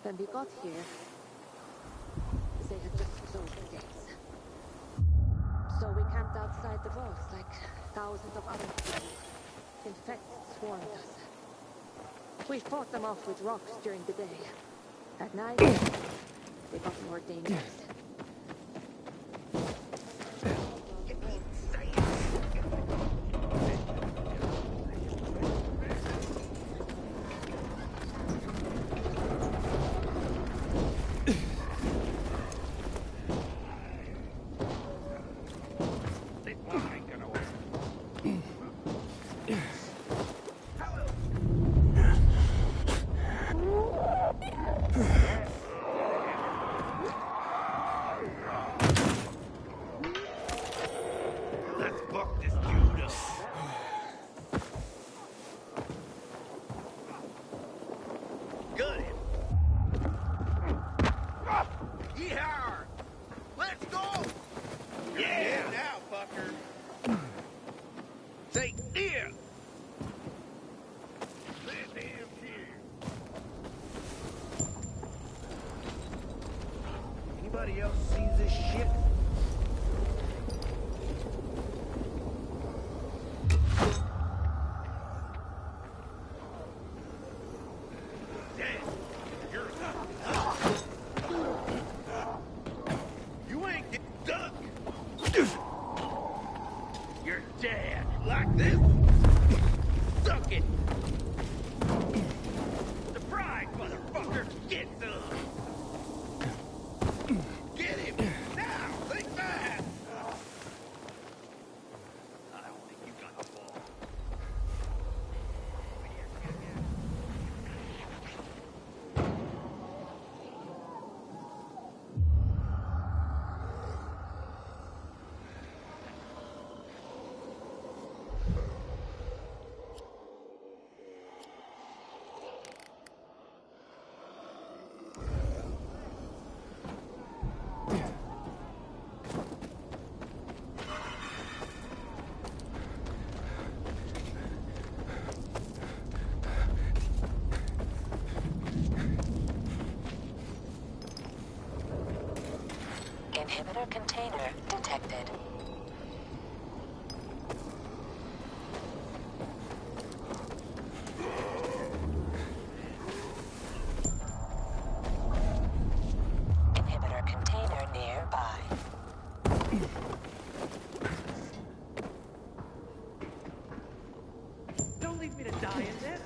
When we got here, they had just closed the gates. So we camped outside the walls like thousands of other people. Infected swarmed us. We fought them off with rocks during the day. At night, they got more dangerous. Anybody else sees this shit? You ain't getting stuck. You're dead. Like this? Suck it. Surprise, motherfucker. Get some. Get him! Now! Think fast! I don't think you got the ball. Inhibitor container detected. Inhibitor container nearby. Don't leave me to die in this.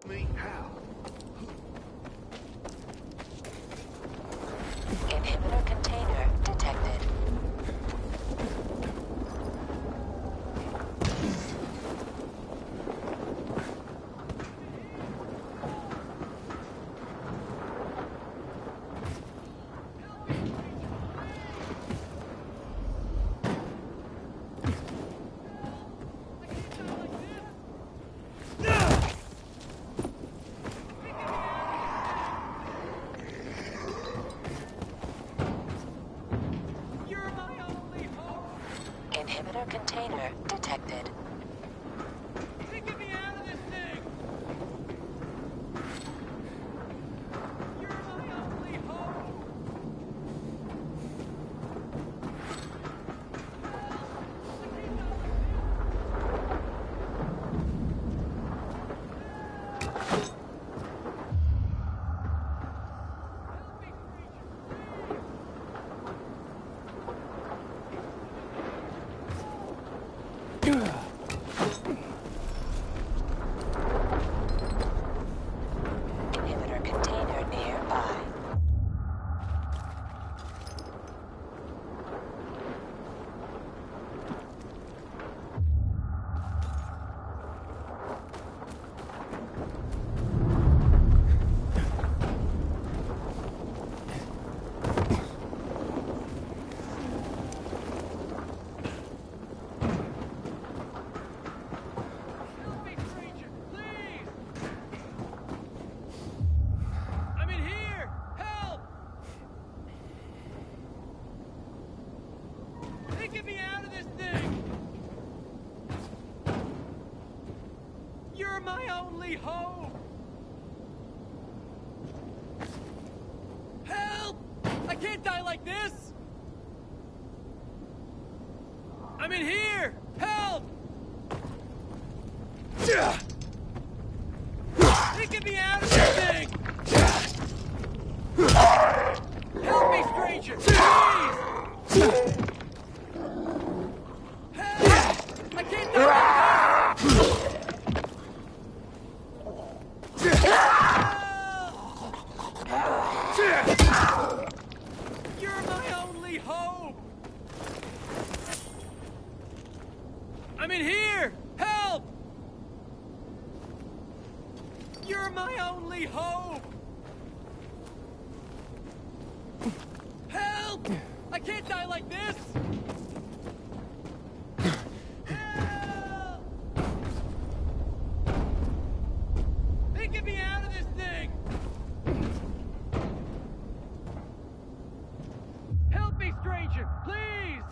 Me? How? Inhibitor container detected. Inhibitor container detected. Get me out of this thing! You're my only hope! Inhibitor container nearby. Help me, stranger! Please! I'm in here! Help! Hey, get me out of this thing! You're my only hope! Help! I can't die like this! I'm in here! Help! Hey, get me out of this thing! Help me, stranger! Please! Help! I can't die like this! Help! You're my only hope! I'm in here! Help! You're my only hope! Help! I can't die like this! Help! Hey, get me out of this thing! Help me, stranger! Please!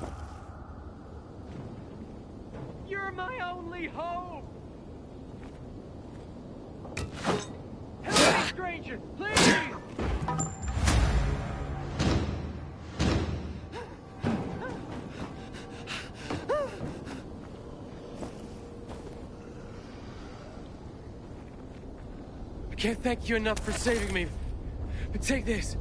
You're my only hope! Help me, stranger! Please! I can't thank you enough for saving me. But take this.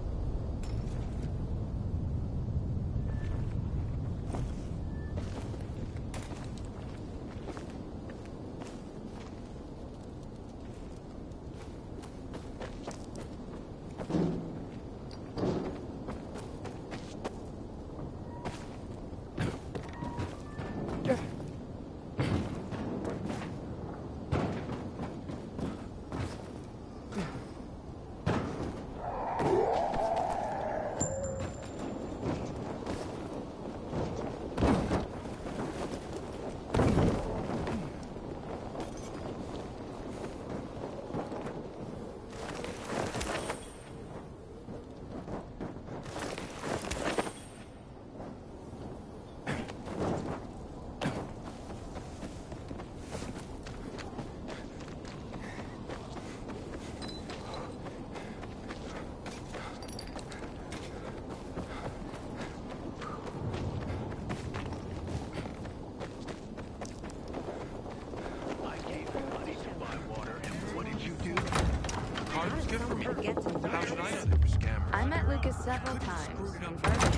I met Lucas several times. In person,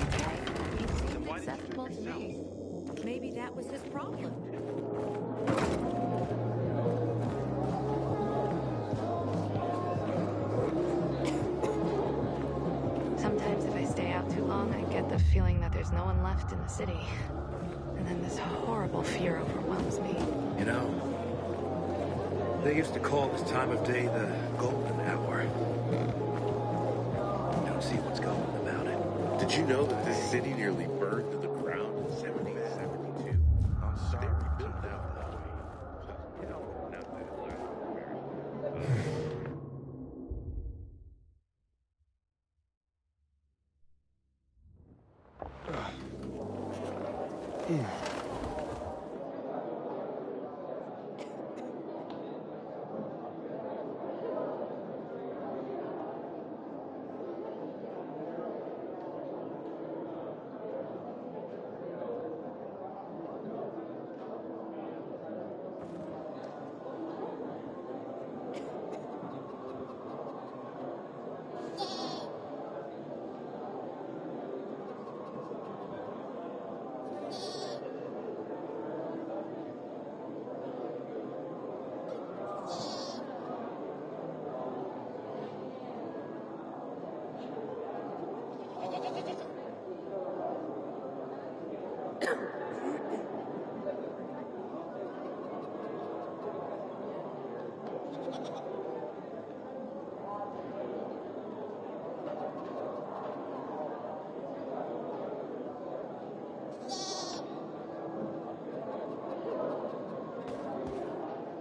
he seemed acceptable to me. Maybe that was his problem. out too long, I get the feeling that there's no one left in the city. And then this horrible fear overwhelms me. You know, they used to call this time of day the golden hour. Don't see what's golden about it. Did you know that this city nearly burned to the ground in 1772? I'm sorry. They were built out that way. Hell, not that it lasted.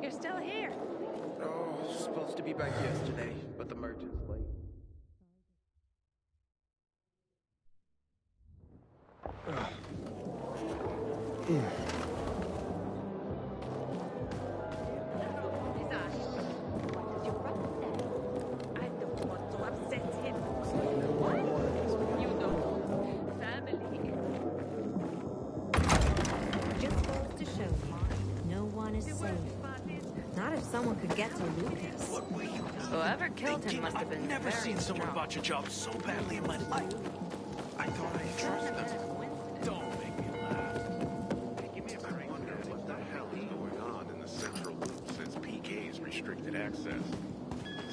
You're still here. Oh, supposed to be back yesterday, but the merchant's late. Not if someone could get to Lucas. Whoever killed him must have been I've never very seen someone strong. botch a job so badly in my life. I thought I trusted them. Don't make me laugh. Hey, give me a break. I wonder what the hell is going on in the central loop since PK's restricted access.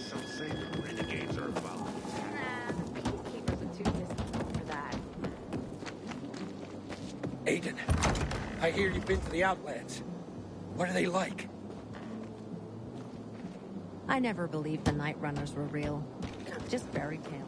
Some say the renegades are involved. Nah, the Peacekeepers are too distant for that. Aiden, I hear you've been to the Outlands. What are they like? I never believed the Night Runners were real. Just fairy tales.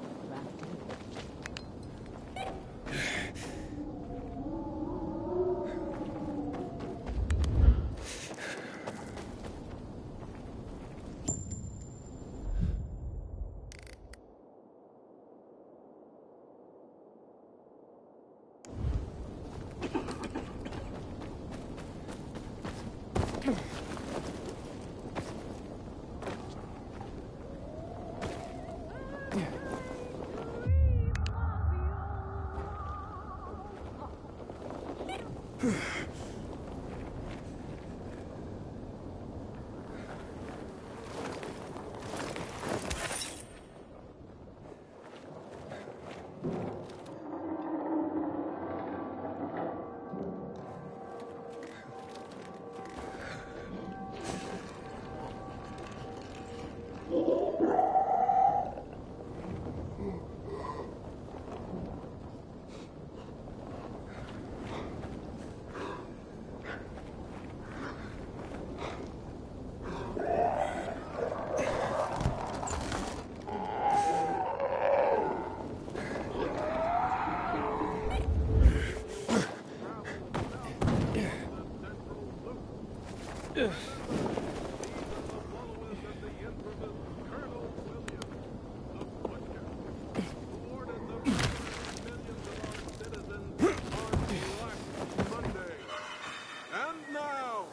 And now,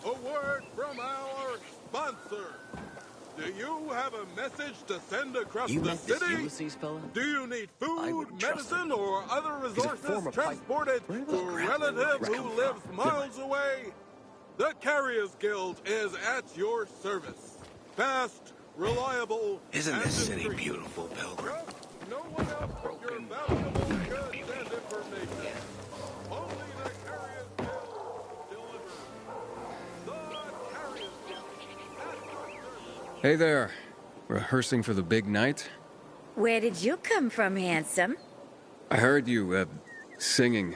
a word from our sponsor. Do you have a message to send across You the met this city? Ulysses fella? Do you need I food, wouldn't trust medicine, him. or other He's a resources former transported Where did to those a grappling relative hooks who come lives from? miles away? The Carriers Guild is at your service. Fast, reliable, Isn't and this city discreet. beautiful, Pilgrim? No one else with your valuable goods and information. Only the Carriers Guild delivers. The Carriers Guild at your service. Hey there. Rehearsing for the big night? Where did you come from, handsome? I heard you, singing.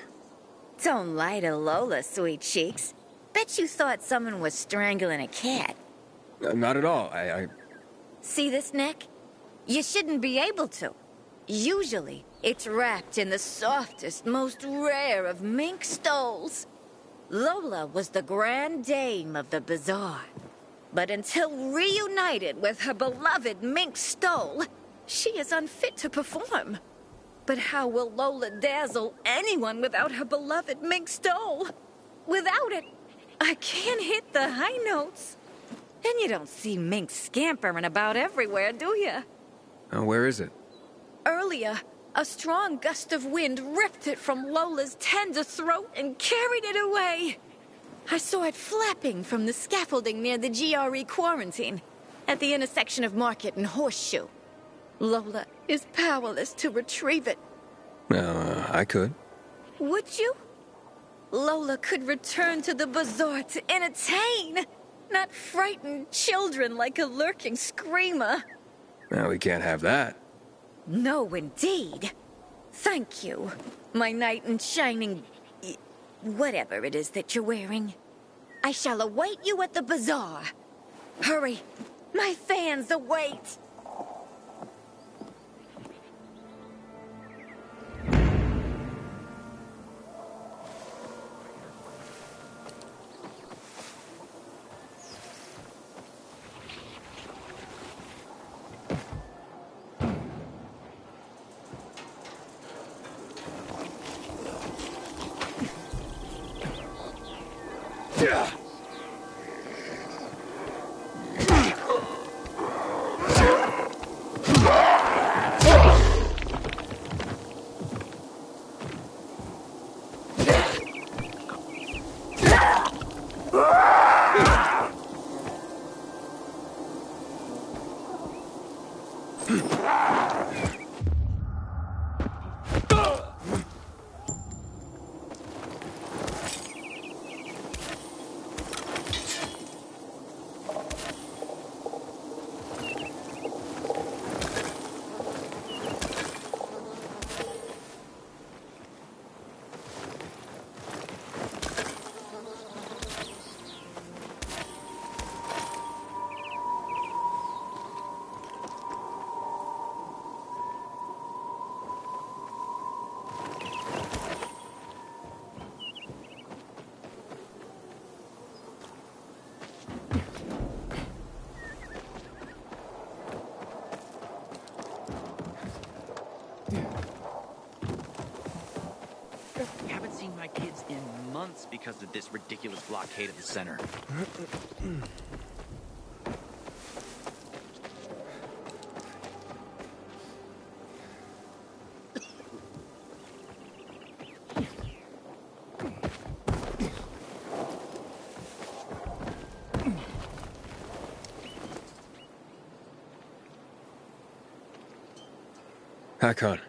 Don't lie to Lola, sweet cheeks. Bet you thought someone was strangling a cat. Not at all. I... See this neck? You shouldn't be able to. Usually, it's wrapped in the softest, most rare of mink stoles. Lola was the grand dame of the bazaar. But until reunited with her beloved mink stole, she is unfit to perform. But how will Lola dazzle anyone without her beloved mink stole? Without it, I can't hit the high notes. And you don't see mink scampering about everywhere, do you? Where is it? Earlier, a strong gust of wind ripped it from Lola's tender throat and carried it away. I saw it flapping from the scaffolding near the GRE quarantine, at the intersection of Market and Horseshoe. Lola is powerless to retrieve it. I could. Would you? Lola could return to the bazaar to entertain, not frighten children like a lurking screamer. Well, we can't have that. No, indeed. Thank you, my knight in shining... whatever it is that you're wearing. I shall await you at the bazaar. Hurry, my fans await. Haven't seen my kids in months because of this ridiculous blockade of the center. Hakon.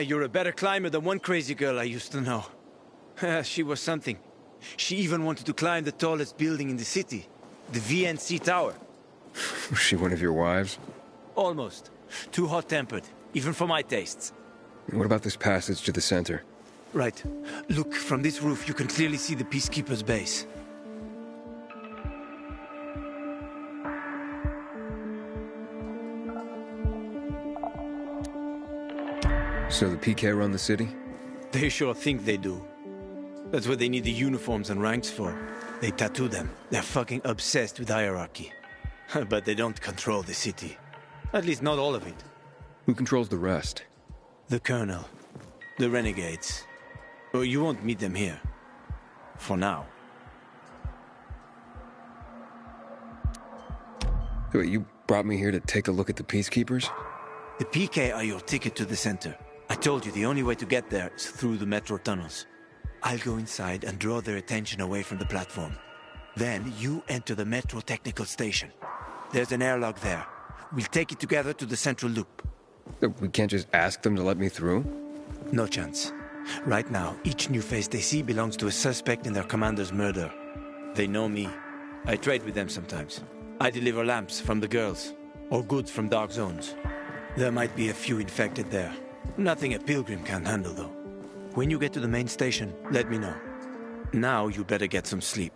You're a better climber than one crazy girl I used to know. She was something. She even wanted to climb the tallest building in the city, the VNC Tower. Was she one of your wives? Almost. Too hot-tempered, even for my tastes. What about this passage to the center? Right. Look, from this roof you can clearly see the Peacekeeper's base. So the PK run the city? They sure think they do. That's what they need the uniforms and ranks for. They tattoo them. They're fucking obsessed with hierarchy. But they don't control the city. At least not all of it. Who controls the rest? The Colonel. The Renegades. Oh, you won't meet them here. For now. So you brought me here to take a look at the Peacekeepers? The PK are your ticket to the center. I told you the only way to get there is through the metro tunnels. I'll go inside and draw their attention away from the platform. Then you enter the metro technical station. There's an airlock there. We'll take it together to the central loop. We can't just ask them to let me through? No chance. Right now, each new face they see belongs to a suspect in their commander's murder. They know me. I trade with them sometimes. I deliver lamps from the girls, or goods from dark zones. There might be a few infected there. Nothing a pilgrim can't handle, though. When you get to the main station, let me know. Now you better get some sleep.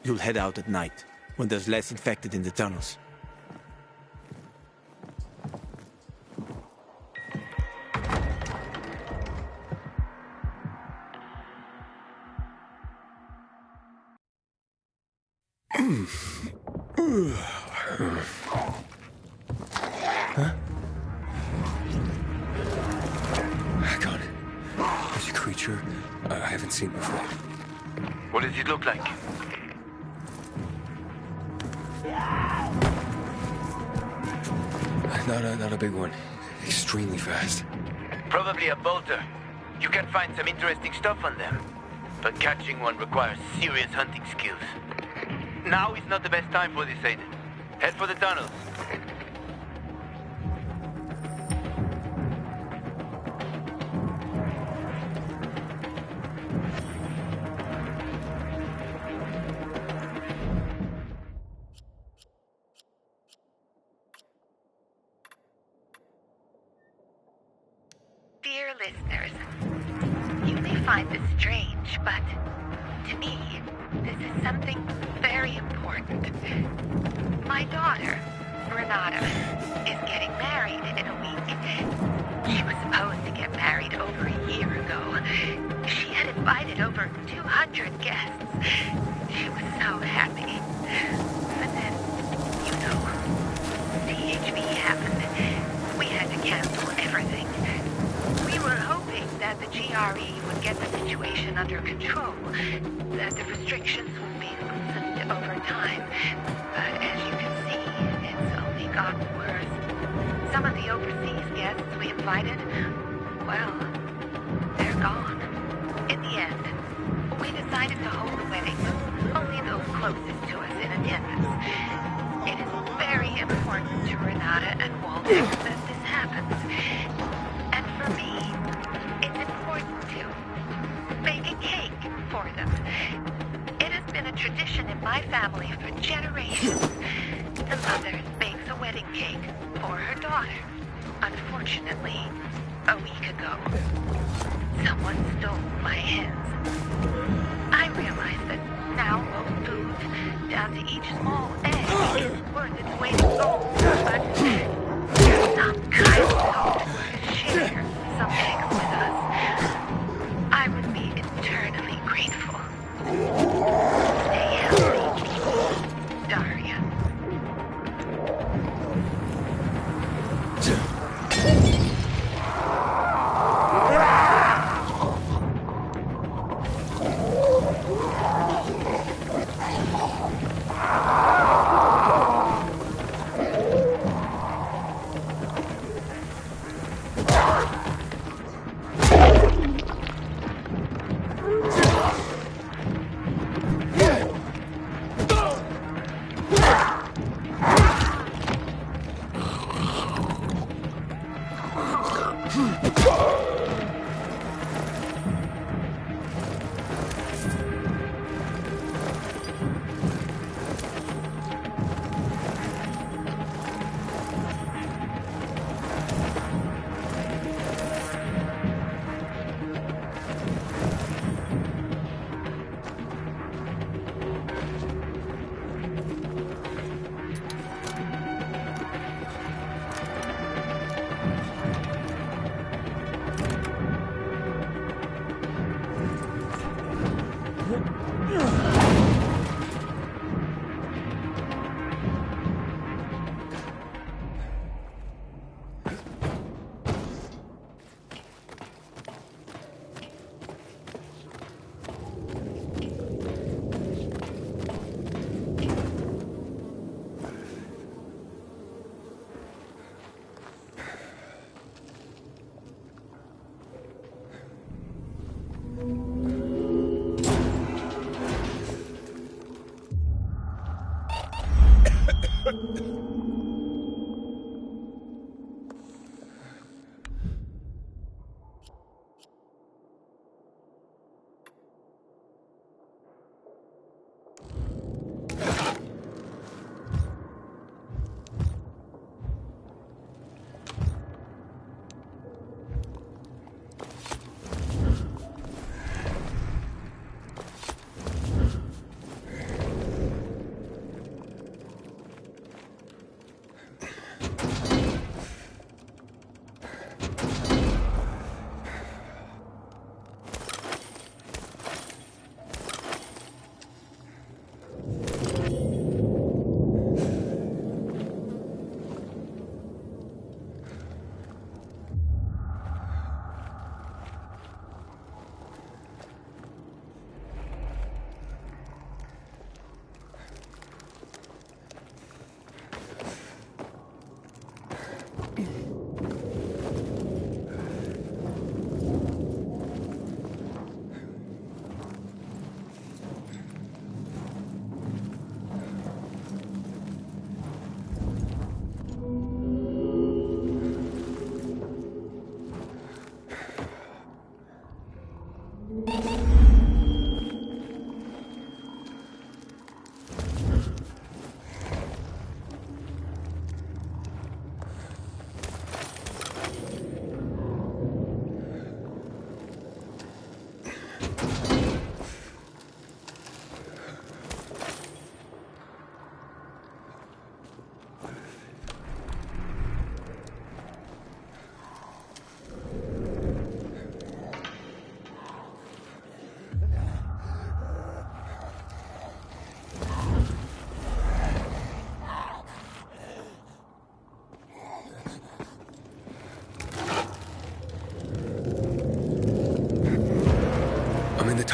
You'll head out at night, when there's less infected in the tunnels. Huh? God. There's a creature I haven't seen before. What does it look like? Not a big one. Extremely fast. Probably a bolter. You can find some interesting stuff on them. But catching one requires serious hunting skills. Now is not the best time for this, Aiden. Head for the tunnels. Dear listeners, you may find this strange, but to me, this is something very important. My daughter, Renata, is getting married in a week. She was supposed to get married over a year ago. She had invited over 200 guests. She was so happy. But then, you know, THV happened. We had to cancel everything. We were hoping that the GRE would get the situation under control, that the restrictions would be loosened over time. But as you can see, it's only gotten worse. Some of the overseas guests we invited, well, they're gone. In the end, we decided to hold the wedding, only those closest to us in attendance. It is very important to Renata and Walter that this happens. And for me, it's important to bake a cake for them. It has been a tradition in my family for generations. The mother bakes a wedding cake for her daughter. Unfortunately, a week ago, someone stole my hens. I realize that now all food, down to each small egg, is worth its weight in gold, but some kind soul to share some eggs with us. I would be eternally grateful. Stay healthy, Daria.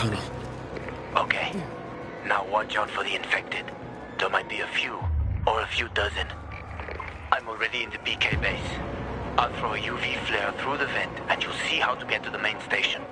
tunnel. Okay. Now watch out for the infected. There might be a few, or a few dozen. I'm already in the PK base. I'll throw a UV flare through the vent, and you'll see how to get to the main station.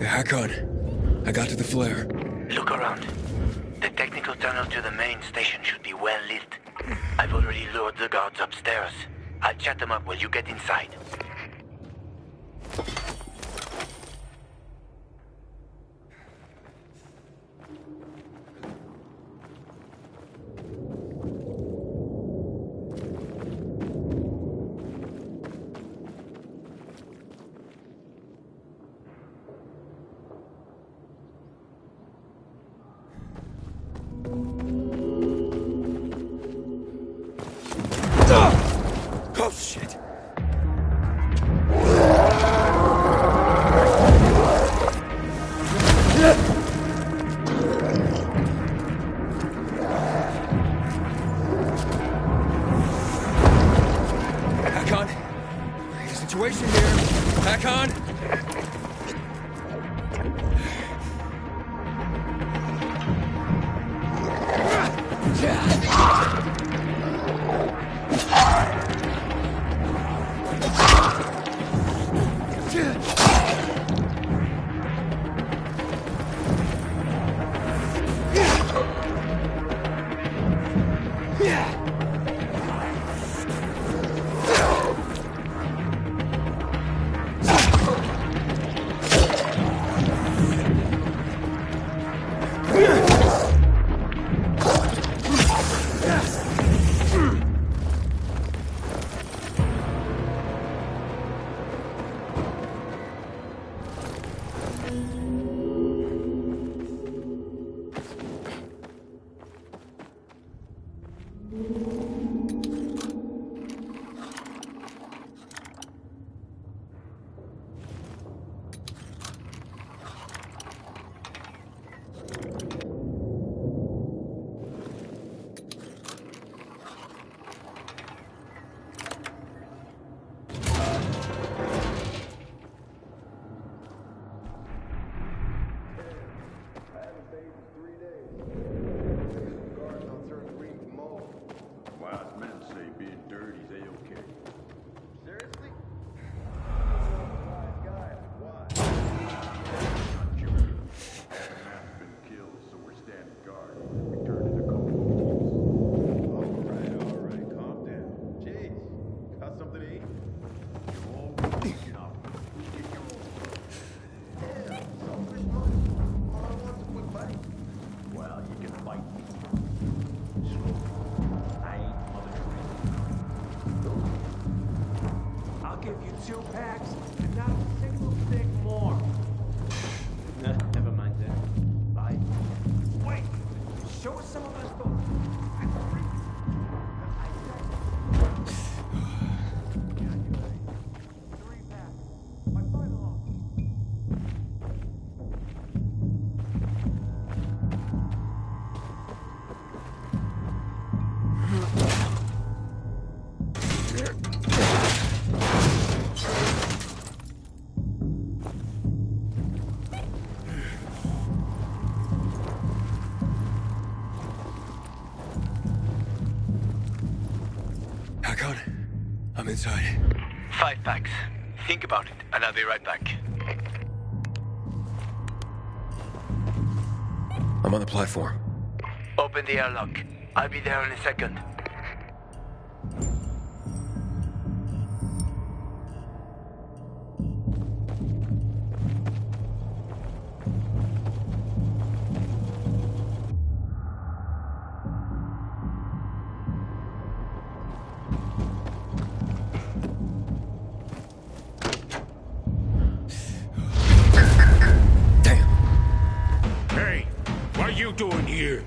Hakon, I got to the flare. Look around. The technical tunnel to the main station should be well lit. I've already lured the guards upstairs. I'll chat them up while you get inside. Oh, shit! Hakon? Situation here. Hakon? I'm inside. 5 packs. Think about it, and I'll be right back. I'm on the platform. Open the airlock. I'll be there in a second. Doing here?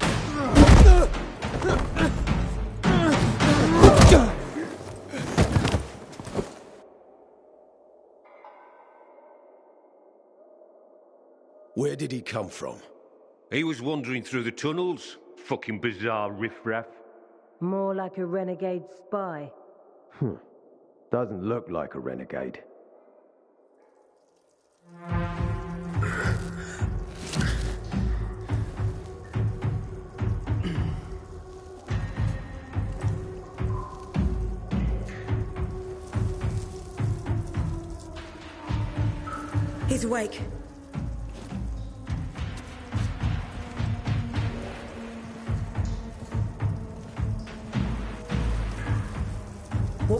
Where did he come from? He was wandering through the tunnels. Fucking bizarre riffraff. More like a renegade spy. Doesn't look like a renegade. He's awake.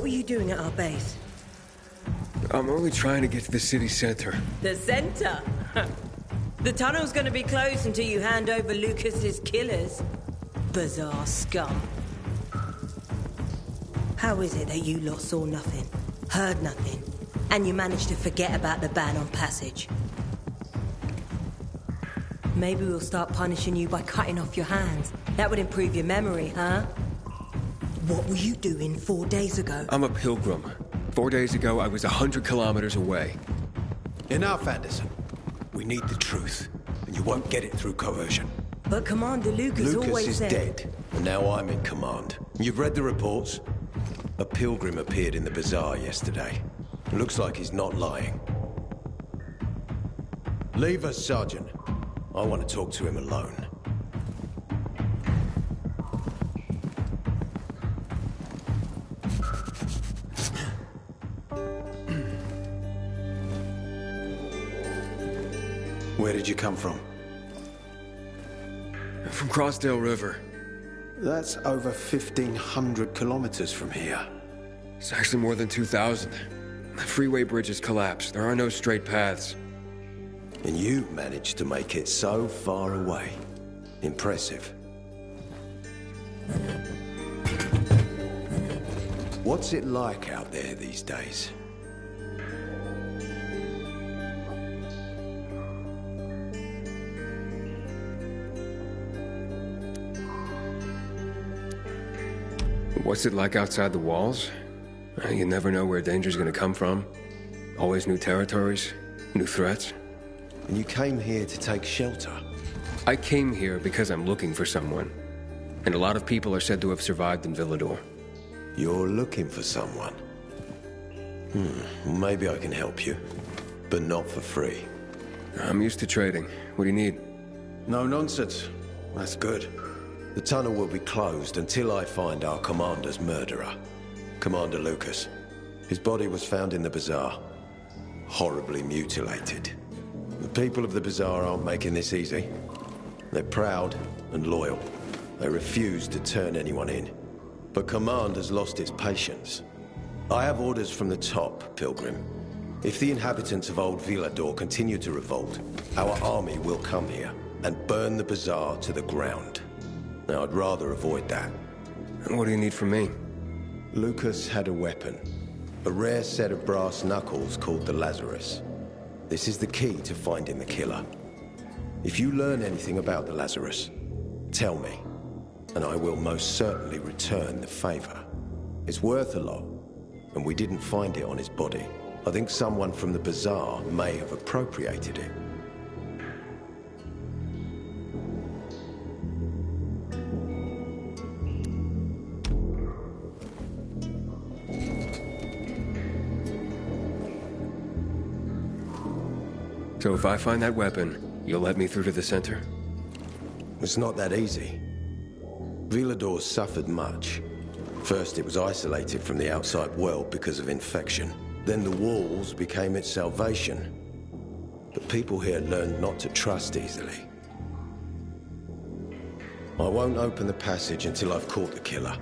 What were you doing at our base? I'm only trying to get to the city center. The center? The tunnel's gonna be closed until you hand over Lucas's killers. Bizarre scum. How is it that you lot saw nothing, heard nothing, and you managed to forget about the ban on passage? Maybe we'll start punishing you by cutting off your hands. That would improve your memory, huh? What were you doing 4 days ago? I'm a pilgrim. 4 days ago, I was 100 kilometers away. Enough, Anderson. We need the truth, and you won't get it through coercion. But Commander Lucas always is said... dead, and now I'm in command. You've read the reports? A pilgrim appeared in the bazaar yesterday. Looks like he's not lying. Leave us, Sergeant. I want to talk to him alone. Where did you come from? From Crossdale River. That's over 1,500 kilometers from here. It's actually more than 2,000. The freeway bridge has collapsed. There are no straight paths. And you managed to make it so far away. Impressive. What's it like out there these days? What's it like outside the walls? You never know where danger's gonna come from. Always new territories, new threats. And you came here to take shelter? I came here because I'm looking for someone. And a lot of people are said to have survived in Villador. You're looking for someone? Maybe I can help you. But not for free. I'm used to trading. What do you need? No nonsense. That's good. The tunnel will be closed until I find our commander's murderer. Commander Lucas. His body was found in the bazaar. Horribly mutilated. The people of the bazaar aren't making this easy. They're proud and loyal. They refuse to turn anyone in. But command has lost its patience. I have orders from the top, Pilgrim. If the inhabitants of Old Villador continue to revolt, our army will come here and burn the bazaar to the ground. Now, I'd rather avoid that. And what do you need from me? Lucas had a weapon. A rare set of brass knuckles called the Lazarus. This is the key to finding the killer. If you learn anything about the Lazarus, tell me, and I will most certainly return the favor. It's worth a lot, and we didn't find it on his body. I think someone from the bazaar may have appropriated it. So if I find that weapon, you'll let me through to the center? It's not that easy. Villador suffered much. First, it was isolated from the outside world because of infection. Then the walls became its salvation. But people here learned not to trust easily. I won't open the passage until I've caught the killer.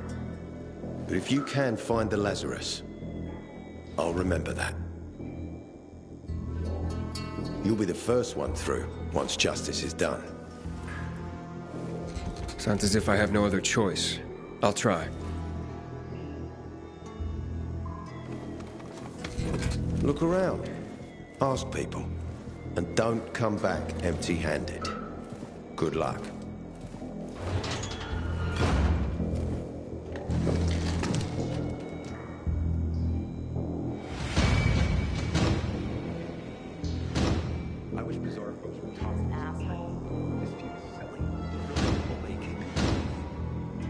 But if you can find the Lazarus, I'll remember that. You'll be the first one through, once justice is done. Sounds as if I have no other choice. I'll try. Look around. Ask people. And don't come back empty-handed. Good luck. I wish Bizarre folks would talk. Asshole. This feels silly.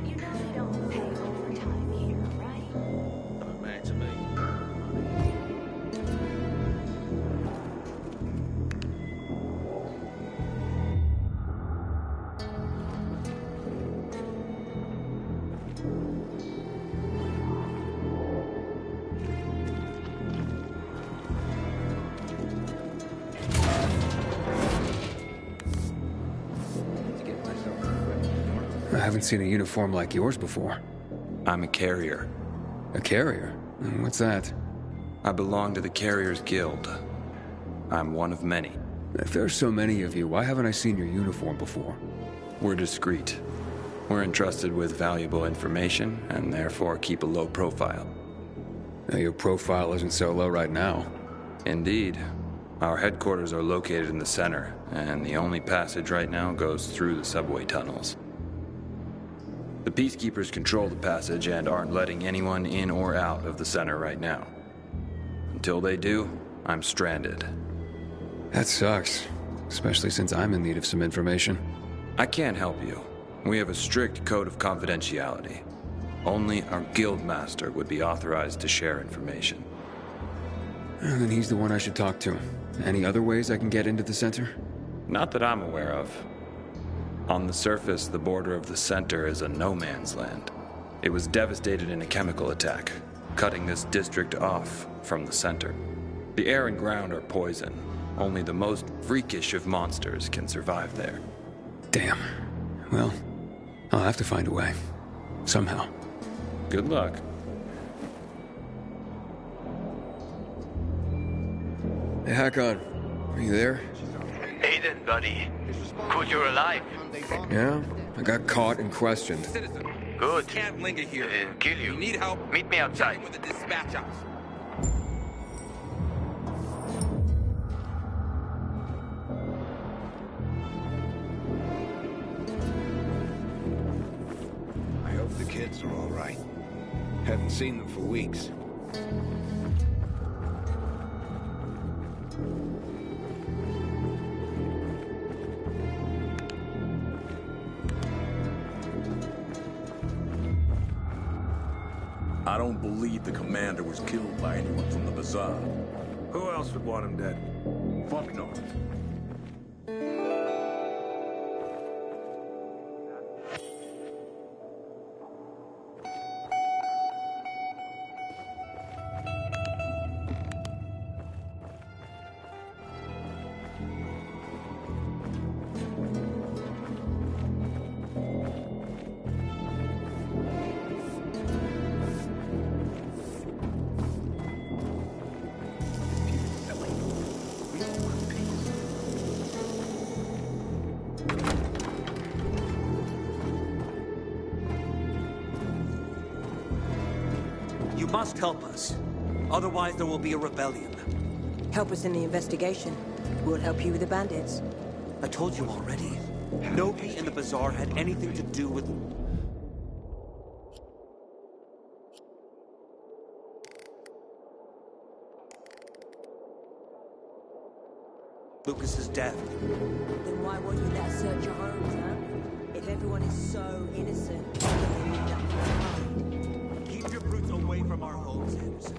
You know I don't pay overtime here, right? Don't matter to me. I haven't seen a uniform like yours before. I'm a carrier. A carrier? What's that? I belong to the Carriers Guild. I'm one of many. If there's so many of you, why haven't I seen your uniform before? We're discreet. We're entrusted with valuable information, and therefore keep a low profile. Now, your profile isn't so low right now. Indeed. Our headquarters are located in the center, and the only passage right now goes through the subway tunnels. The Peacekeepers control the passage and aren't letting anyone in or out of the center right now. Until they do, I'm stranded. That sucks, especially since I'm in need of some information. I can't help you. We have a strict code of confidentiality. Only our guild master would be authorized to share information. And then he's the one I should talk to. Any other ways I can get into the center? Not that I'm aware of. On the surface, the border of the center is a no-man's land. It was devastated in a chemical attack, cutting this district off from the center. The air and ground are poison. Only the most freakish of monsters can survive there. Damn. Well, I'll have to find a way. Somehow. Good luck. Hey, Hakon. Are you there? Aiden, buddy. Good you're alive. Yeah? I got caught and questioned. Good. Can't linger here. Kill you. Need help? Meet me outside. With the dispatch house. I hope the kids are all right. Haven't seen them for weeks. I don't believe the commander was killed by anyone from the bazaar. Who else would want him dead? Fuck no. You must help us. Otherwise, there will be a rebellion. Help us in the investigation. We'll help you with the bandits. I told you already. Nobody in the bazaar had anything to do with... Lucas is dead. Then why won't you let us search your homes, huh? If everyone is so innocent, they need nothing to hide. Keep your brutes away from our homes, Anderson.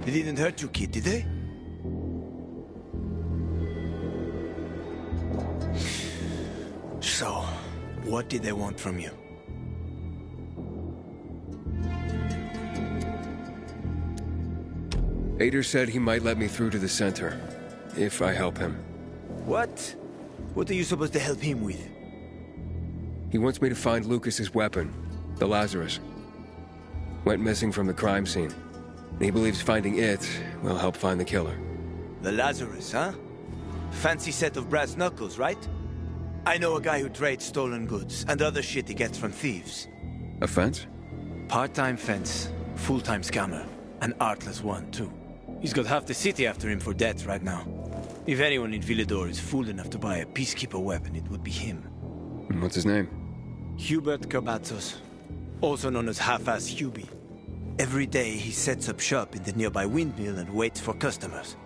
They didn't hurt you, kid, did they? So, what did they want from you? Ader said he might let me through to the center, if I help him. What? What are you supposed to help him with? He wants me to find Lucas's weapon, the Lazarus. Went missing from the crime scene. And he believes finding it will help find the killer. The Lazarus, huh? Fancy set of brass knuckles, right? I know a guy who trades stolen goods and other shit he gets from thieves. A fence? Part-time fence, full-time scammer. An artless one, too. He's got half the city after him for debt right now. If anyone in Villador is fool enough to buy a peacekeeper weapon, it would be him. And what's his name? Hubert Cabazos, also known as Half-Ass Hubie. Every day he sets up shop in the nearby windmill and waits for customers.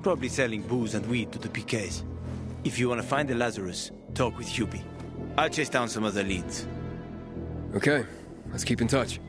Probably selling booze and weed to the PKs. If you want to find the Lazarus, talk with Hubie. I'll chase down some other leads. Okay, let's keep in touch.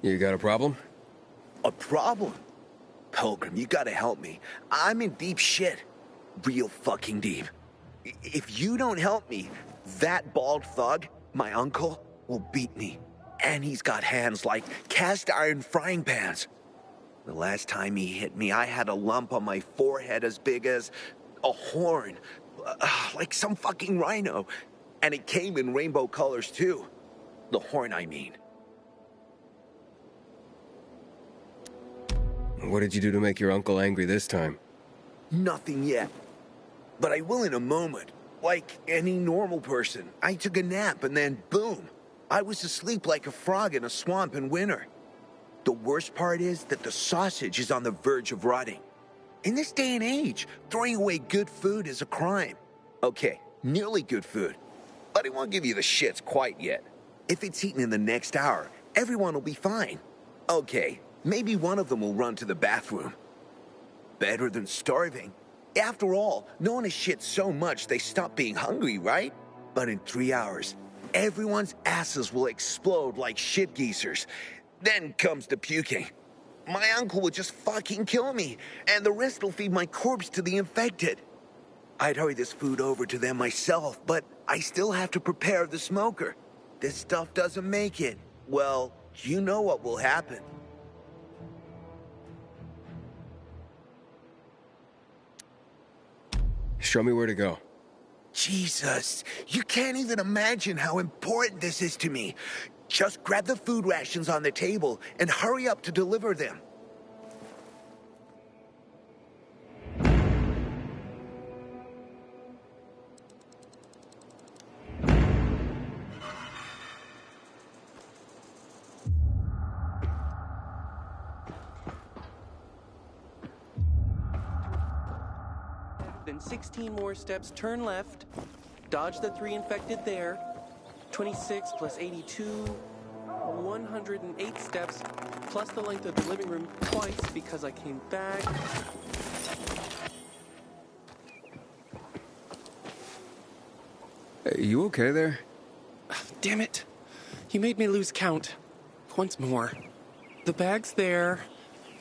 You got a problem? A problem? Pilgrim, you gotta help me. I'm in deep shit. Real fucking deep. If you don't help me, that bald thug, my uncle, will beat me. And he's got hands like cast iron frying pans. The last time he hit me, I had a lump on my forehead as big as a horn. Like some fucking rhino. And it came in rainbow colors too. The horn, I mean. What did you do to make your uncle angry this time? Nothing yet. But I will in a moment. Like any normal person. I took a nap and then boom. I was asleep like a frog in a swamp in winter. The worst part is that the sausage is on the verge of rotting. In this day and age, throwing away good food is a crime. Okay, nearly good food. But I won't give you the shits quite yet. If it's eaten in the next hour, everyone will be fine. Okay, maybe one of them will run to the bathroom. Better than starving. After all, no one has shit so much they stop being hungry, right? But in 3 hours, everyone's asses will explode like shit geezers. Then comes the puking. My uncle will just fucking kill me, and the rest will feed my corpse to the infected. I'd hurry this food over to them myself, but I still have to prepare the smoker. This stuff doesn't make it. Well, you know what will happen. Show me where to go. Jesus, you can't even imagine how important this is to me. Just grab the food rations on the table and hurry up to deliver them. Then 16 more steps, turn left. Dodge the 3 infected there. 26 plus 82, 108 steps, plus the length of the living room twice because I came back. You okay there? Damn it. You made me lose count. Once more. The bag's there.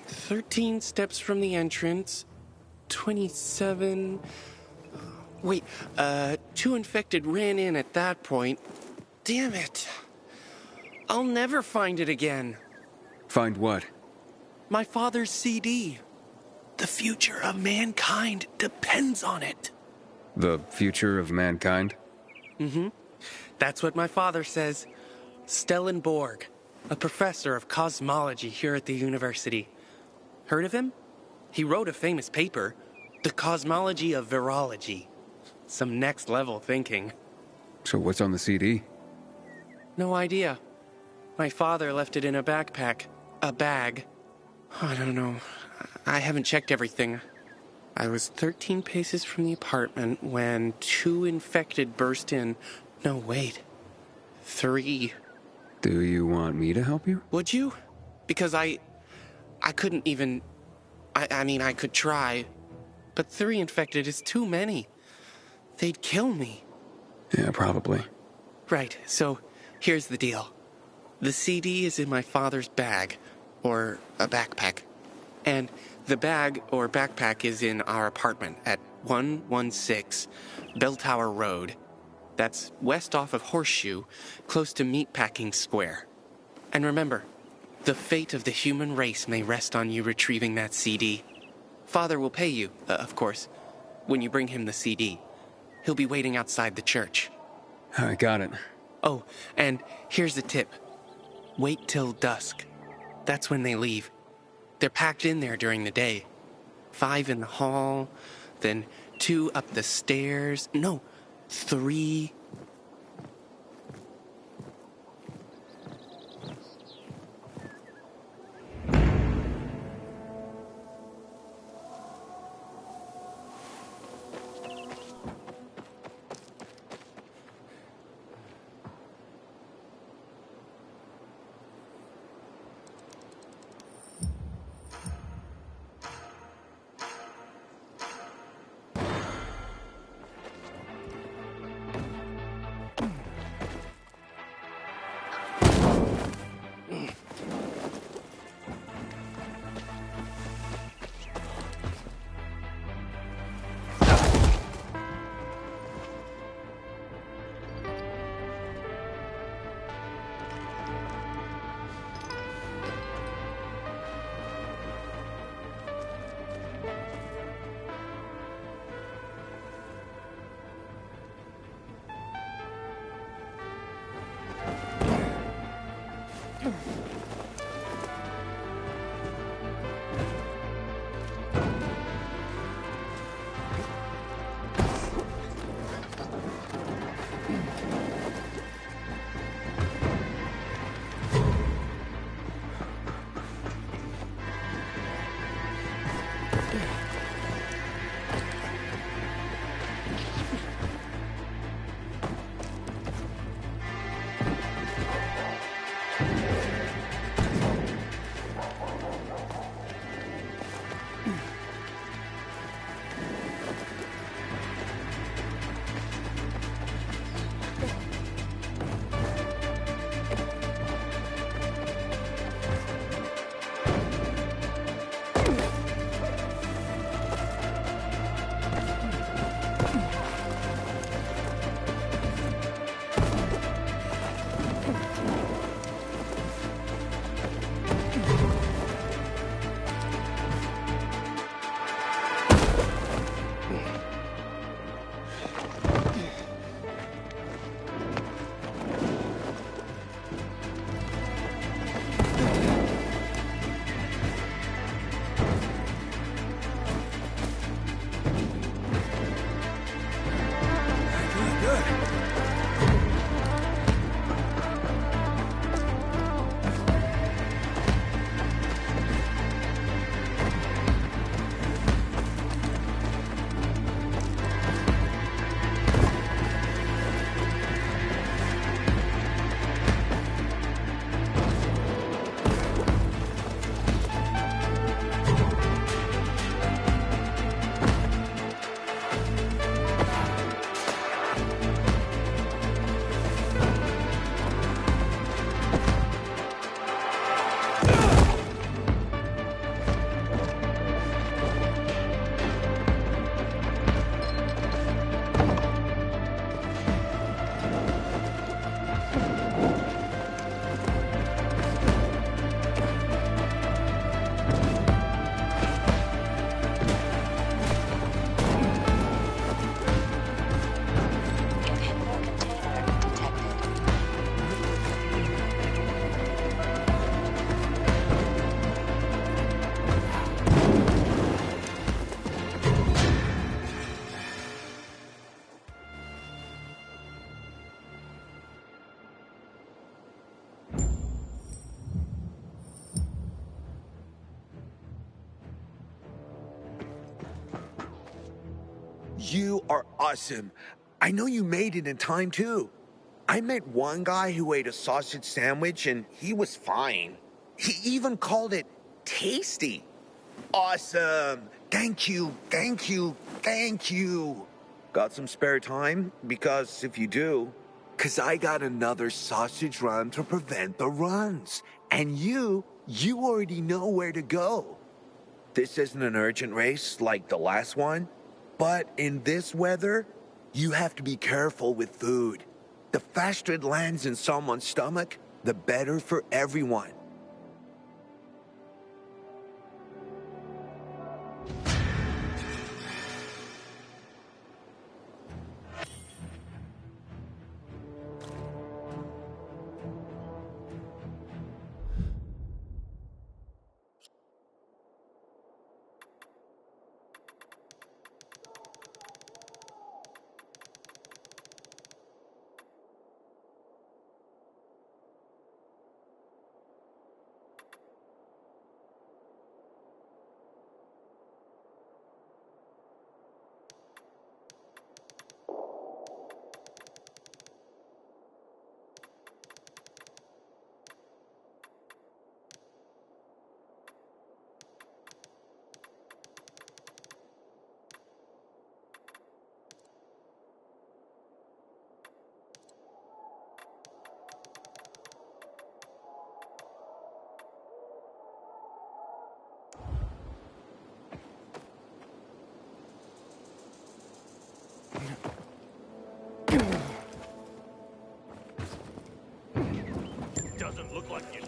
13 steps from the entrance. 27... Wait, 2 infected ran in at that point. Damn it. I'll never find it again. Find what? My father's CD. The future of mankind depends on it. The future of mankind? Mm-hmm. That's what my father says. Stellenborg, a professor of cosmology here at the university. Heard of him? He wrote a famous paper, The Cosmology of Virology. Some next-level thinking. So what's on the CD? No idea. My father left it in a backpack. A bag. I don't know. I haven't checked everything. I was 13 paces from the apartment when 2 infected burst in. No, wait. 3. Do you want me to help you? Would you? Because I couldn't even... I mean, I could try. But 3 infected is too many. They'd kill me. Yeah, probably. Right, so here's the deal. The CD is in my father's bag, or a backpack. And the bag or backpack is in our apartment at 116 Bell Tower Road. That's west off of Horseshoe, close to Meatpacking Square. And remember, the fate of the human race may rest on you retrieving that CD. Father will pay you, of course, when you bring him the CD. He'll be waiting outside the church. I got it. Oh, and here's the tip. Wait till dusk. That's when they leave. They're packed in there during the day. 5 in the hall, then 2 up the stairs. No, 3. You are awesome. I know you made it in time, too. I met one guy who ate a sausage sandwich and he was fine. He even called it tasty. Awesome. Thank you, thank you, thank you. Got some spare time? Because if you do, because I got another sausage run to prevent the runs. And you already know where to go. This isn't an urgent race like the last one, but in this weather, you have to be careful with food. The faster it lands in someone's stomach, the better for everyone. Doesn't look like you do.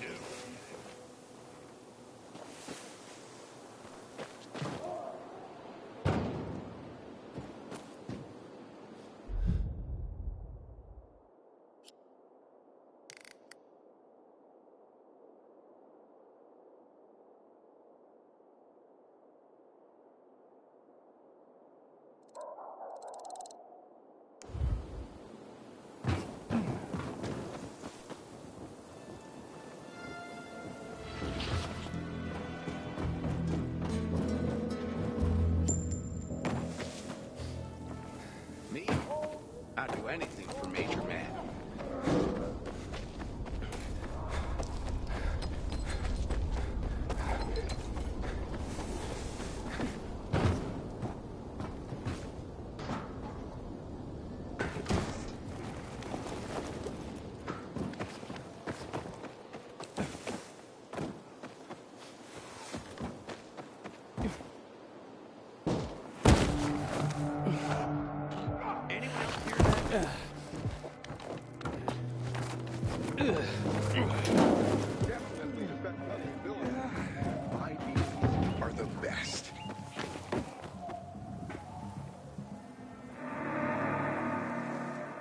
Me? I'd do anything for Major Man. Are the best.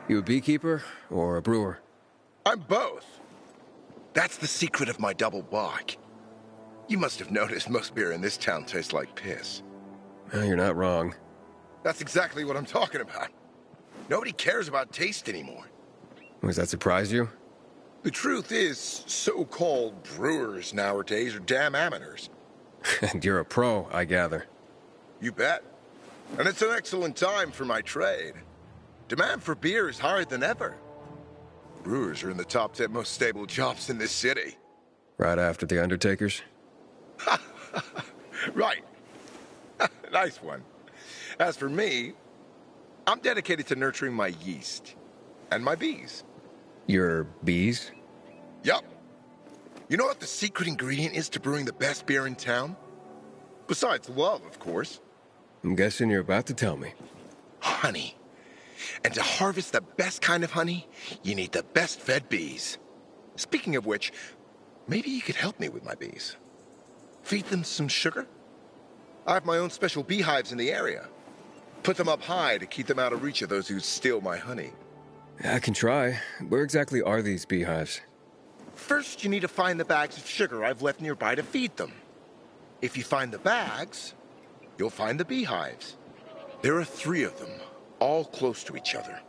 You a beekeeper or a brewer? I'm both. That's the secret of my double block. You must have noticed most beer in this town tastes like piss. Well, you're not wrong. That's exactly what I'm talking about. Nobody cares about taste anymore. Does that surprise you? The truth is, so-called brewers nowadays are damn amateurs. And you're a pro, I gather. You bet. And it's an excellent time for my trade. Demand for beer is higher than ever. Brewers are in the top 10 most stable jobs in this city. Right after the Undertakers? Right. Nice one. As for me, I'm dedicated to nurturing my yeast and my bees. Your bees? Yup. You know what the secret ingredient is to brewing the best beer in town? Besides love, of course. I'm guessing you're about to tell me. Honey. And to harvest the best kind of honey, you need the best fed bees. Speaking of which, maybe you could help me with my bees. Feed them some sugar? I have my own special beehives in the area. Put them up high to keep them out of reach of those who steal my honey. I can try. Where exactly are these beehives? First, you need to find the bags of sugar I've left nearby to feed them. If you find the bags, you'll find the beehives. There are 3 of them, all close to each other.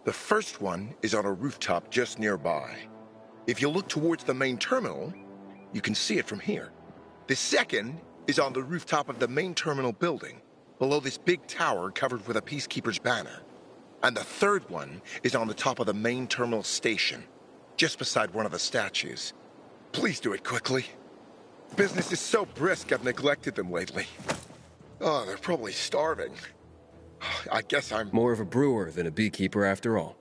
The first one is on a rooftop just nearby. If you look towards the main terminal, you can see it from here. The second is on the rooftop of the main terminal building. below this big tower covered with a Peacekeeper's banner. And the third one is on the top of the main terminal station, just beside one of the statues. Please do it quickly. Business is so brisk I've neglected them lately. Oh, they're probably starving. I guess I'm... More of a brewer than a beekeeper after all.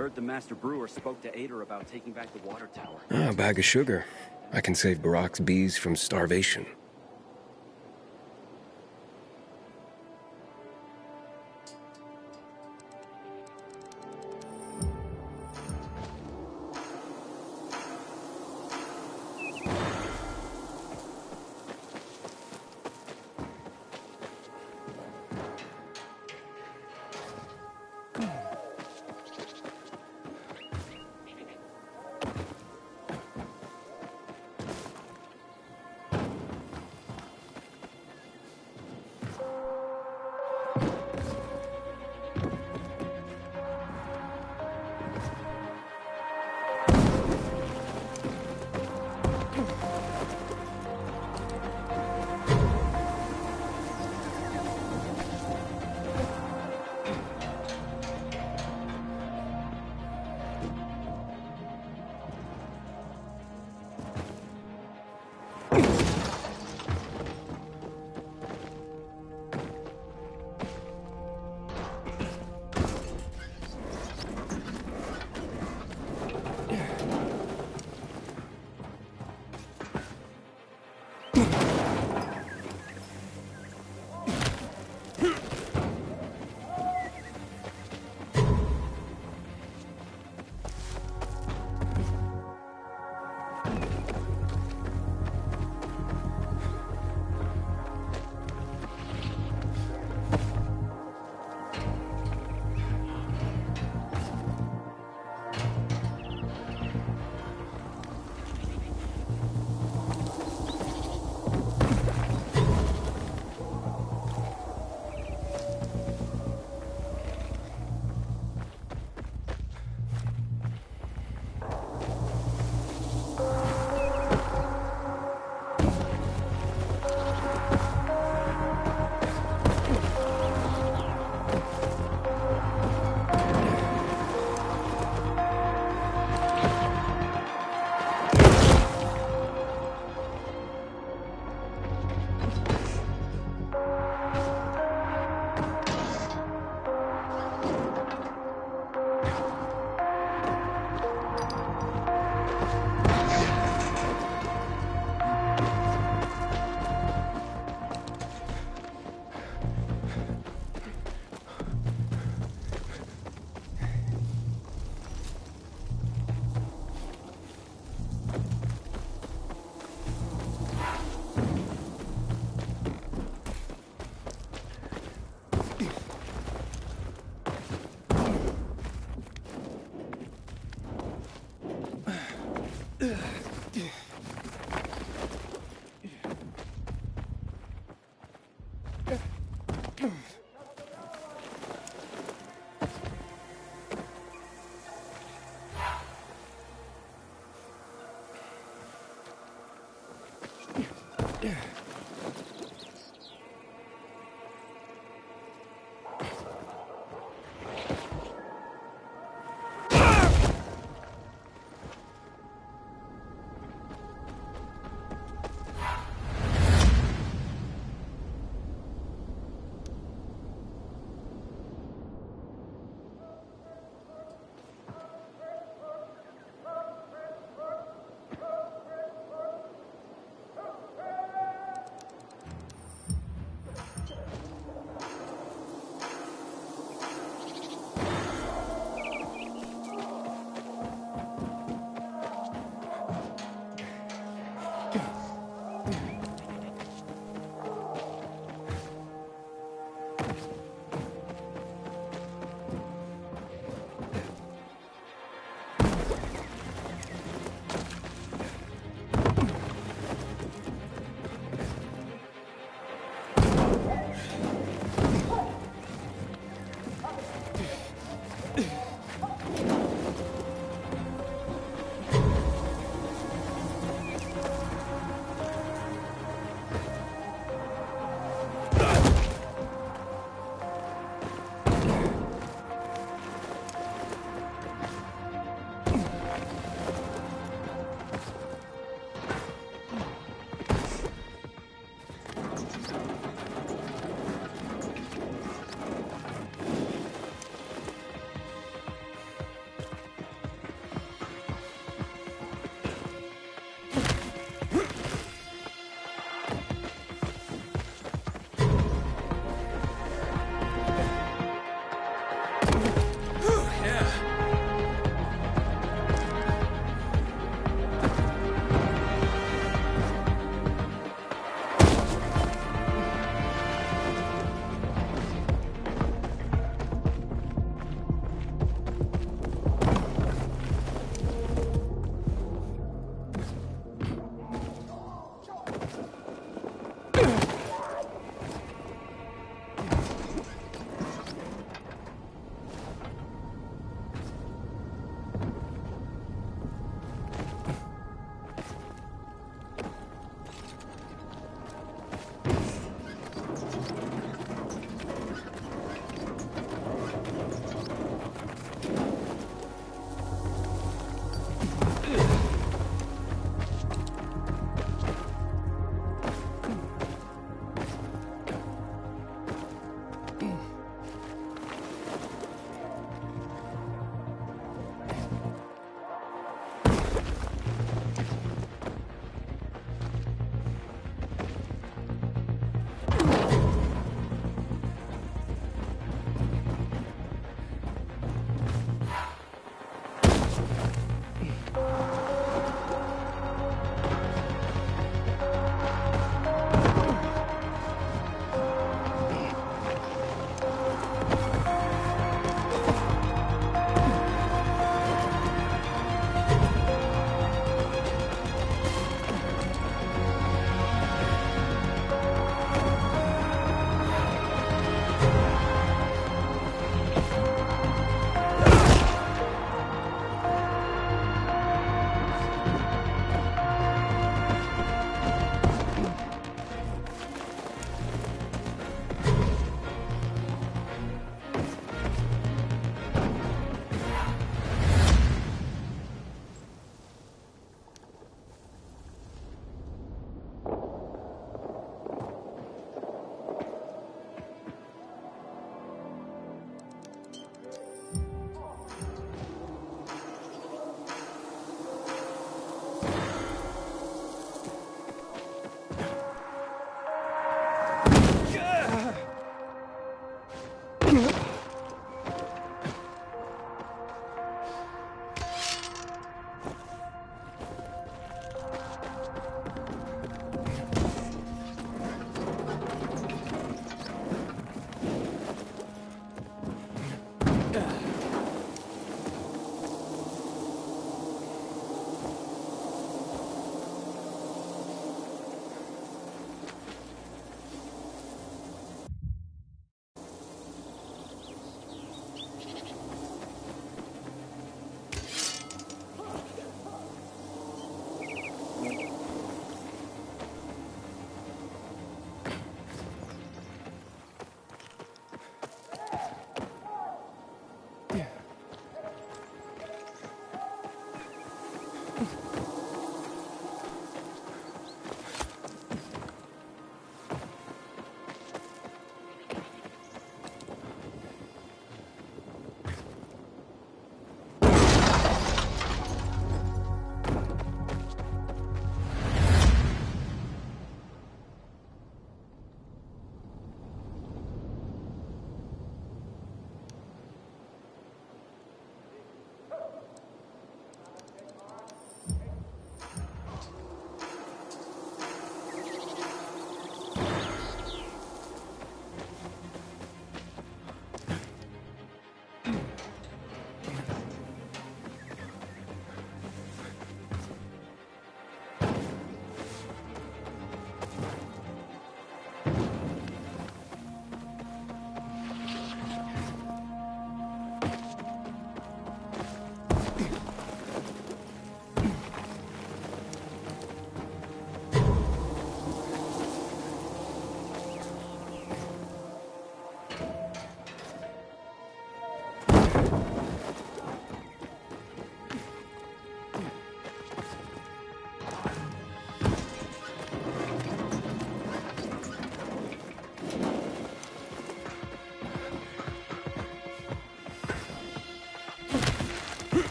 Heard the Master Brewer spoke to Ader about taking back the water tower. Ah, a bag of sugar. I can save Barack's bees from starvation.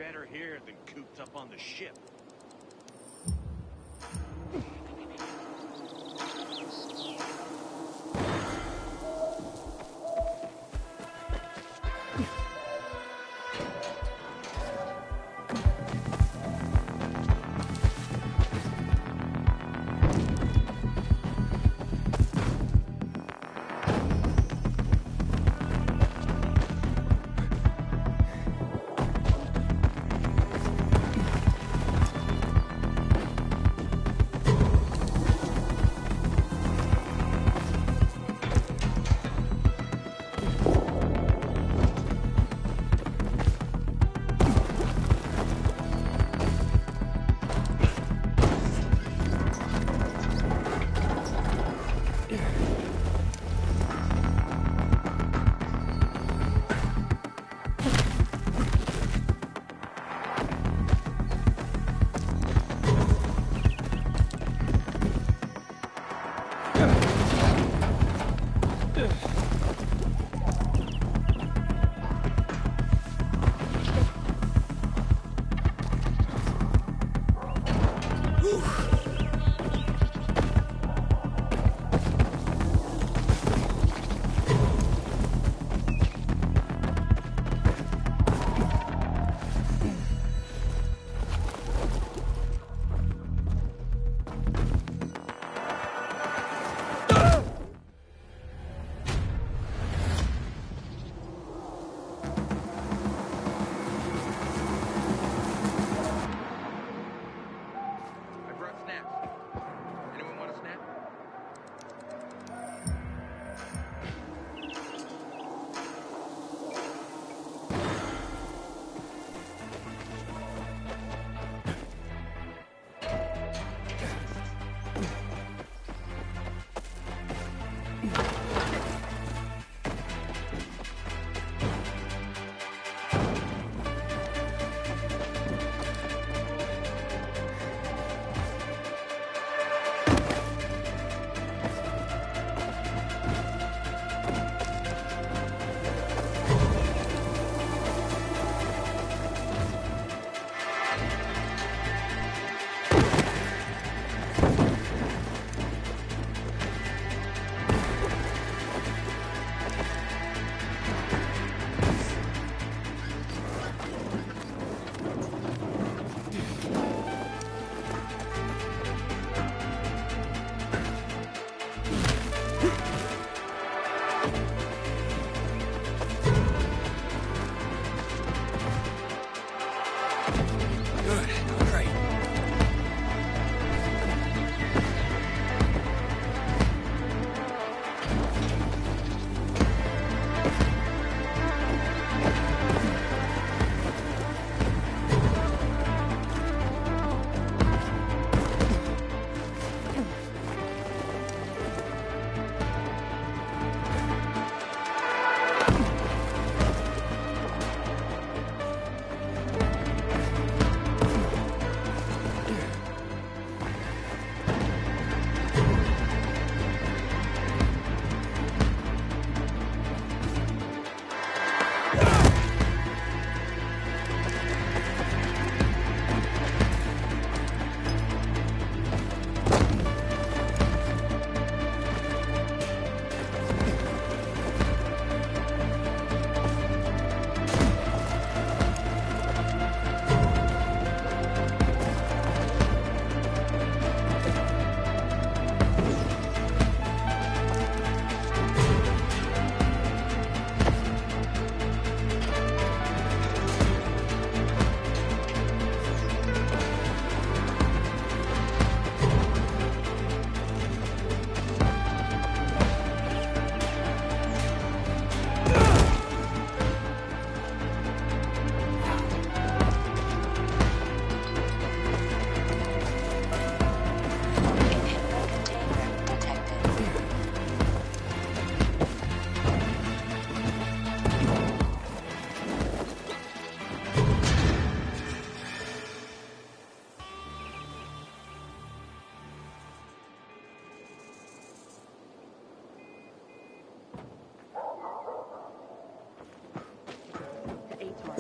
better here than cooped up on the ship.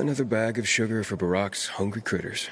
Another bag of sugar for Barack's hungry critters.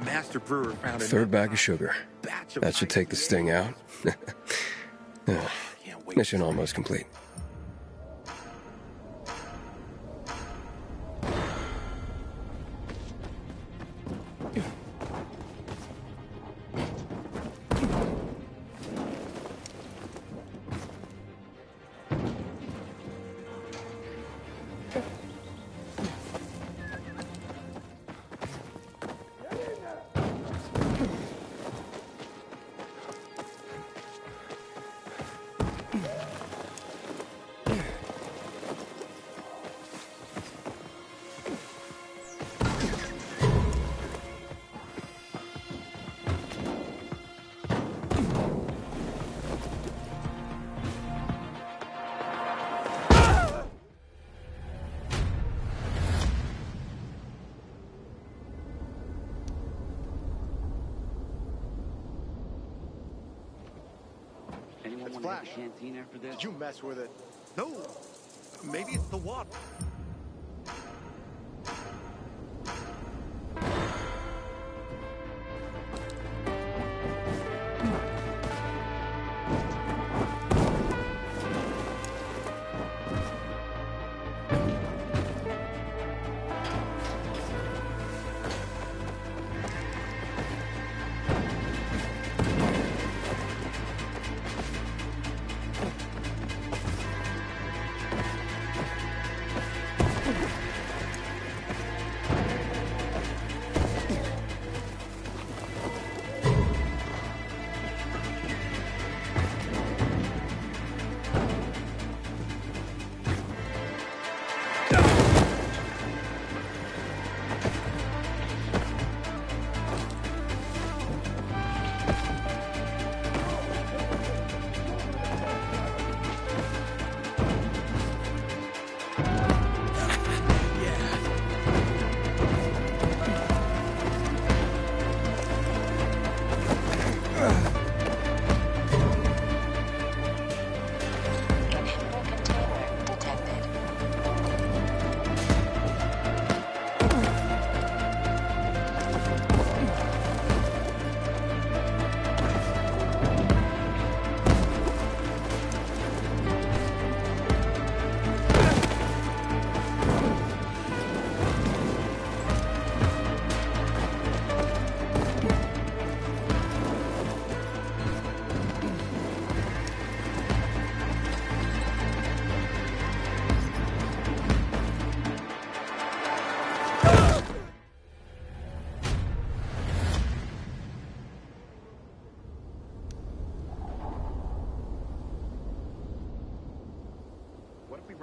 Master brewer found Third bag of sugar. That should take the sting out. Mission almost complete. It's Flash. Canteen after this? Did you mess with it? No. Maybe it's the water.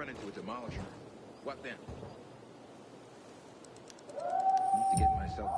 run into a demolisher. What then? I need to get myself...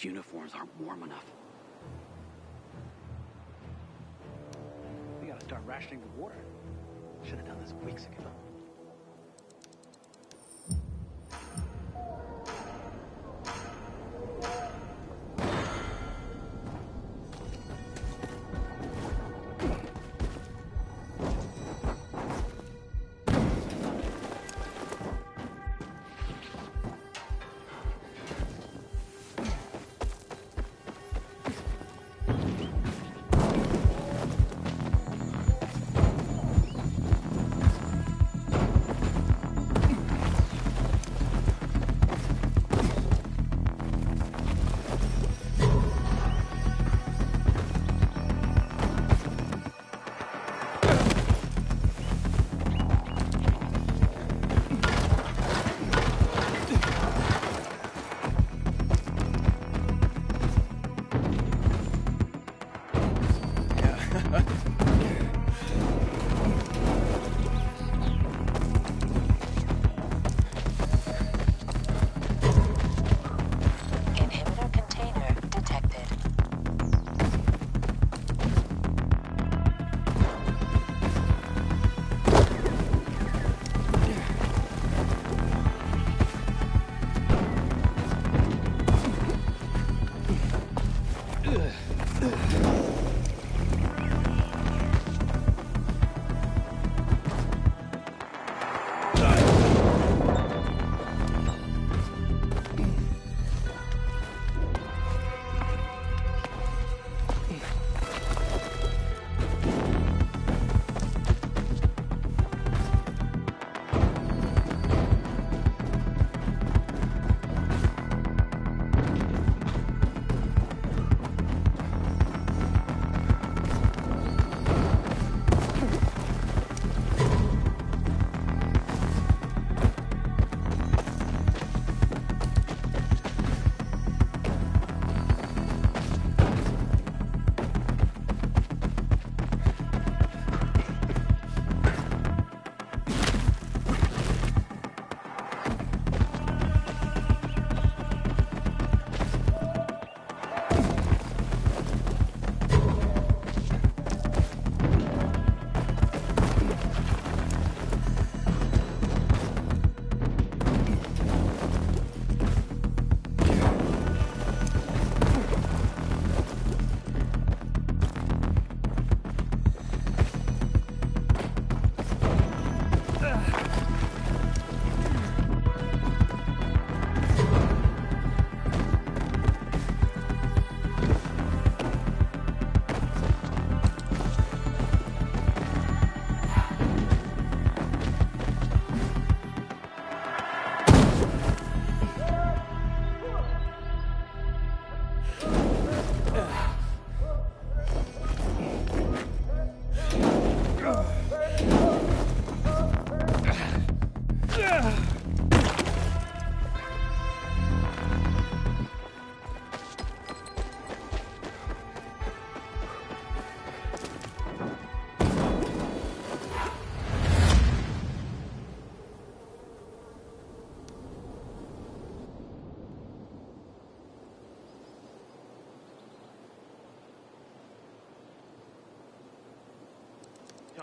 Uniforms aren't warm enough. We gotta start rationing the water. Should have done this weeks ago.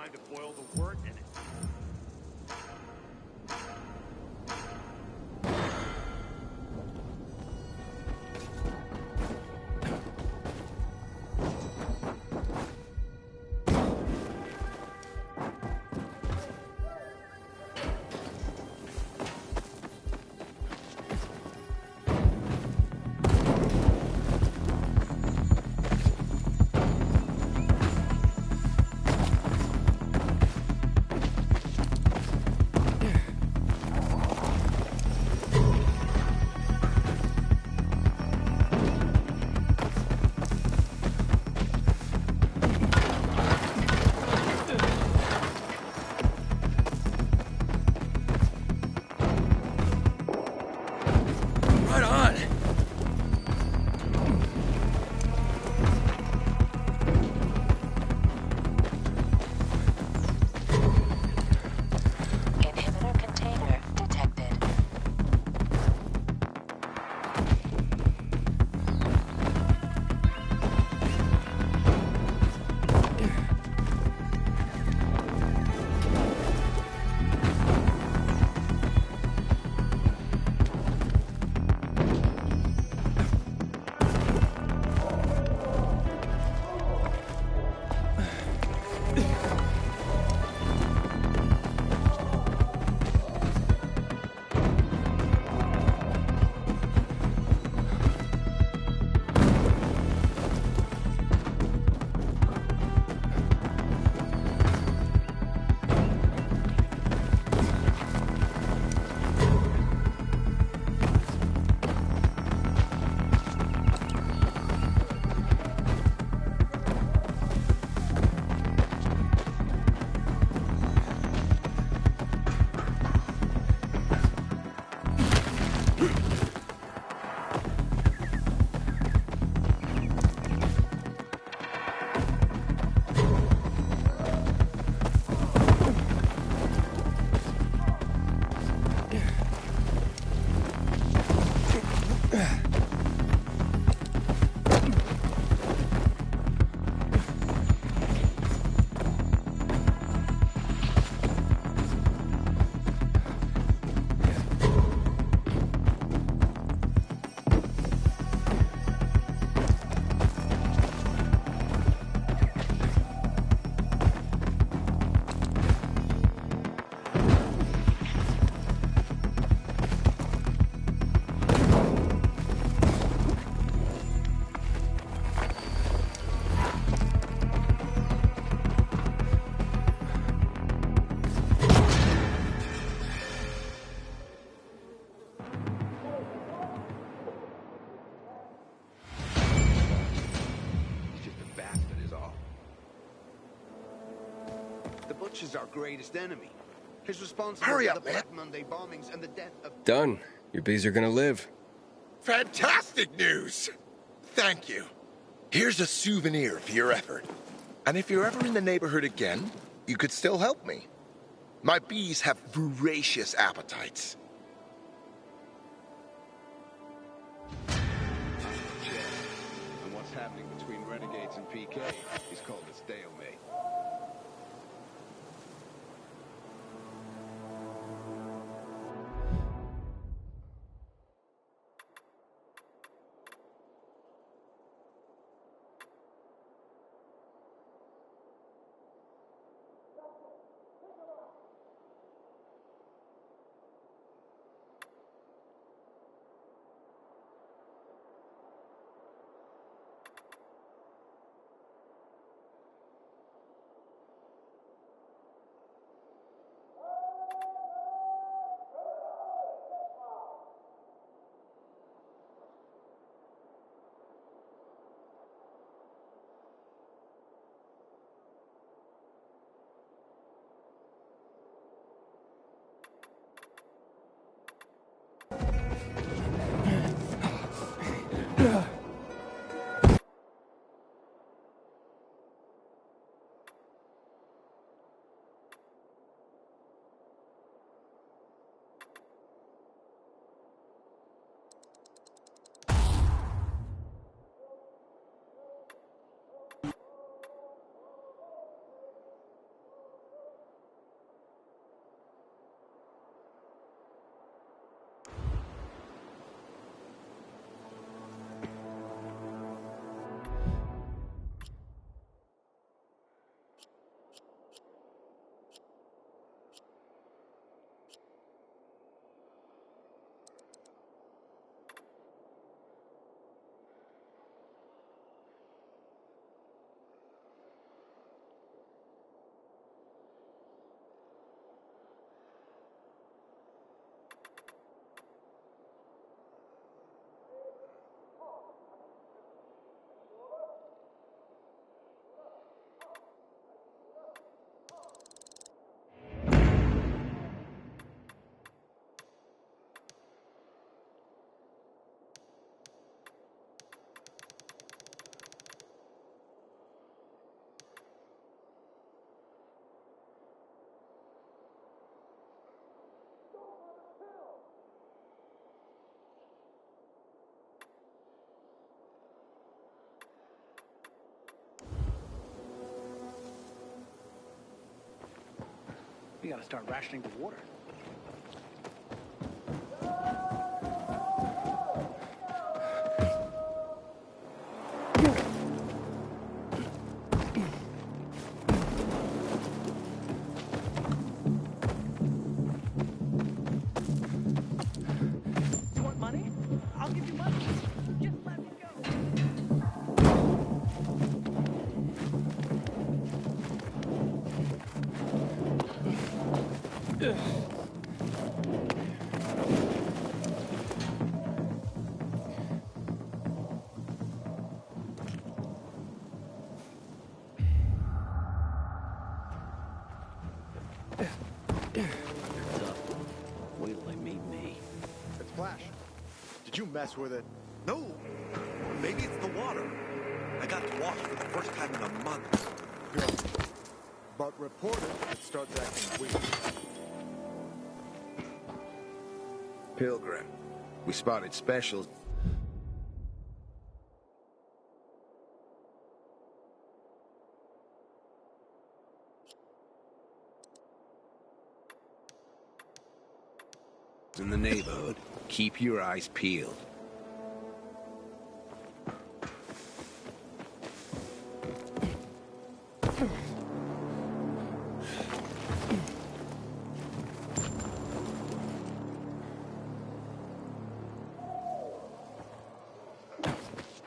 time to boil the wort in it. Right on. Inhibitor container detected. He's just a bastard is all. The Butcher's our greatest enemy. He's responsible Hurry for up, the man. Black Monday bombings and the death of... Done. Your bees are gonna live. Fantastic news! Thank you. Here's a souvenir for your effort. And if you're ever in the neighborhood again, you could still help me. My bees have voracious appetites. And what's happening between Renegades and PK is called a stalemate. gotta start rationing the water. You want money? I'll give you money. Just let me go. Wait till they meet me. It's Flash. Did you mess with it? No. Maybe it's the water. I got washed for the first time in a month. Good. But reported it starts acting weird. Pilgrim, we spotted specials. In the neighborhood, keep your eyes peeled.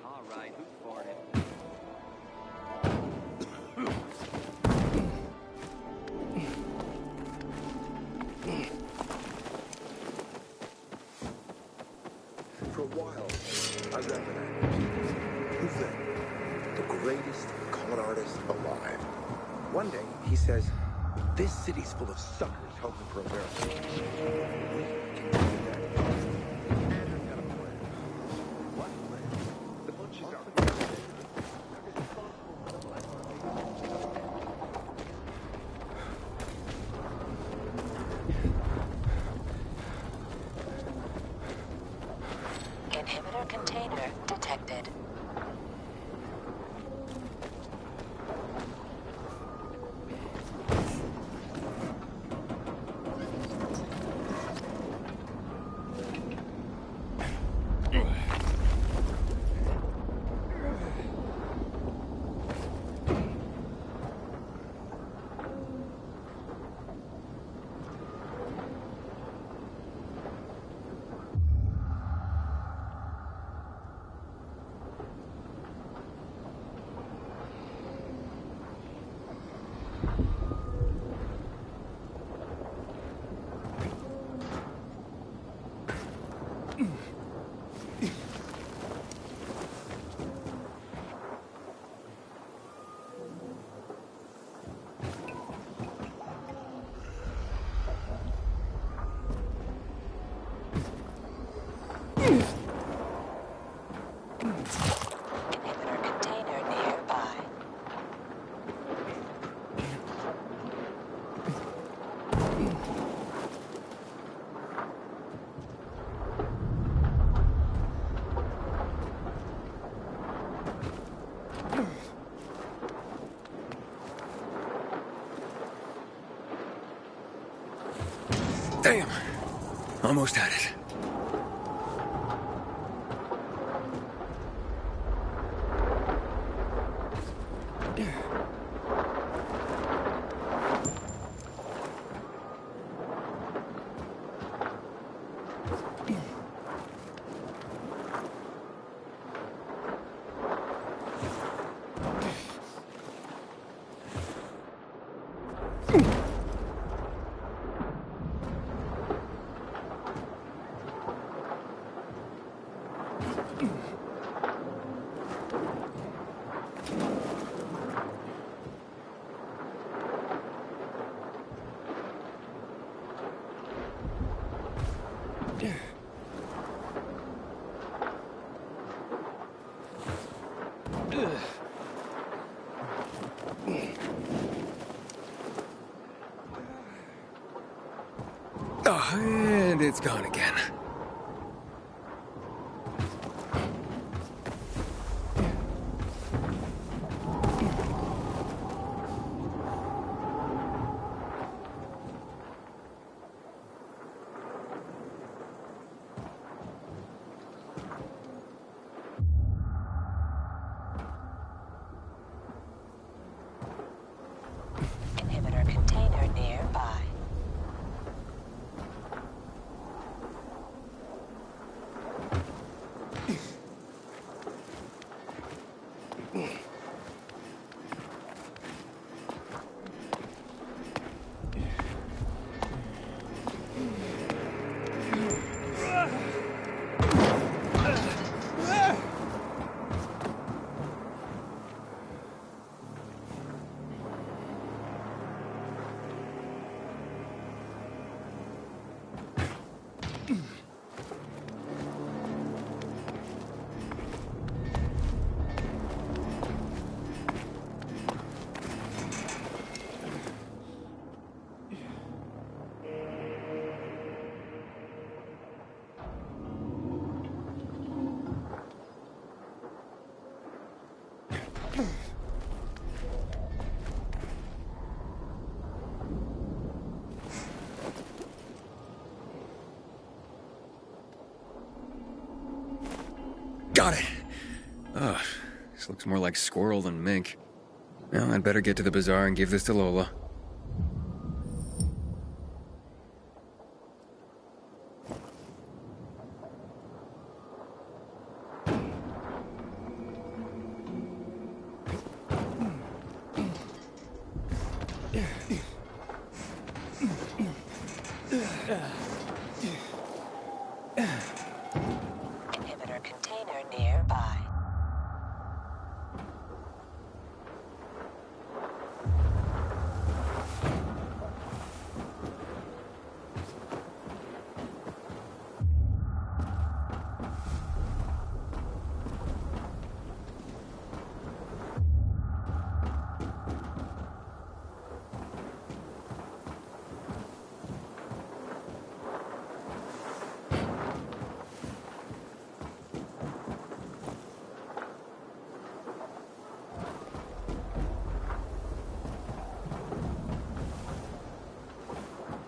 All right, who farted? For a while, I recognized who's that? The greatest con artist alive. One day, he says, this city's full of suckers hoping for a miracle. We can do that. Andrew's got a plan. What plan? The bunches are... Inhibitor container detected. Inhibitor container nearby. Damn. Almost had it. Oh, and it's gone again. Got it. Ugh, this looks more like squirrel than mink. Well, I'd better get to the bazaar and give this to Lola. Inhibitor container nearby.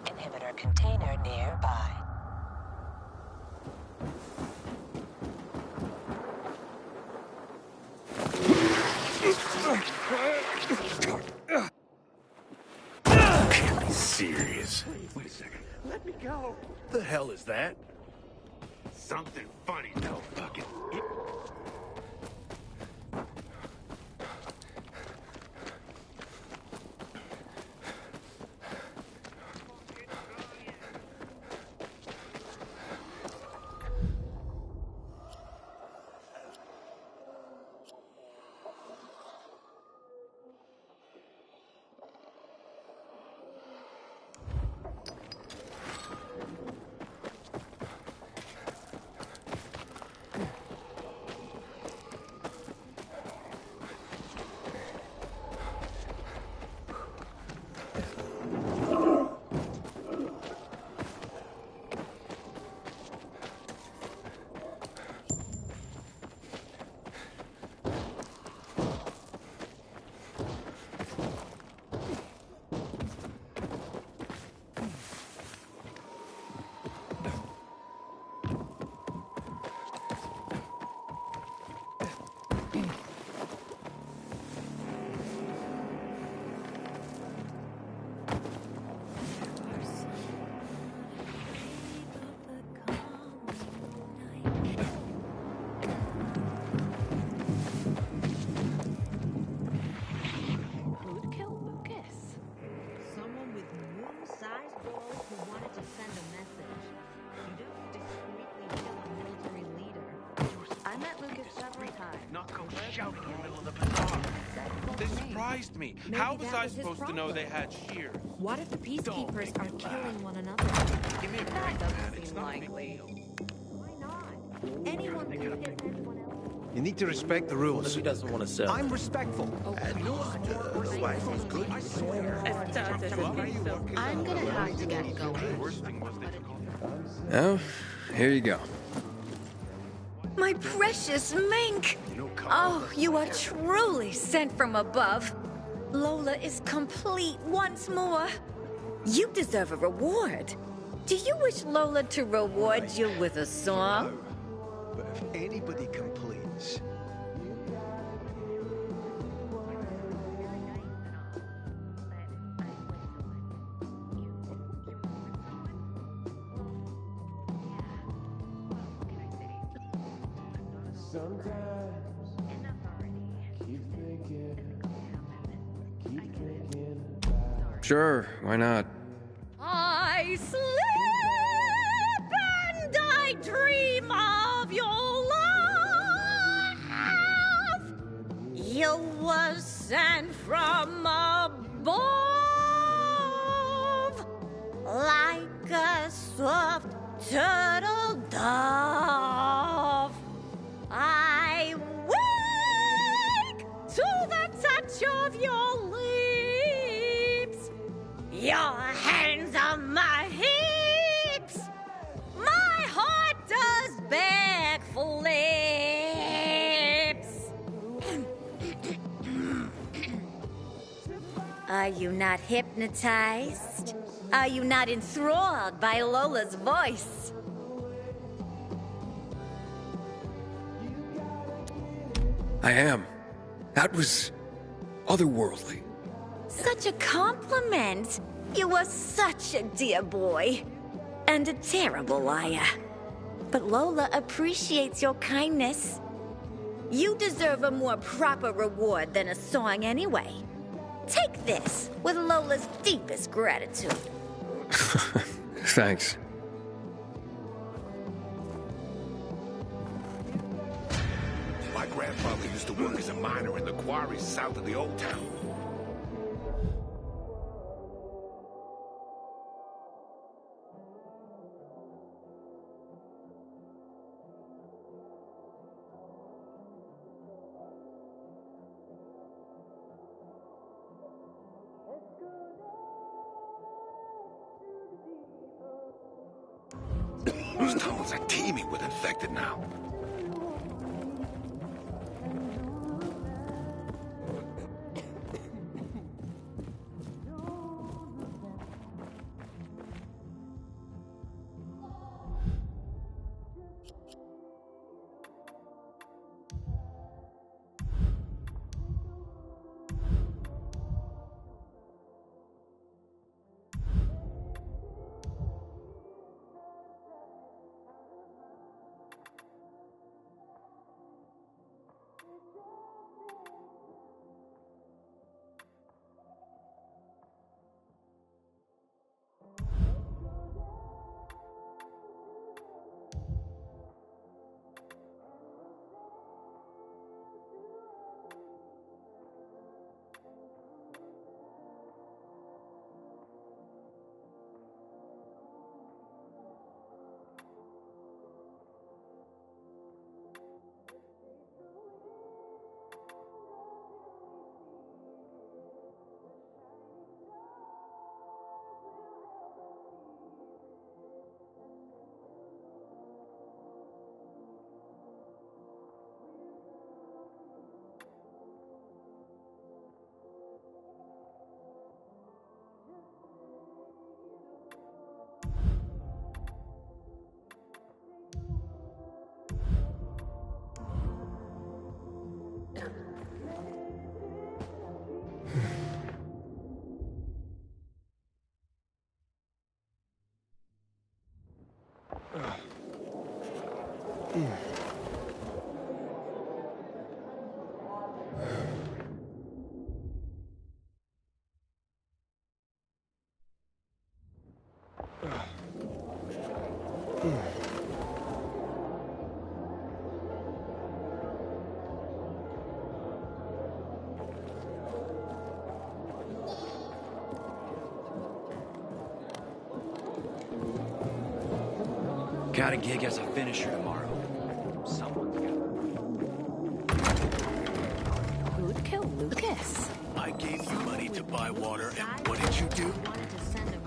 Inhibitor container nearby. Can't be serious. Wait a second. Let me go. The hell is that? Something funny, no fucking. Who'd kill Lucas? Someone with moon-sized balls who wanted to send a message. You don't discreetly kill a military leader. I met Lucas several times. Not go shouting in the middle of the bazaar. They surprised me. How was I supposed to know they had shears? What if the peacekeepers are killing one another? That doesn't seem likely. Why not? Anyone who hits anyone else. You need to respect the rules. What if he doesn't want to sell? I'm respectful. I'm gonna have to get going. Oh, here you go. My precious mink! Oh, you are truly sent from above. Lola is complete once more. You deserve a reward. Do you wish Lola to reward you with a song? But if anybody complains, Sure, why not? I sleep and I dream of your love. You were sent from above, like a soft turtle dove. I wake to the touch of your lips. Your hands on my hips. My heart does backflips. Are you not hypnotized? Are you not enthralled by Lola's voice? I am. That was otherworldly. Such a compliment. You were such a dear boy. And a terrible liar. But Lola appreciates your kindness. You deserve a more proper reward than a song anyway. Take this with Lola's deepest gratitude. Thanks. My grandfather used to work as a miner in the quarries south of the old town. Those tunnels are teeming with infected now. Got a gig as a finisher tomorrow. Someone's got. Who'd kill Lucas? I gave you money to buy water, and what did you do? Wanted to send a message.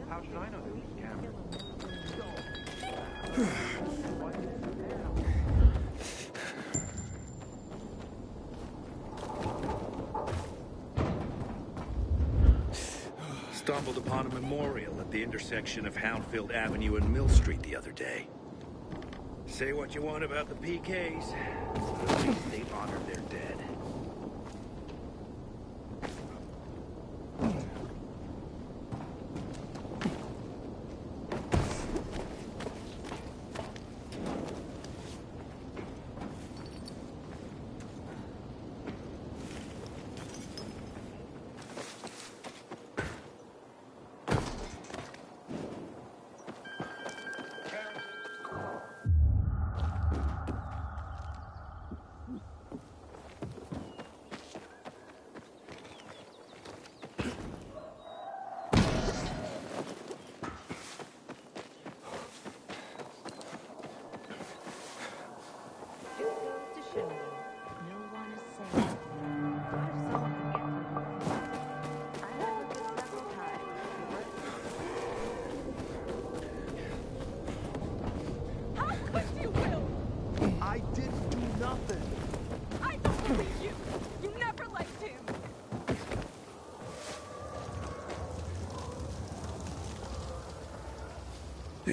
How should I know there was cameras? Stumbled upon a memorial at the intersection of Houndfield Avenue and Mill Street the other day. Say what you want about the PKs, but at least they honored their dead.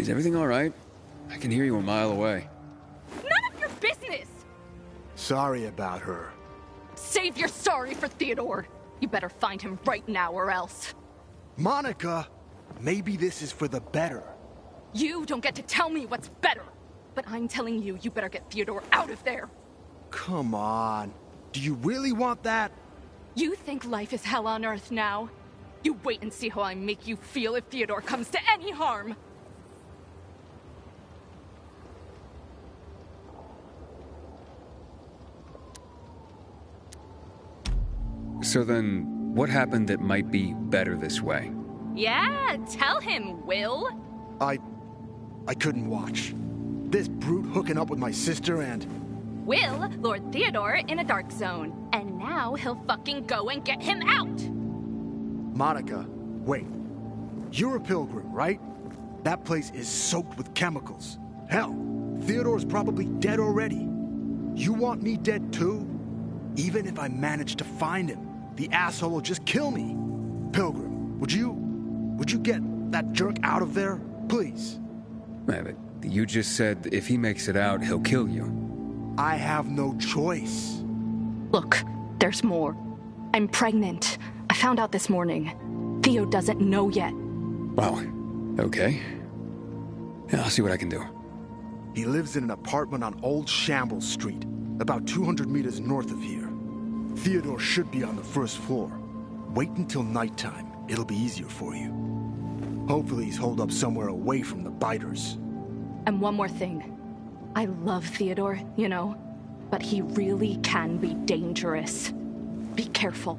Is everything all right? I can hear you a mile away. None of your business! Sorry about her. Save your sorry for Theodore. You better find him right now or else. Monica, maybe this is for the better. You don't get to tell me what's better. But I'm telling you, you better get Theodore out of there. Come on. Do you really want that? You think life is hell on earth now? You wait and see how I make you feel if Theodore comes to any harm. So then, what happened that might be better this way? Yeah, tell him, Will. I couldn't watch. This brute hooking up with my sister and... Will lured Theodore in a dark zone, and now he'll fucking go and get him out! Monica, wait. You're a pilgrim, right? That place is soaked with chemicals. Hell, Theodore's probably dead already. You want me dead too? Even if I manage to find him, the asshole will just kill me. Pilgrim, would you get that jerk out of there, please? Yeah, but you just said if he makes it out, he'll kill you. I have no choice. Look, there's more. I'm pregnant. I found out this morning. Theo doesn't know yet. Wow. Okay. Yeah, I'll see what I can do. He lives in an apartment on Old Shambles Street, about 200 meters north of here. Theodore should be on the first floor. Wait until nighttime. It'll be easier for you. Hopefully he's holed up somewhere away from the biters. And one more thing. I love Theodore, you know, but he really can be dangerous. Be careful.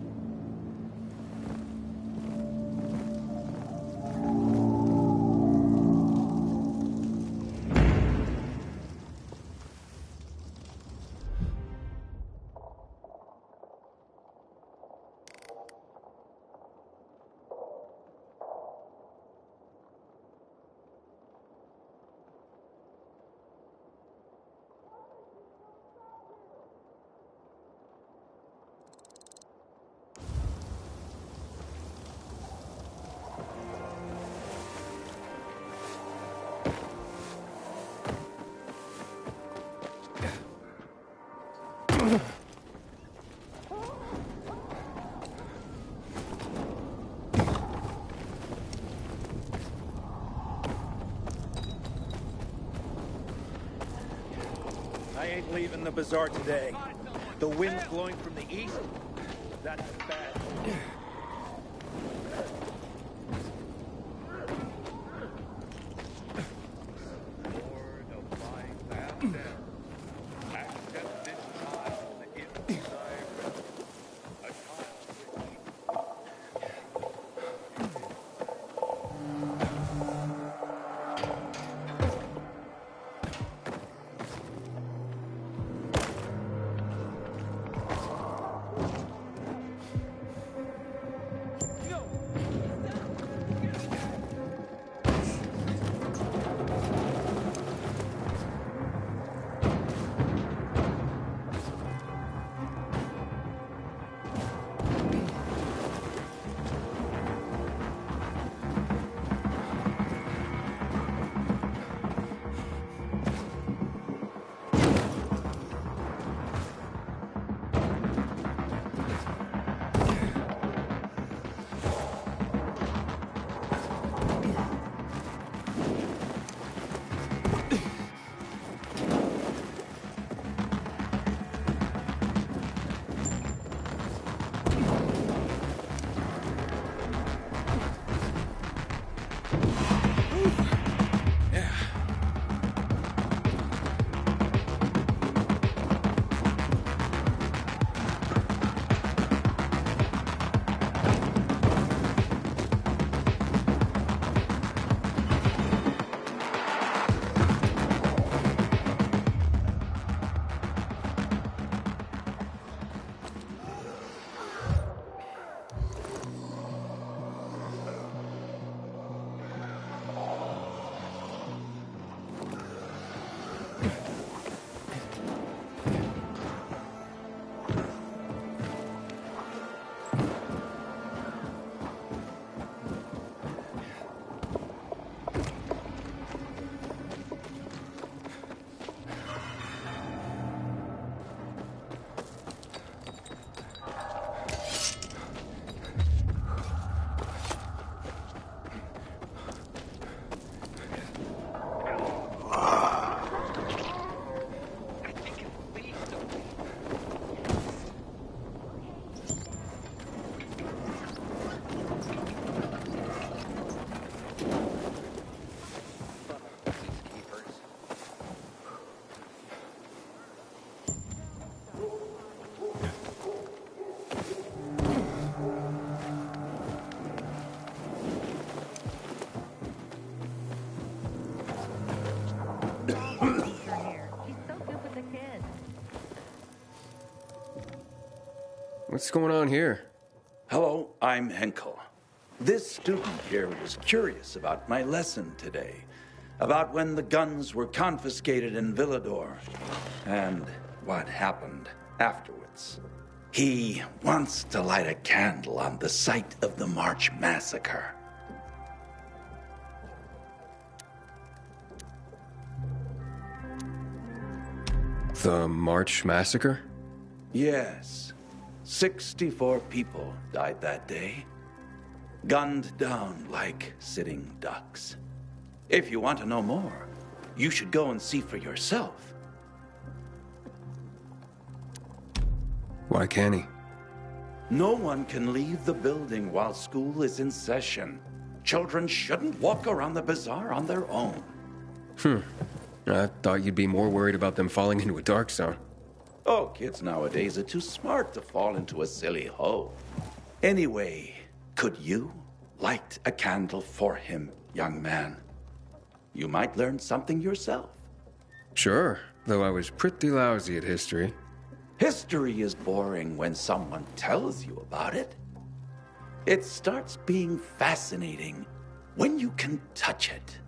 I ain't leaving the bazaar today. The wind's blowing from the east. That's bad. What's going on here? Hello, I'm Henkel. This student here was curious about my lesson today, about when the guns were confiscated in Villador, and what happened afterwards. He wants to light a candle on the site of the March Massacre. The March Massacre? Yes. 64 people died that day. Gunned down like sitting ducks. If you want to know more, you should go and see for yourself. Why can't he? No one can leave the building while school is in session. Children shouldn't walk around the bazaar on their own. I thought you'd be more worried about them falling into a dark zone. Oh, kids nowadays are too smart to fall into a silly hole. Anyway, could you light a candle for him, young man? You might learn something yourself. Sure, though I was pretty lousy at history. History is boring when someone tells you about it. It starts being fascinating when you can touch it.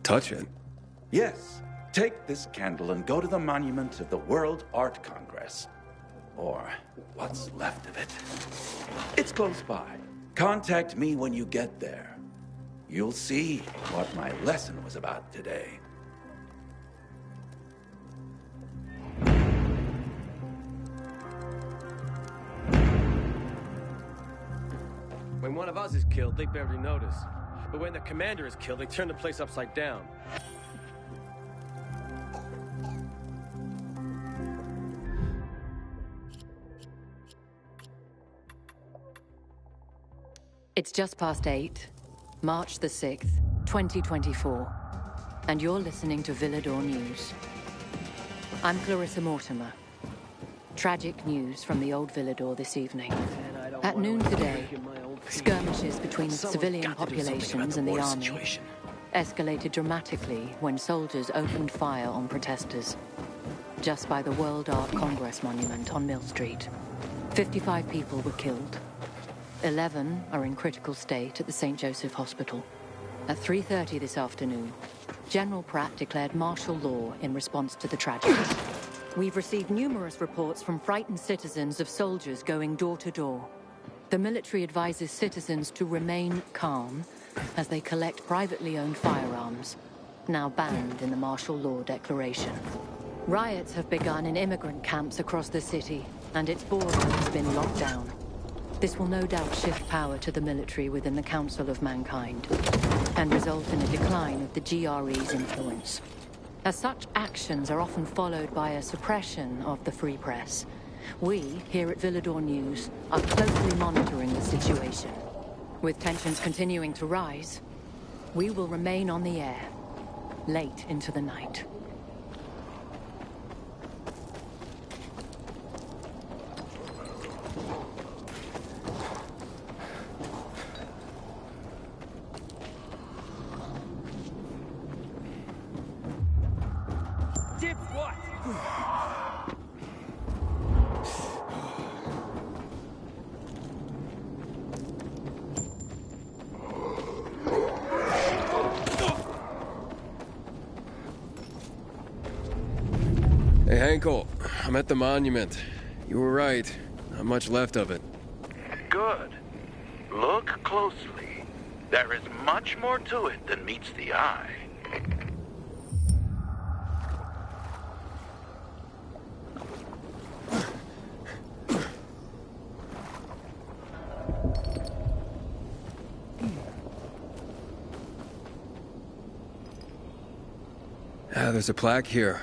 Touch it? Yes. Take this candle and go to the monument of the World Art Congress. Or what's left of it. It's close by. Contact me when you get there. You'll see what my lesson was about today. When one of us is killed, they barely notice. But when the commander is killed, they turn the place upside down. It's just past 8, March the 6th, 2024, and you're listening to Villador News. I'm Clarissa Mortimer. Tragic news from the old Villador this evening. At noon today, skirmishes between civilian populations and the army escalated dramatically when soldiers opened fire on protesters just by the World Art Congress monument on Mill Street. 55 people were killed. 11 are in critical state at the St. Joseph Hospital. At 3:30 this afternoon, General Pratt declared martial law in response to the tragedy. We've received numerous reports from frightened citizens of soldiers going door to door. The military advises citizens to remain calm as they collect privately owned firearms, now banned in the martial law declaration. Riots have begun in immigrant camps across the city, and its border has been locked down. This will no doubt shift power to the military within the Council of Mankind, and result in a decline of the GRE's influence. As such actions are often followed by a suppression of the free press, we, here at Villador News, are closely monitoring the situation. With tensions continuing to rise, we will remain on the air, late into the night. Hey, Henkel, I'm at the monument. You were right. Not much left of it. Good. Look closely. There is much more to it than meets the eye. There's a plaque here.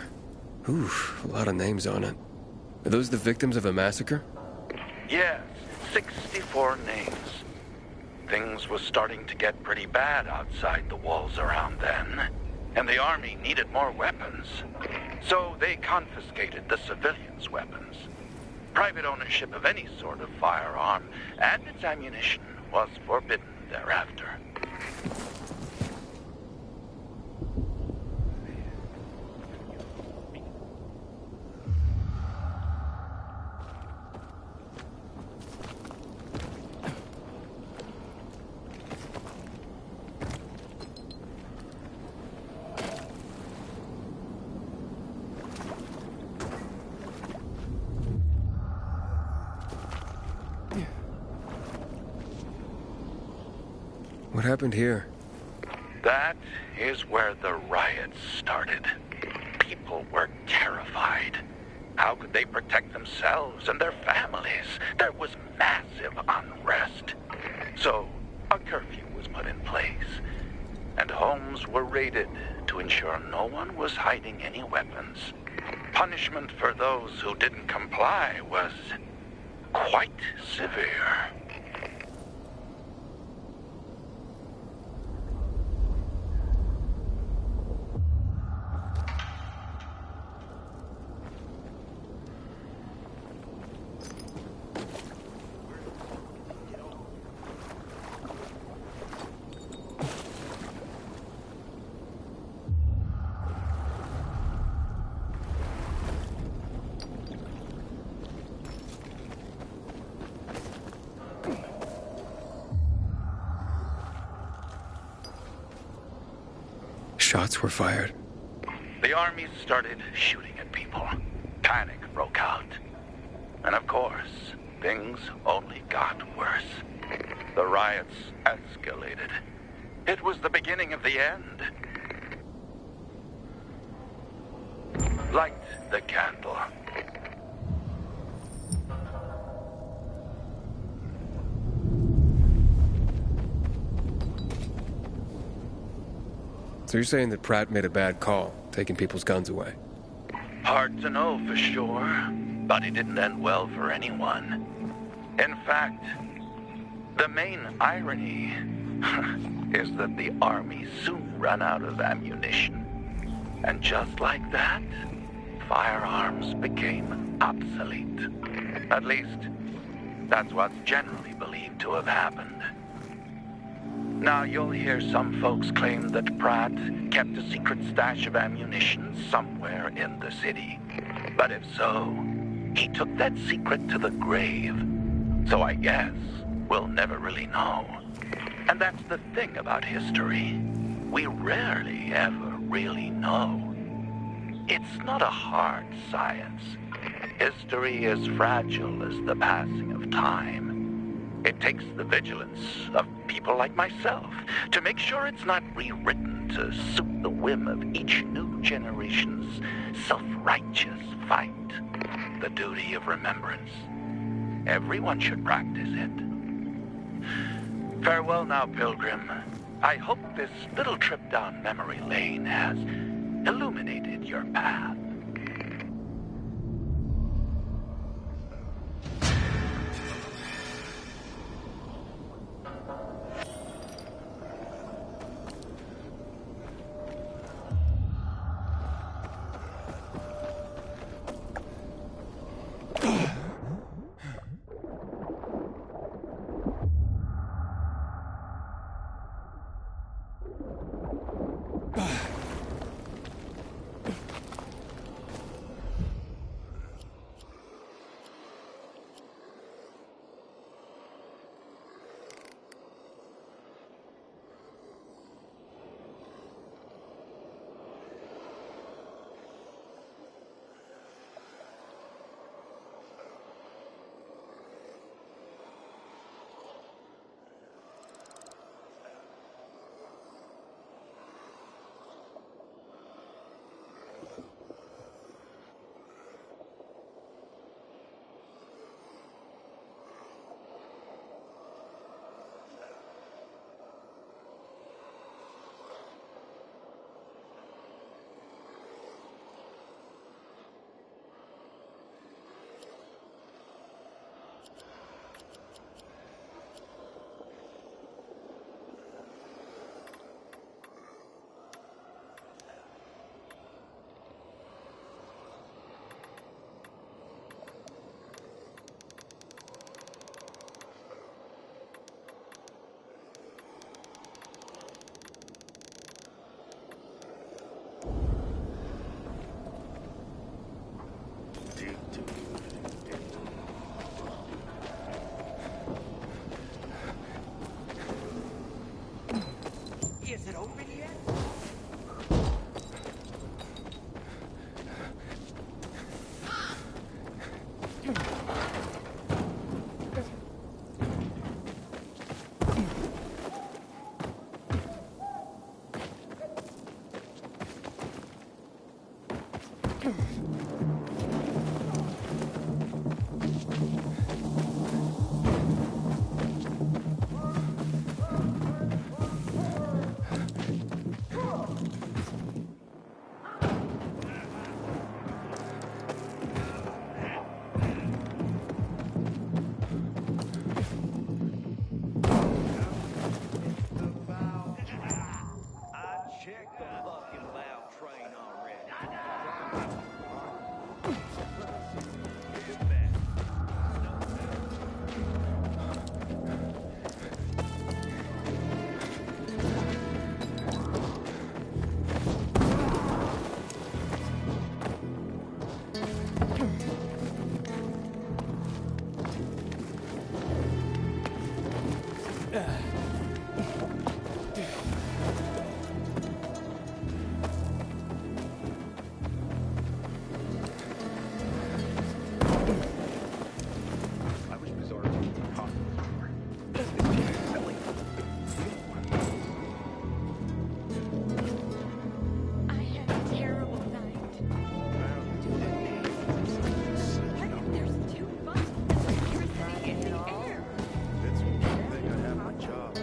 Oof, a lot of names on it. Are those the victims of a massacre? Yes, 64 names. Things were starting to get pretty bad outside the walls around then, and the army needed more weapons. So they confiscated the civilians' weapons. Private ownership of any sort of firearm and its ammunition was forbidden thereafter. What happened here? That is where the riots started. People were terrified. How could they protect themselves and their families? There was massive unrest. So, a curfew was put in place, and homes were raided to ensure no one was hiding any weapons. Punishment for those who didn't comply was quite severe. Shots were fired. The armies started shooting at people. Panic broke out. And of course, things only got worse. The riots escalated. It was the beginning of the end. Light the candle. So you're saying that Pratt made a bad call, taking people's guns away? Hard to know for sure, but it didn't end well for anyone. In fact, the main irony is that the army soon ran out of ammunition. And just like that, firearms became obsolete. At least, that's what's generally believed to have happened. Now, you'll hear some folks claim that Pratt kept a secret stash of ammunition somewhere in the city. But if so, he took that secret to the grave. So I guess we'll never really know. And that's the thing about history. We rarely ever really know. It's not a hard science. History is fragile as the passing of time. It takes the vigilance of people like myself to make sure it's not rewritten to suit the whim of each new generation's self-righteous fight. The duty of remembrance. Everyone should practice it. Farewell now, Pilgrim. I hope this little trip down memory lane has illuminated your path. wish Bizarre was possible. I had a terrible night. There's too much electricity in the air. It's one thing I have my job.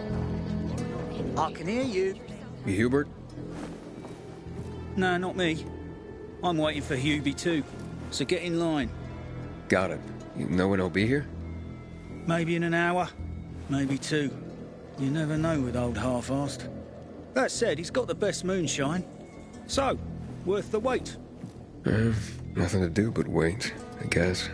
I can hear you. You Hubert? No, not me. I'm waiting for Hubie too. So get in line. Got it. You know when he'll be here? Maybe in an hour, maybe two. You never know with old half-assed. That said, he's got the best moonshine. So, worth the wait. Nothing to do but wait, I guess.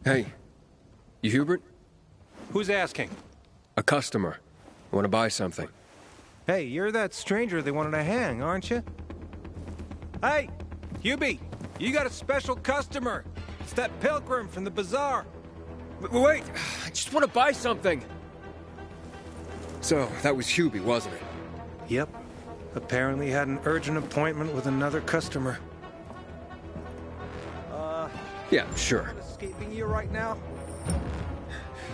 Hey, you Hubert? Who's asking? A customer. I want to buy something. Hey, you're that stranger they wanted to hang, aren't you? Hey, Hubie, you got a special customer. It's that pilgrim from the bazaar. Wait, I just want to buy something. So, that was Hubie, wasn't it? Yep. Apparently had an urgent appointment with another customer. Yeah, sure. Escaping you right now?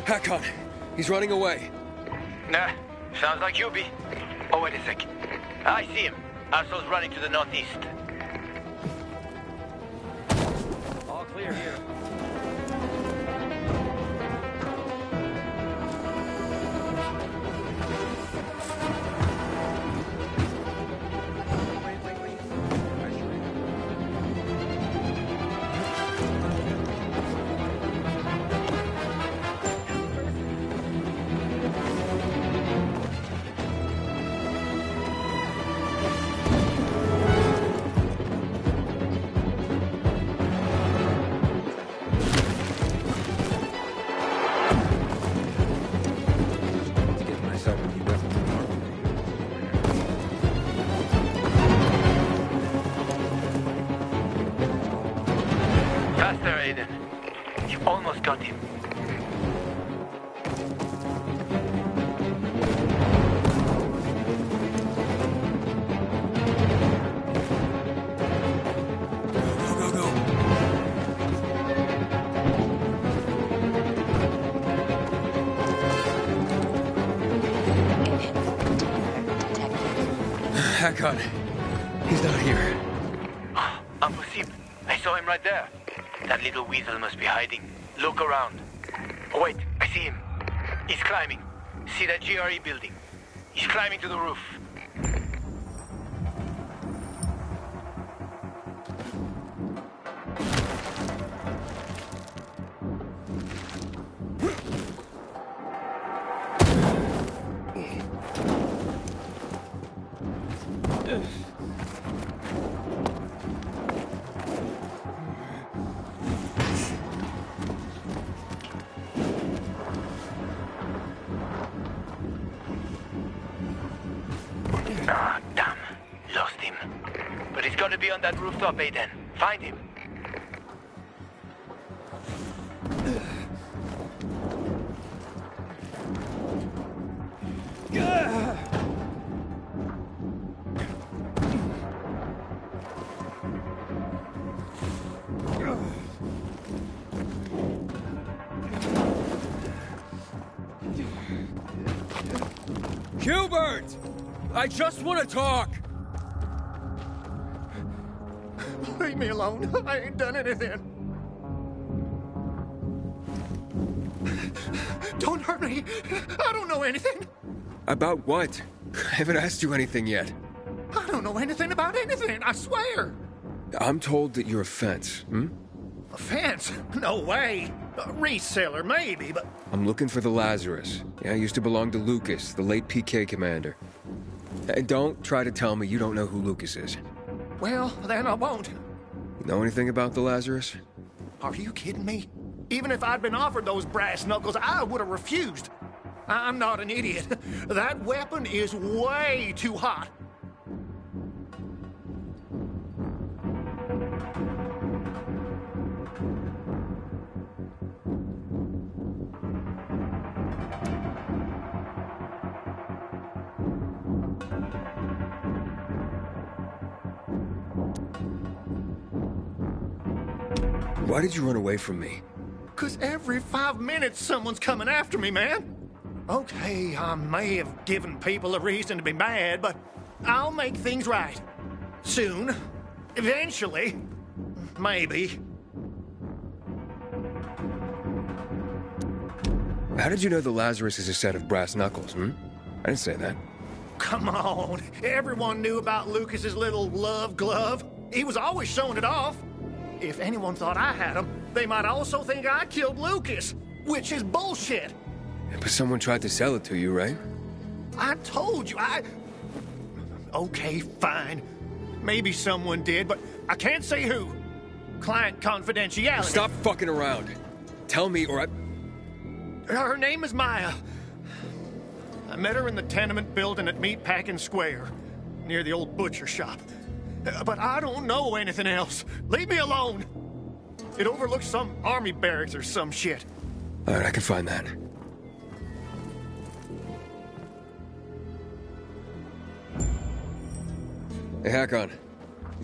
Hakon, he's running away. Nah, sounds like Hubie. Oh, wait a sec. I see him. Arso's running to the northeast. All clear here. Faster, Aiden. You almost got him. Hakon, he's not here. Impossible. I saw him right there. That little weasel must be hiding. Look around. Oh, wait, I see him. He's climbing. See that GRE building? He's climbing to the roof. Ah, damn. Lost him. But he's got to be on that rooftop, Aiden. Find him. Hubert! I just want to talk! Leave me alone. I ain't done anything. Don't hurt me. I don't know anything. About what? I haven't asked you anything yet. I don't know anything about anything, I swear. I'm told that you're a fence, A fence? No way. A reseller, maybe, but... I'm looking for the Lazarus. Yeah, I used to belong to Lucas, the late PK commander. And don't try to tell me you don't know who Lucas is. Well, then I won't. You know anything about the Lazarus? Are you kidding me? Even if I'd been offered those brass knuckles, I would have refused. I'm not an idiot. That weapon is way too hot. Why did you run away from me? 'Cause every 5 minutes someone's coming after me, man. Okay, I may have given people a reason to be mad, but I'll make things right. Soon. Eventually. Maybe. How did you know the Lazarus is a set of brass knuckles, I didn't say that. Come on. Everyone knew about Lucas's little love glove. He was always showing it off. If anyone thought I had him, they might also think I killed Lucas, which is bullshit. But someone tried to sell it to you, right? I told you, Okay, fine. Maybe someone did, but I can't say who. Client confidentiality. Stop fucking around. Tell me or I... Her name is Maya. I met her in the tenement building at Meatpacking Square, near the old butcher shop. But I don't know anything else. Leave me alone. It overlooks some army barracks or some shit. All right, I can find that. Hey, Hakon.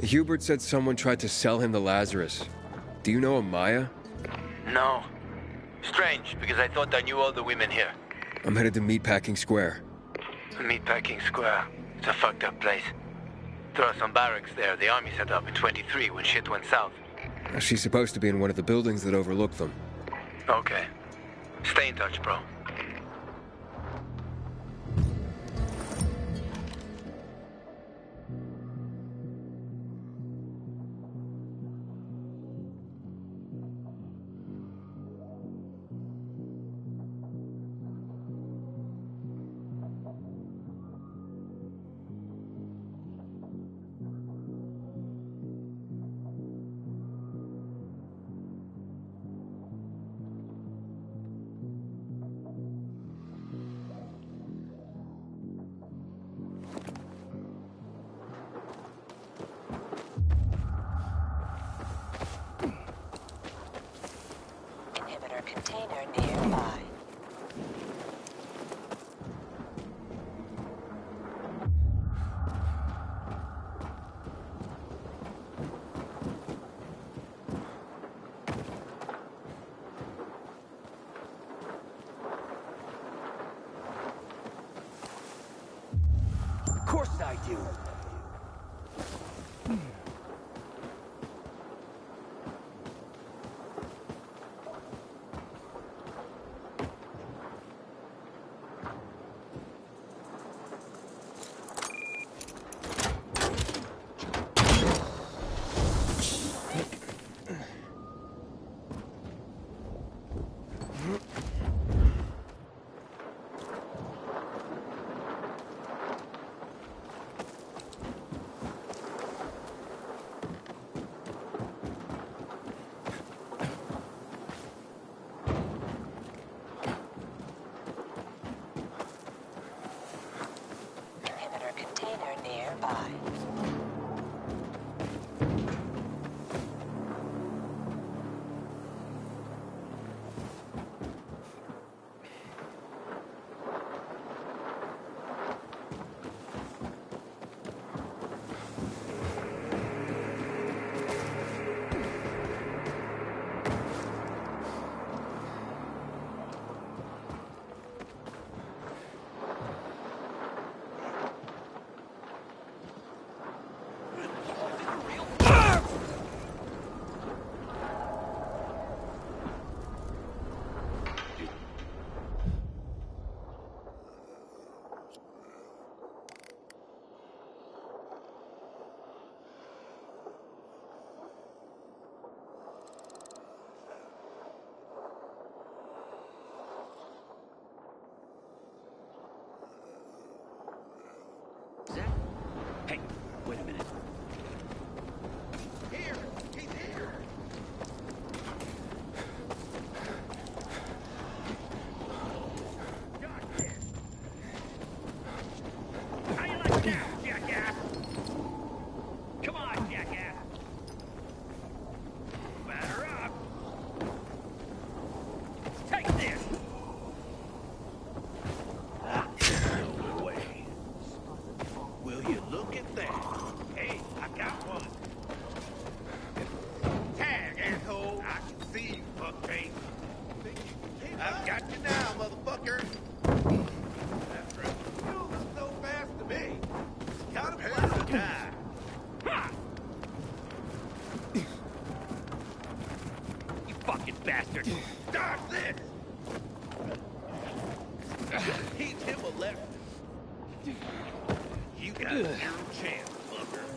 Hubert said someone tried to sell him the Lazarus. Do you know a Maya? No. Strange, because I thought I knew all the women here. I'm headed to Meatpacking Square. Meatpacking Square. It's a fucked up place. There are some barracks there the army set up in 23 when shit went south. She's supposed to be in one of the buildings that overlook them. Okay. Stay in touch, bro. Container nearby. Of course I do. You got zero chance, fucker.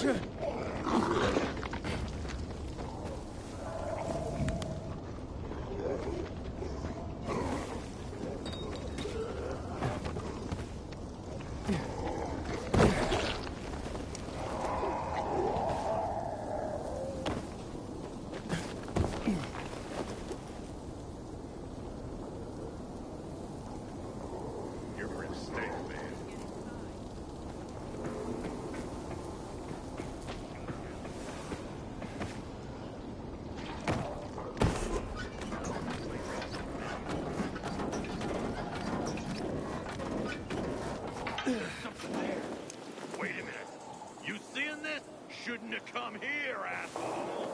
You're a mistake, man. Something there. Wait a minute. You seeing this? Shouldn't have come here, asshole.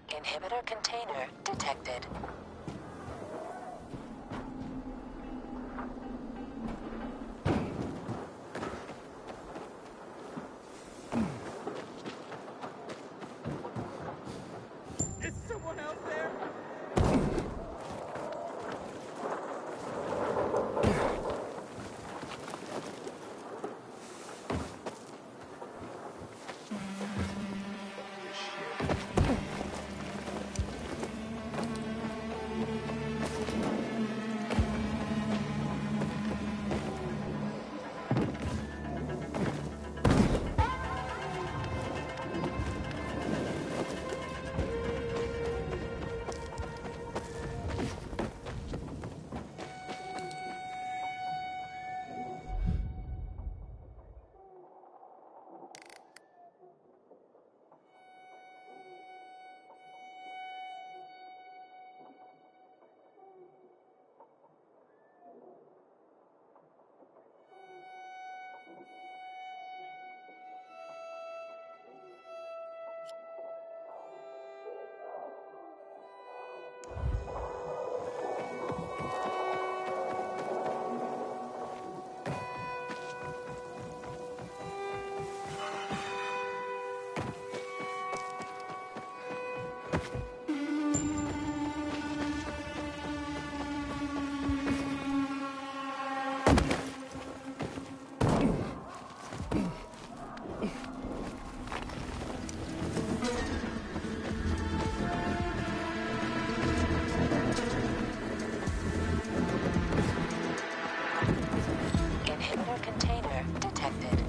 Inhibitor container detected. Is someone out there? Inhibitor container detected.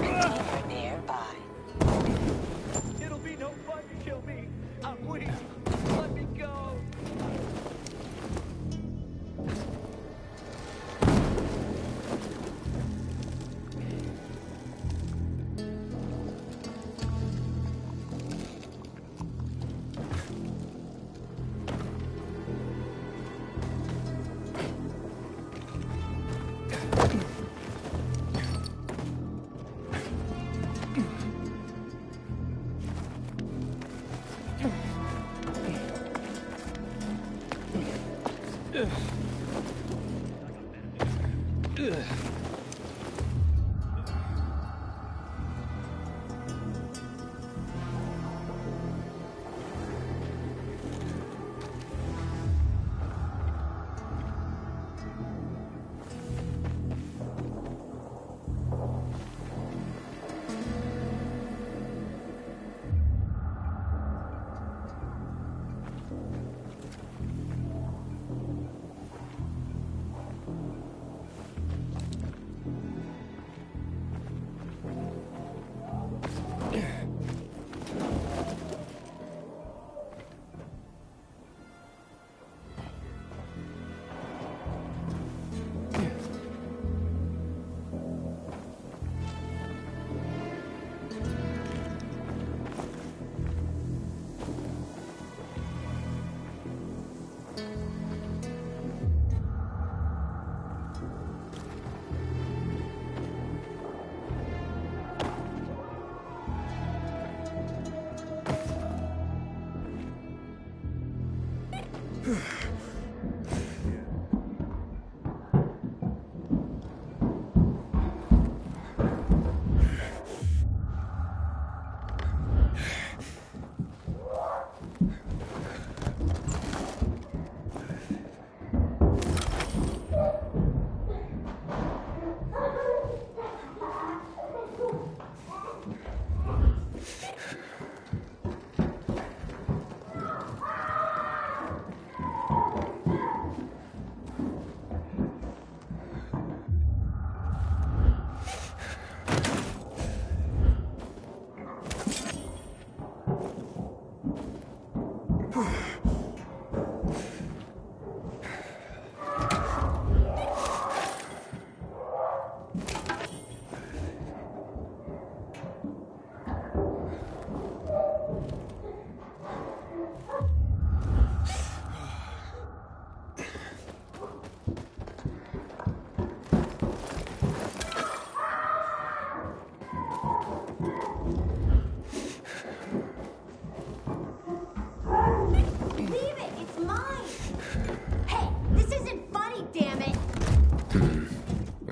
Container nearby. It'll be no fun to kill me. I'm weak. Let me go.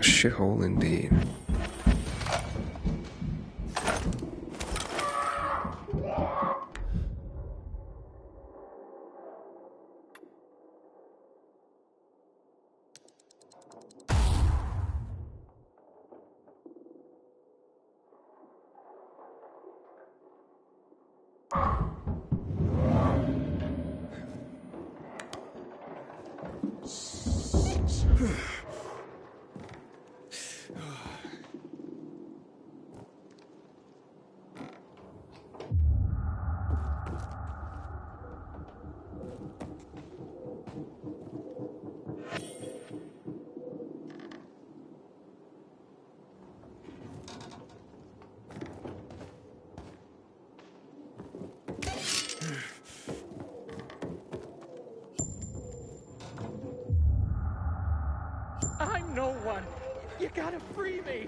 shithole indeed. I'm no one. You gotta free me.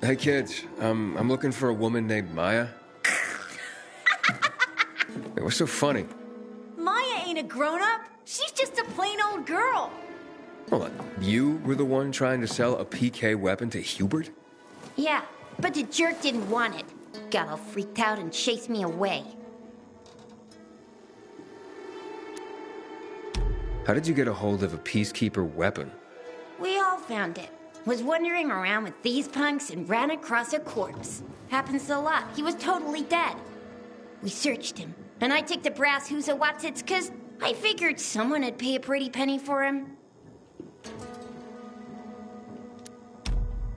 Hey kids, I'm looking for a woman named Maya. Hey, what's so funny? Maya ain't a grown-up. She's just a plain old girl. Hold on, you were the one trying to sell a PK weapon to Hubert? Yeah, but the jerk didn't want it. Got all freaked out and chased me away. How did you get a hold of a Peacekeeper weapon? We all found it. Was wandering around with these punks and ran across a corpse. Happens a lot. He was totally dead. We searched him, and I took the brass who's a Watsits cause I figured someone would pay a pretty penny for him.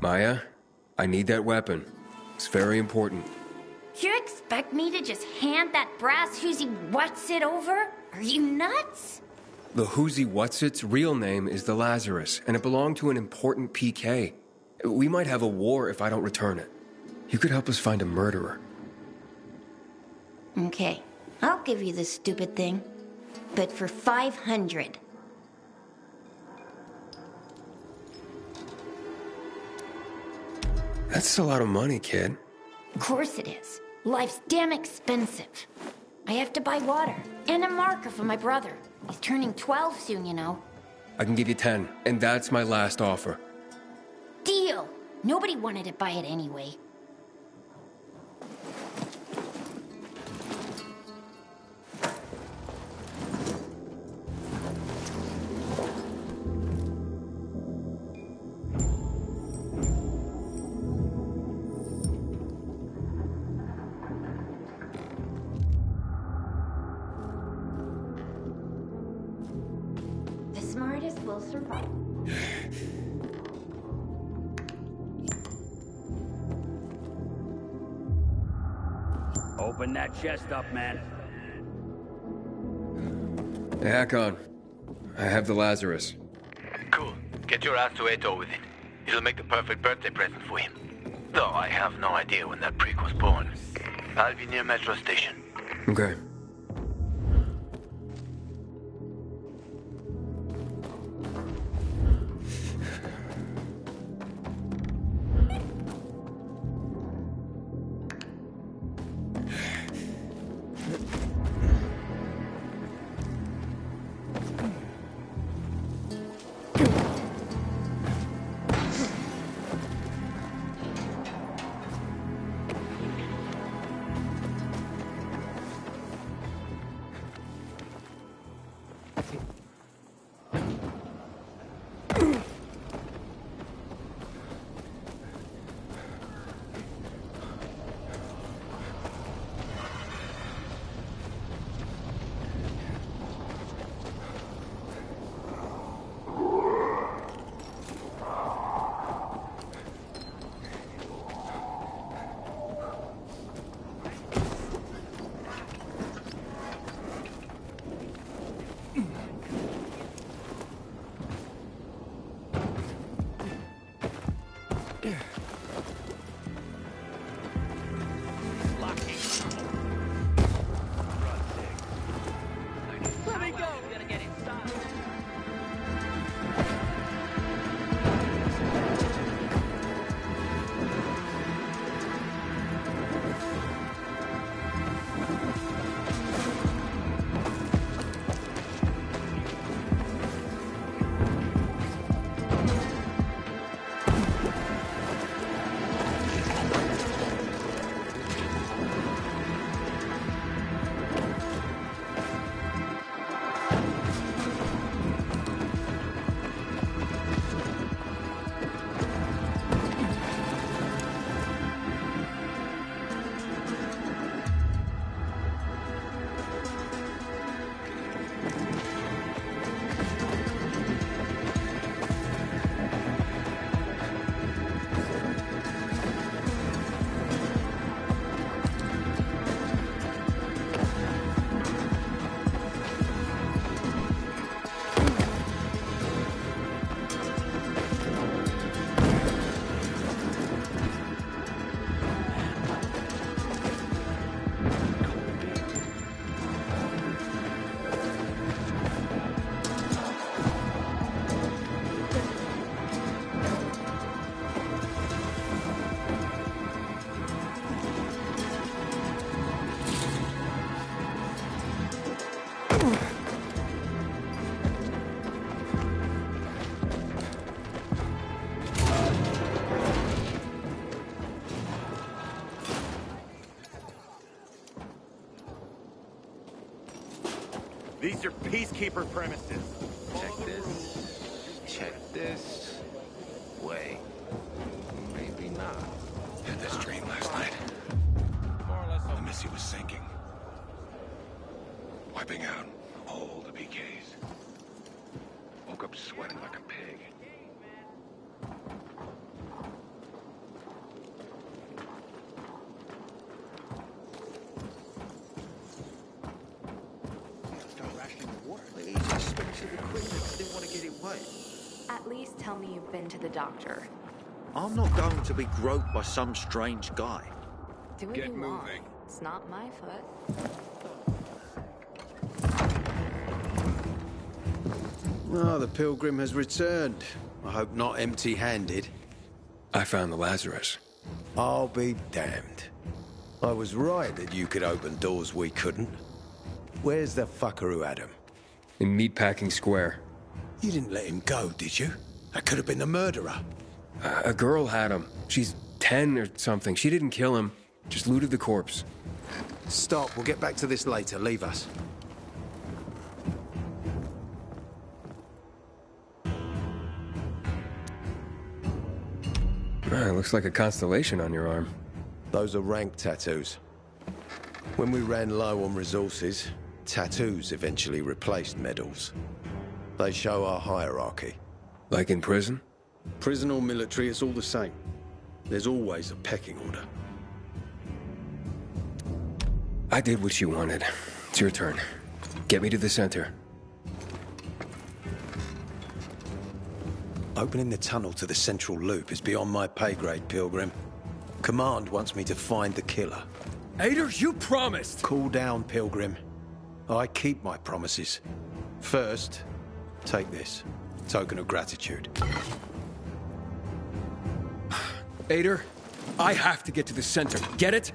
Maya, I need that weapon. It's very important. You expect me to just hand that brass who's what's it over? Are you nuts? The Whoozy Whatsit's real name is the Lazarus, and it belonged to an important PK. We might have a war if I don't return it. You could help us find a murderer. Okay, I'll give you this stupid thing. But for 500. That's a lot of money, kid. Of course it is. Life's damn expensive. I have to buy water and a marker for my brother. He's turning 12 soon, you know. I can give you 10, and that's my last offer. Deal! Nobody wanted to buy it anyway. The smartest will survive. Open that chest up, man. Hey, Hakon. I have the Lazarus. Cool. Get your ass to Eto with it. It'll make the perfect birthday present for him. Though I have no idea when that prick was born. I'll be near Metro Station. Okay. These are peacekeeper premises. Check this. Check this. Wait. Maybe not. Had this dream last night. The Missy was sinking. Wiping out all the PKs. Woke up sweating like a pig. Start rationing the water. Maybe just switch to the equipment. I didn't want to get it wet. At least tell me you've been to the doctor. I'm not going to be groped by some strange guy. Do what you want. It's not my foot. Oh, the pilgrim has returned. I hope not empty-handed. I found the Lazarus. I'll be damned. I was right that you could open doors we couldn't. Where's the fucker who had him? In Meatpacking Square. You didn't let him go, did you? That could have been the murderer. A girl had him. She's 10 or something. She didn't kill him. Just looted the corpse. Stop. We'll get back to this later. Leave us. Looks like a constellation on your arm. Those are rank tattoos. When we ran low on resources, tattoos eventually replaced medals. They show our hierarchy. Like in prison? Prison or military, it's all the same. There's always a pecking order. I did what you wanted. It's your turn. Get me to the center. Opening the tunnel to the central loop is beyond my pay grade, Pilgrim. Command wants me to find the killer. Ader, you promised! Cool down, Pilgrim. I keep my promises. First, take this. Token of gratitude. Ader, I have to get to the center. Get it?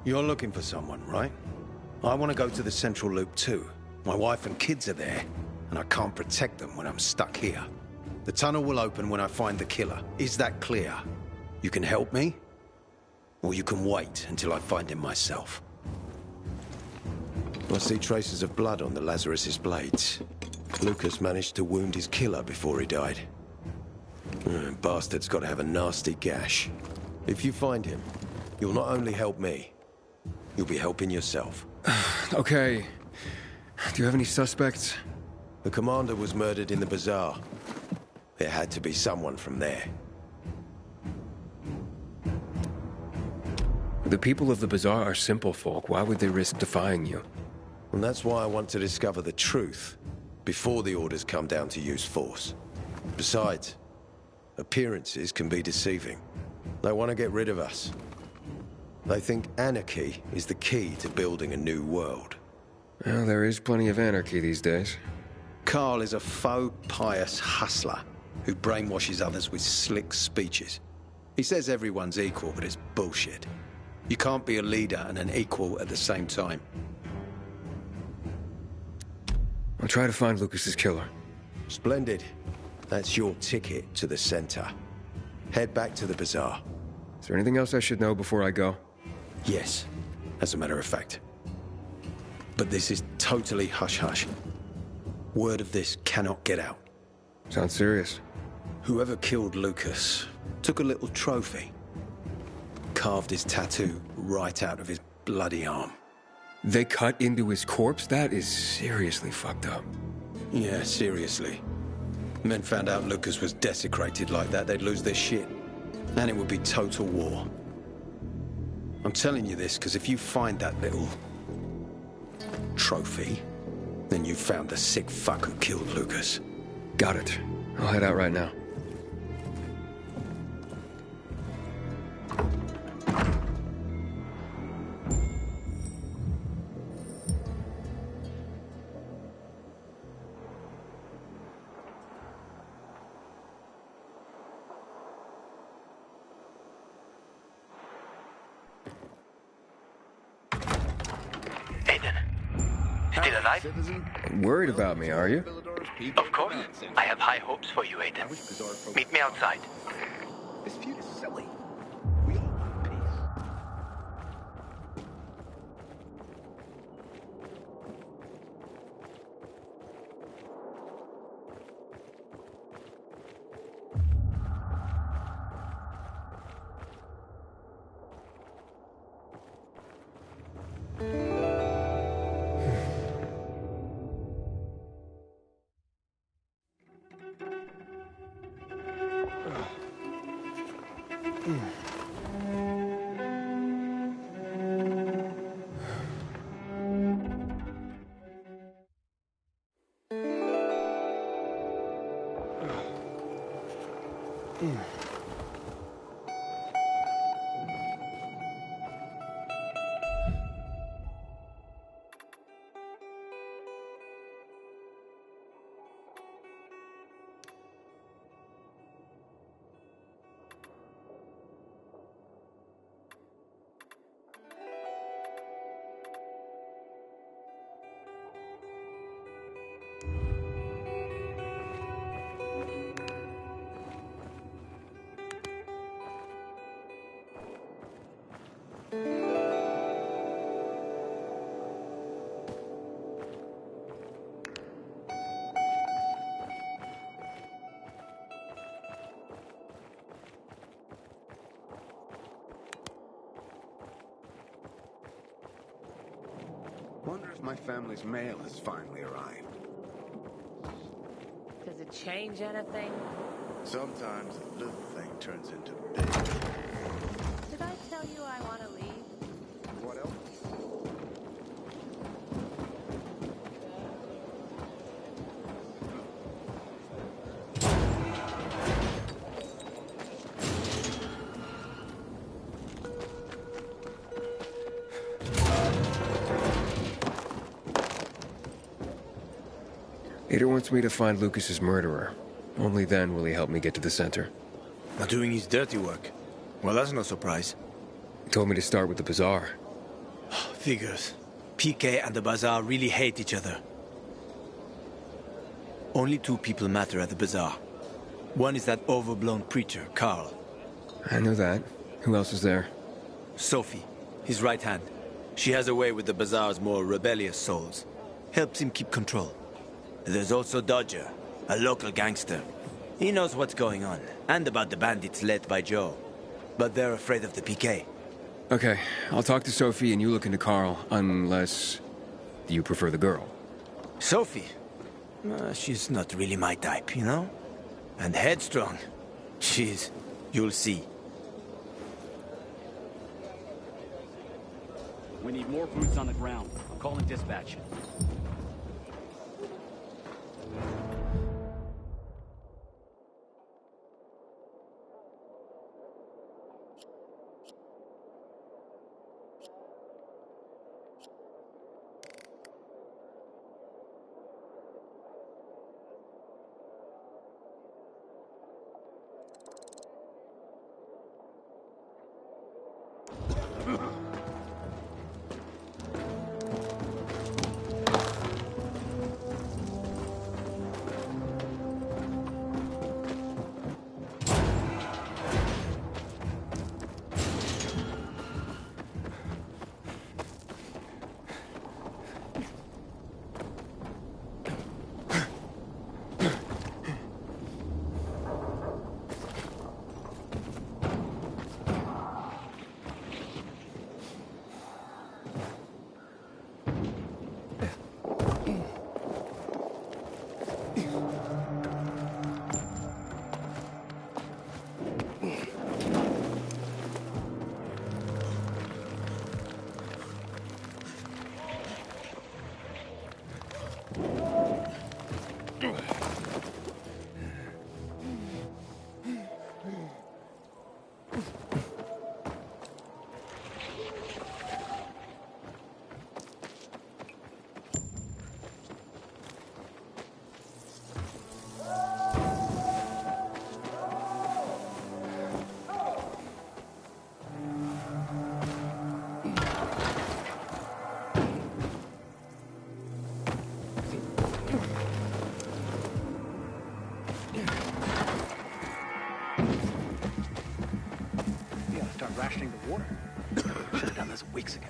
You're looking for someone, right? I want to go to the central loop too. My wife and kids are there, and I can't protect them when I'm stuck here. The tunnel will open when I find the killer. Is that clear? You can help me, or you can wait until I find him myself. I see traces of blood on the Lazarus's blades. Lucas managed to wound his killer before he died. Bastard's got to have a nasty gash. If you find him, you'll not only help me, you'll be helping yourself. Okay. Do you have any suspects? The commander was murdered in the bazaar. It had to be someone from there. The people of the bazaar are simple folk. Why would they risk defying you? And that's why I want to discover the truth before the orders come down to use force. Besides, appearances can be deceiving. They want to get rid of us. They think anarchy is the key to building a new world. Well, there is plenty of anarchy these days. Carl is a faux pious hustler who brainwashes others with slick speeches. He says everyone's equal, but it's bullshit. You can't be a leader and an equal at the same time. I'll try to find Lucas's killer. Splendid. That's your ticket to the center. Head back to the bazaar. Is there anything else I should know before I go? Yes, as a matter of fact. But this is totally hush-hush. Word of this cannot get out. Sounds serious. Whoever killed Lucas took a little trophy. Carved his tattoo right out of his bloody arm. They cut into his corpse? That is seriously fucked up. Yeah, seriously. Men found out Lucas was desecrated like that, they'd lose their shit. And it would be total war. I'm telling you this because if you find that little trophy, then you found the sick fuck who killed Lucas. Got it. I'll head out right now. Worried about me, are you? Of course. I have high hopes for you, Aiden. Meet me outside. This feud is silly. Wonder if my family's mail has finally arrived. Does it change anything? Sometimes a little thing turns into big. Did I tell you I want to leave? What else? Ada wants me to find Lucas's murderer. Only then will he help me get to the center. Not doing his dirty work. Well, that's no surprise. He told me to start with the bazaar. Figures. PK and the bazaar really hate each other. Only two people matter at the bazaar. One is that overblown preacher, Carl. I know that. Who else is there? Sophie, his right hand. She has a way with the bazaar's more rebellious souls. Helps him keep control. There's also Dodger, a local gangster. He knows what's going on, and about the bandits led by Joe. But they're afraid of the PK. Okay, I'll talk to Sophie and you look into Carl, unless you prefer the girl. Sophie? She's not really my type, you know? And headstrong. You'll see. We need more boots on the ground. I'm calling dispatch. Rationing the water. Should have done this weeks ago.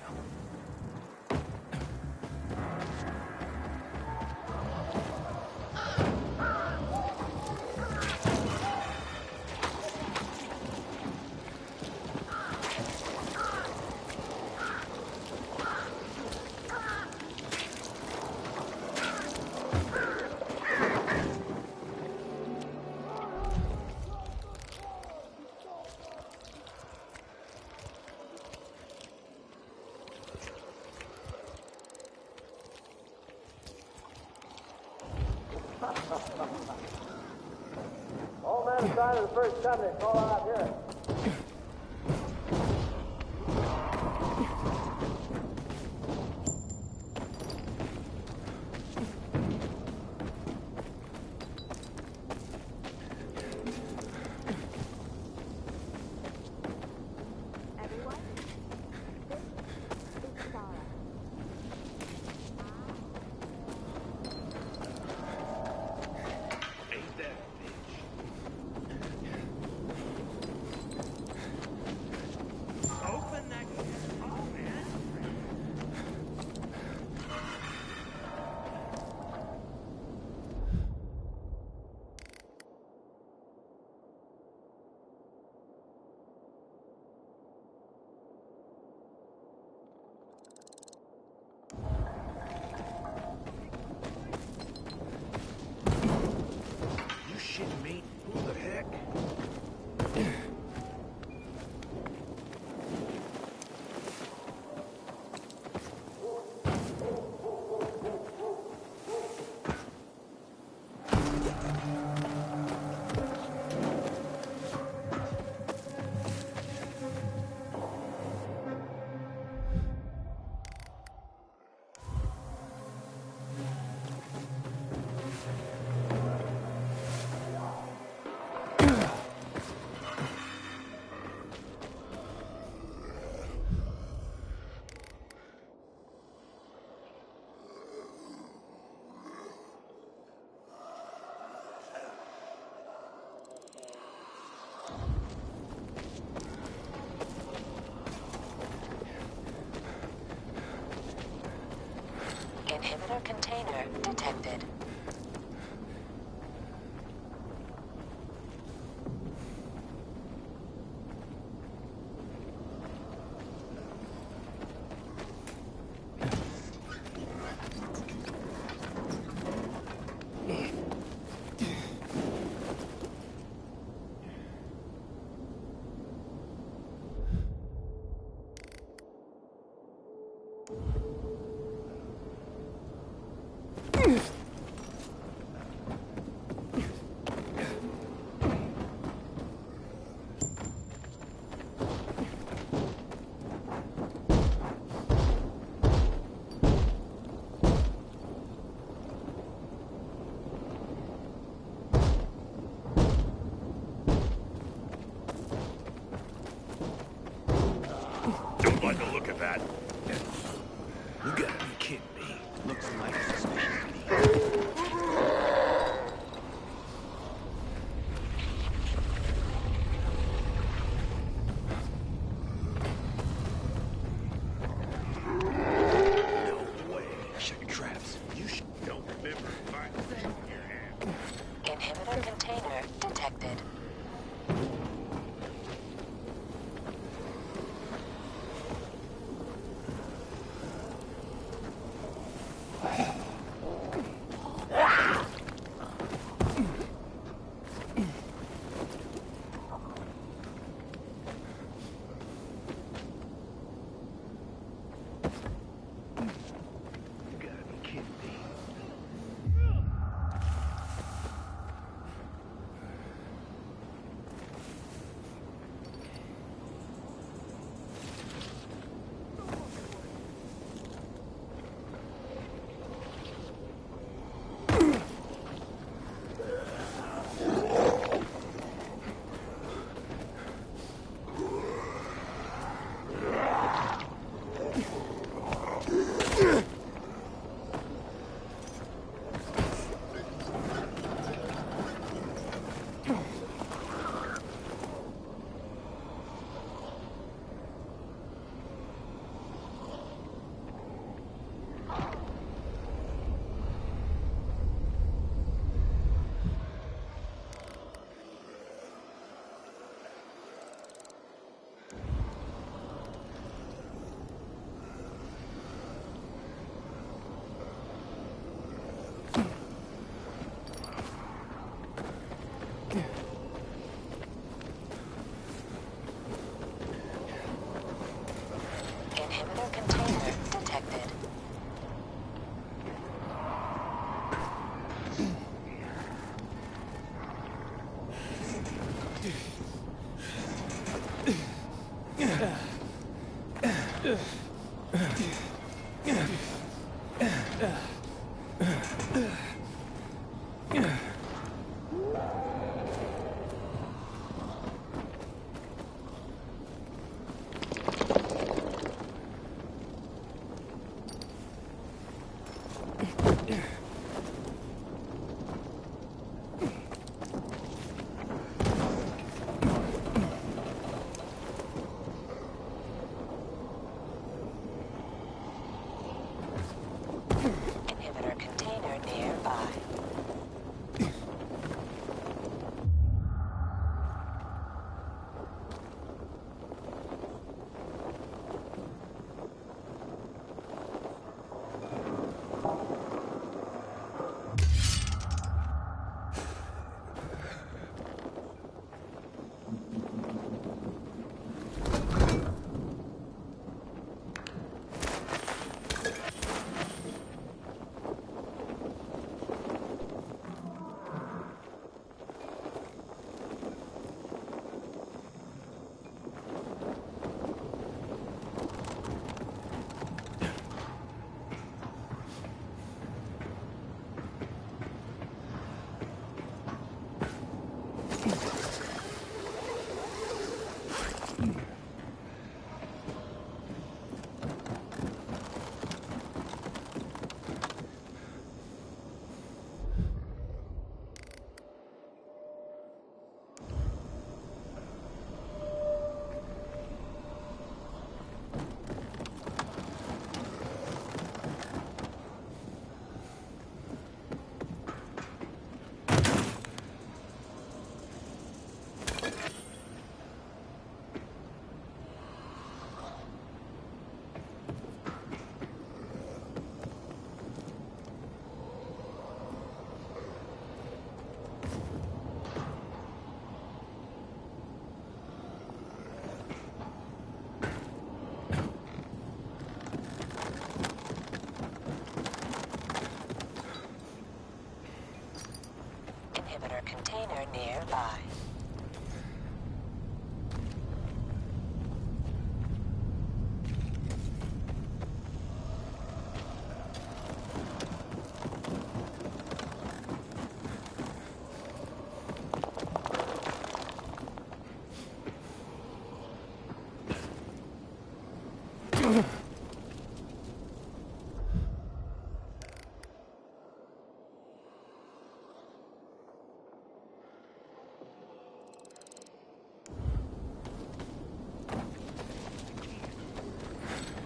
All men aside of the first company, call out here. detected. Don't like the look of that. You gotta be kidding me. Looks like suspicious. No way. Shut your traps. You don't remember. Inhibitor container detected. Inhibitor container detected.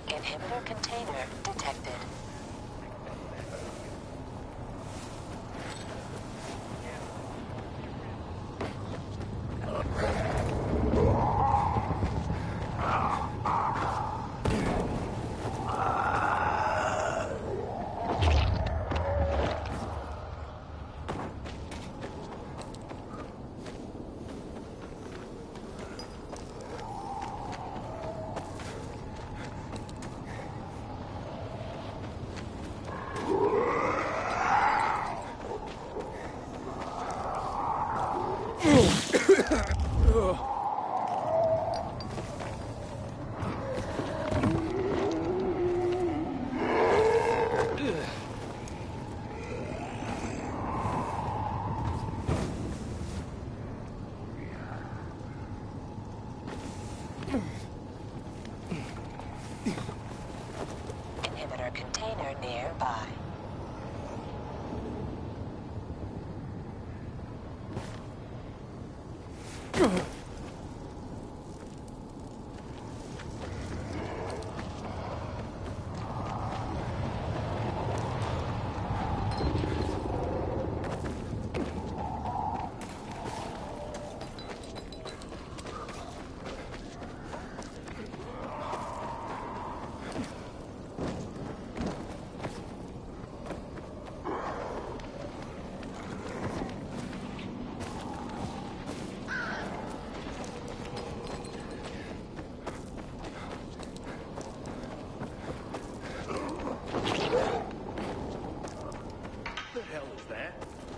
Inhibitor container detected. Inhibitor container nearby.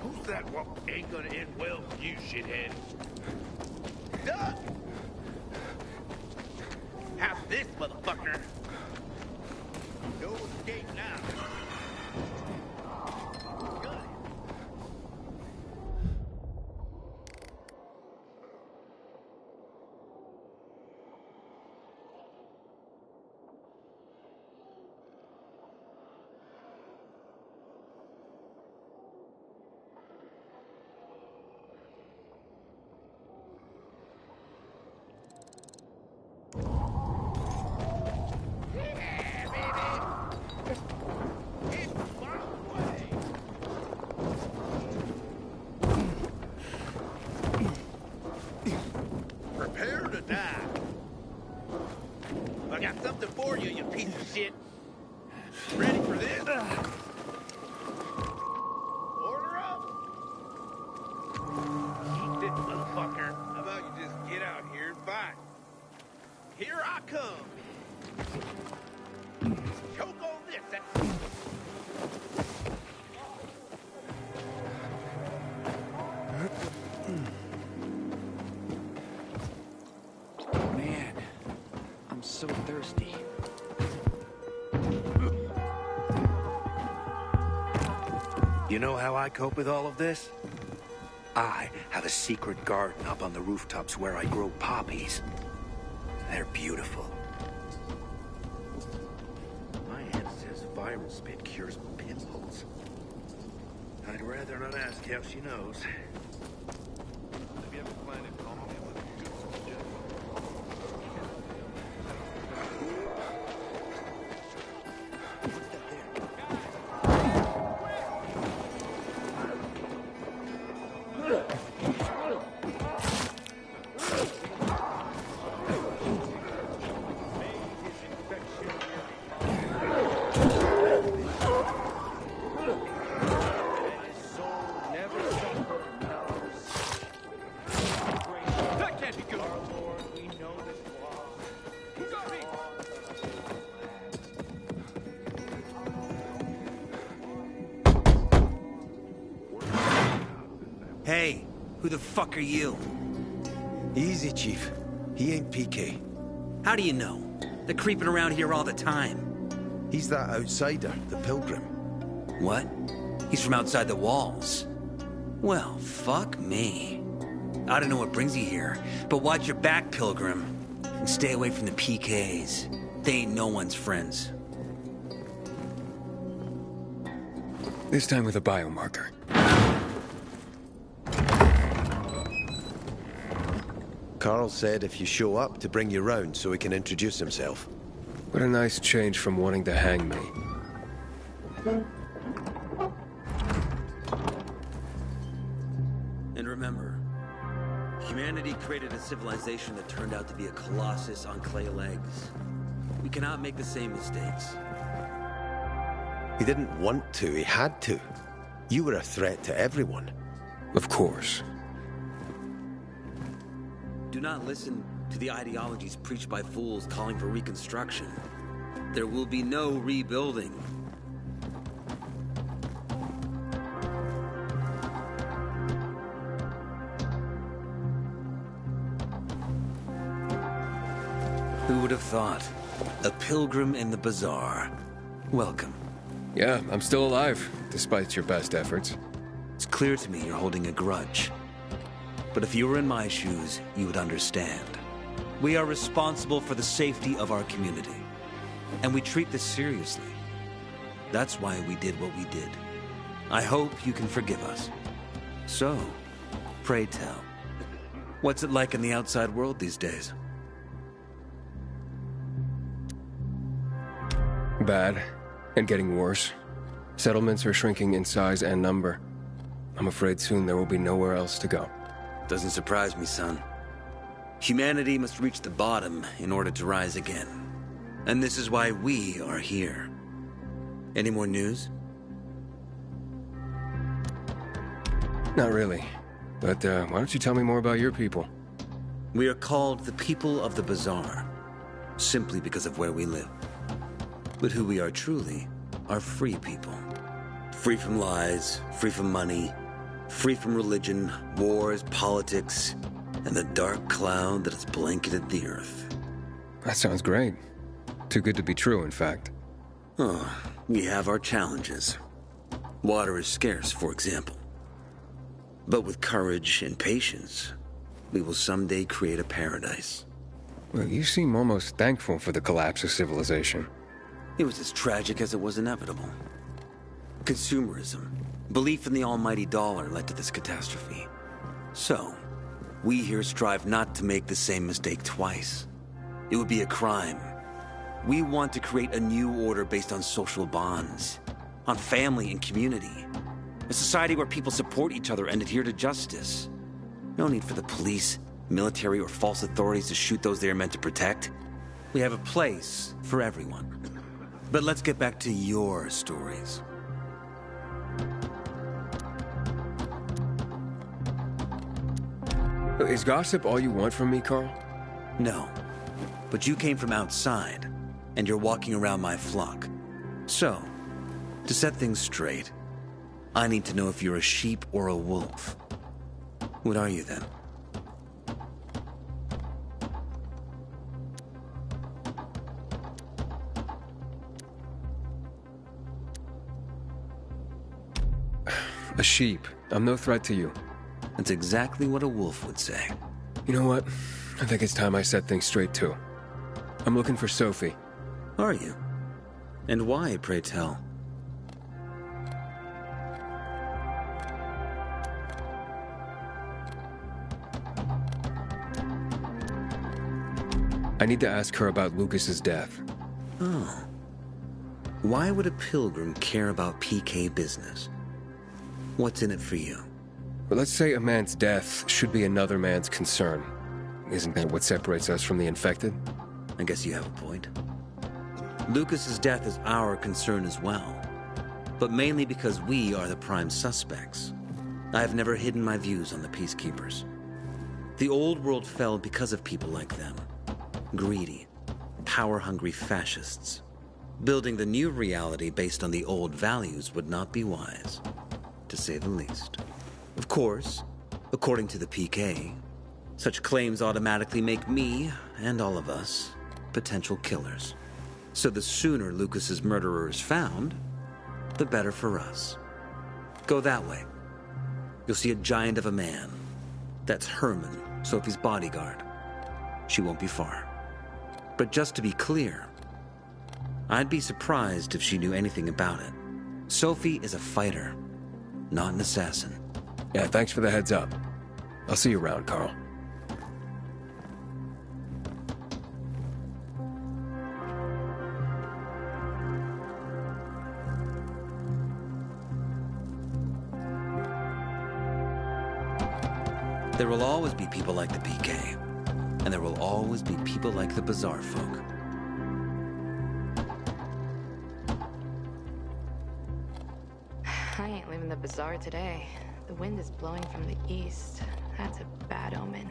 Who's that? What ain't gonna end well for you, shithead? Duck! How's this, motherfucker? No escape now. Prepare to die. I got something for you, you piece of shit. Ready for this? Order up. Eat this, motherfucker. How about you just get out here and fight? Here I come. Choke on this. Man, I'm so thirsty. You know how I cope with all of this? I have a secret garden up on the rooftops where I grow poppies. They're beautiful. My aunt says viral spit cures pimples. I'd rather not ask how she knows. Have you ever planted pumpkin with a good subject? Hey, who the fuck are you? Easy, Chief. He ain't PK. How do you know? They're creeping around here all the time. He's that outsider, the Pilgrim. What? He's from outside the walls. Well, fuck me. I don't know what brings you here, but watch your back, Pilgrim. And stay away from the PKs. They ain't no one's friends. This time with a biomarker. Carl said if you show up to bring you round so he can introduce himself. What a nice change from wanting to hang me. And remember, humanity created a civilization that turned out to be a colossus on clay legs. We cannot make the same mistakes. He didn't want to, he had to. You were a threat to everyone. Of course. Do not listen to the ideologies preached by fools calling for reconstruction. There will be no rebuilding. Who would have thought? A pilgrim in the bazaar. Welcome. Yeah, I'm still alive, despite your best efforts. It's clear to me you're holding a grudge. But if you were in my shoes, you would understand. We are responsible for the safety of our community. And we treat this seriously. That's why we did what we did. I hope you can forgive us. So, pray tell, what's it like in the outside world these days? Bad, and getting worse. Settlements are shrinking in size and number. I'm afraid soon there will be nowhere else to go. Doesn't surprise me, son. Humanity must reach the bottom in order to rise again. And this is why we are here. Any more news? Not really. But why don't you tell me more about your people? We are called the people of the bazaar, simply because of where we live. But who we are truly are free people. Free from lies, free from money, free from religion, wars, politics, and the dark cloud that has blanketed the earth. That sounds great. Too good to be true, in fact. Oh, we have our challenges. Water is scarce, for example. But with courage and patience, we will someday create a paradise. Well, you seem almost thankful for the collapse of civilization. It was as tragic as it was inevitable. Consumerism, belief in the almighty dollar led to this catastrophe. So, we here strive not to make the same mistake twice. It would be a crime. We want to create a new order based on social bonds, on family and community. A society where people support each other and adhere to justice. No need for the police, military, or false authorities to shoot those they are meant to protect. We have a place for everyone. But let's get back to your stories. Is gossip all you want from me, Carl? No. But you came from outside, and you're walking around my flock. So, to set things straight, I need to know if you're a sheep or a wolf. What are you then? A sheep. I'm no threat to you. That's exactly what a wolf would say. You know what? I think it's time I set things straight, too. I'm looking for Sophie. Are you? And why, pray tell? I need to ask her about Lucas's death. Oh. Why would a pilgrim care about PK business? What's in it for you? Well, let's say a man's death should be another man's concern. Isn't that what separates us from the infected? I guess you have a point. Lucas's death is our concern as well. But mainly because we are the prime suspects. I have never hidden my views on the Peacekeepers. The old world fell because of people like them. Greedy, power-hungry fascists. Building the new reality based on the old values would not be wise, to say the least. Of course, according to the PK, such claims automatically make me, and all of us, potential killers. So the sooner Lucas's murderer is found, the better for us. Go that way. You'll see a giant of a man. That's Herman, Sophie's bodyguard. She won't be far. But just to be clear, I'd be surprised if she knew anything about it. Sophie is a fighter, not an assassin. Yeah, thanks for the heads up. I'll see you around, Carl. There will always be people like the PK, and there will always be people like the Bazaar folk. I ain't leaving the bazaar today. The wind is blowing from the east. That's a bad omen.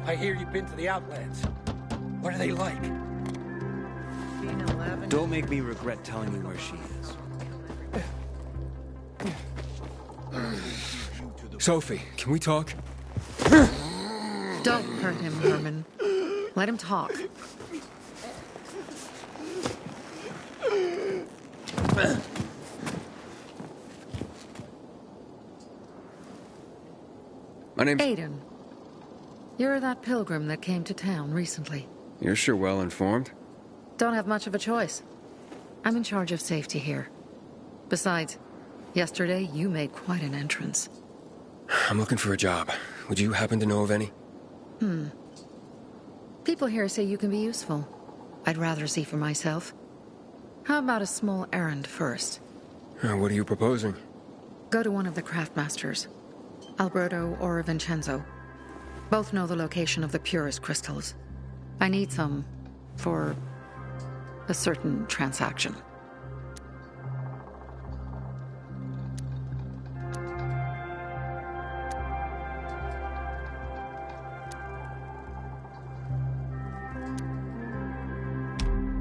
I hear you've been to the Outlands. What are they like? Don't make me regret telling you where she is. Sophie, can we talk? Don't hurt him, Herman. Let him talk. My name's... Aiden. You're that pilgrim that came to town recently. You're sure well informed. Don't have much of a choice. I'm in charge of safety here. Besides, yesterday you made quite an entrance. I'm looking for a job. Would you happen to know of any? People here say you can be useful. I'd rather see for myself. How about a small errand first? What are you proposing? Go to one of the craftmasters, Alberto or Vincenzo. Both know the location of the purest crystals. I need some for a certain transaction.